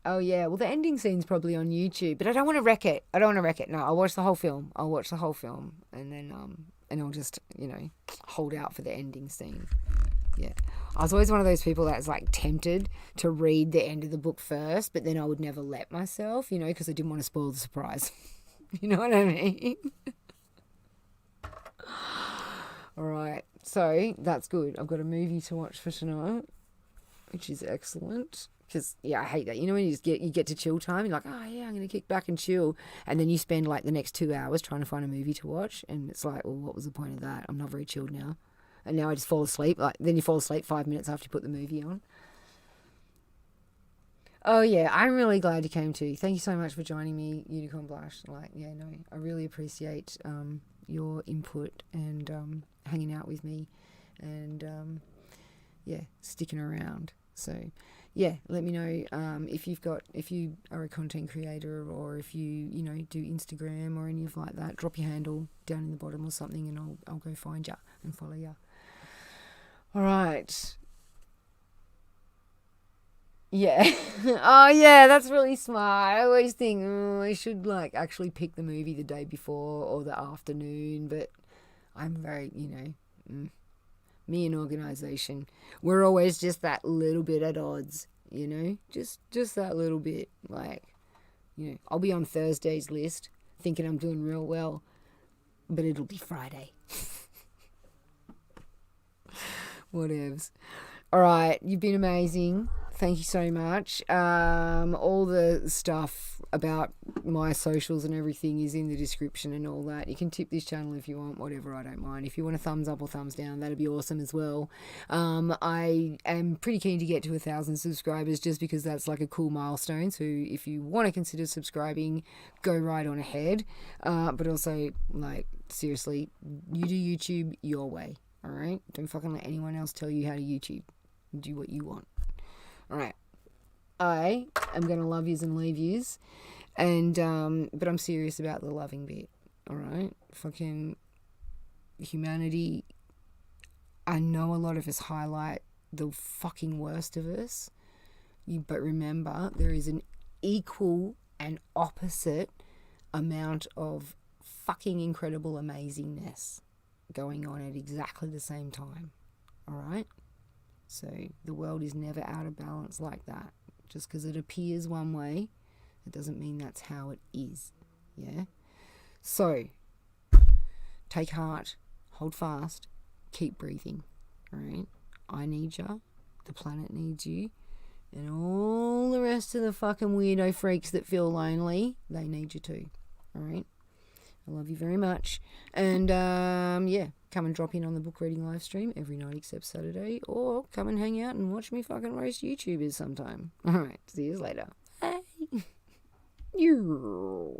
oh yeah, well the ending scene's probably on YouTube, but I don't want to wreck it. No, I'll watch the whole film. And and I'll just, hold out for the ending scene. Yeah. I was always one of those people that's like tempted to read the end of the book first, but then I would never let myself, because I didn't want to spoil the surprise. You know what I mean? All right. So that's good. I've got a movie to watch for tonight, which is excellent. Because, I hate that. When you get to chill time, you're like, oh, yeah, I'm going to kick back and chill. And then you spend, like, the next 2 hours trying to find a movie to watch. And it's like, well, what was the point of that? I'm not very chilled now. And now I just fall asleep. Then you fall asleep 5 minutes after you put the movie on. Oh, yeah, I'm really glad you came too. Thank you so much for joining me, Unicorn Blush. I really appreciate your input and hanging out with me and, sticking around. So, let me know if you are a content creator or if you, do Instagram or any of like that. Drop your handle down in the bottom or something and I'll go find you and follow you. All right. Yeah. Oh, yeah, that's really smart. I always think, I should like actually pick the movie the day before or the afternoon, but I'm very, me and organisation, we're always just that little bit at odds, just that little bit. Like, I'll be on Thursday's list thinking I'm doing real well, but it'll be Friday. Whatevs. All right, you've been amazing. Thank you so much. All the stuff about my socials and everything is in the description and all that. You can tip this channel if you want, whatever, I don't mind. If you want a thumbs up or thumbs down, that'd be awesome as well. I am pretty keen to get to 1,000 subscribers just because that's like a cool milestone. So if you want to consider subscribing, go right on ahead. But also, like, seriously, you do YouTube your way, all right? Don't fucking let anyone else tell you how to YouTube. Do what you want. All right. I am going to love yous and leave yous. And, but I'm serious about the loving bit. All right. Fucking humanity. I know a lot of us highlight the fucking worst of us. But remember, there is an equal and opposite amount of fucking incredible amazingness going on at exactly the same time. All right. So the world is never out of balance like that. Just because it appears one way, it doesn't mean that's how it is. Yeah? So, take heart, hold fast, keep breathing. Alright? I need you, the planet needs you, and all the rest of the fucking weirdo freaks that feel lonely, they need you too. Alright? I love you very much. And, come and drop in on the book reading live stream every night except Saturday, or come and hang out and watch me fucking roast YouTubers sometime. Alright, see you later. Bye. You.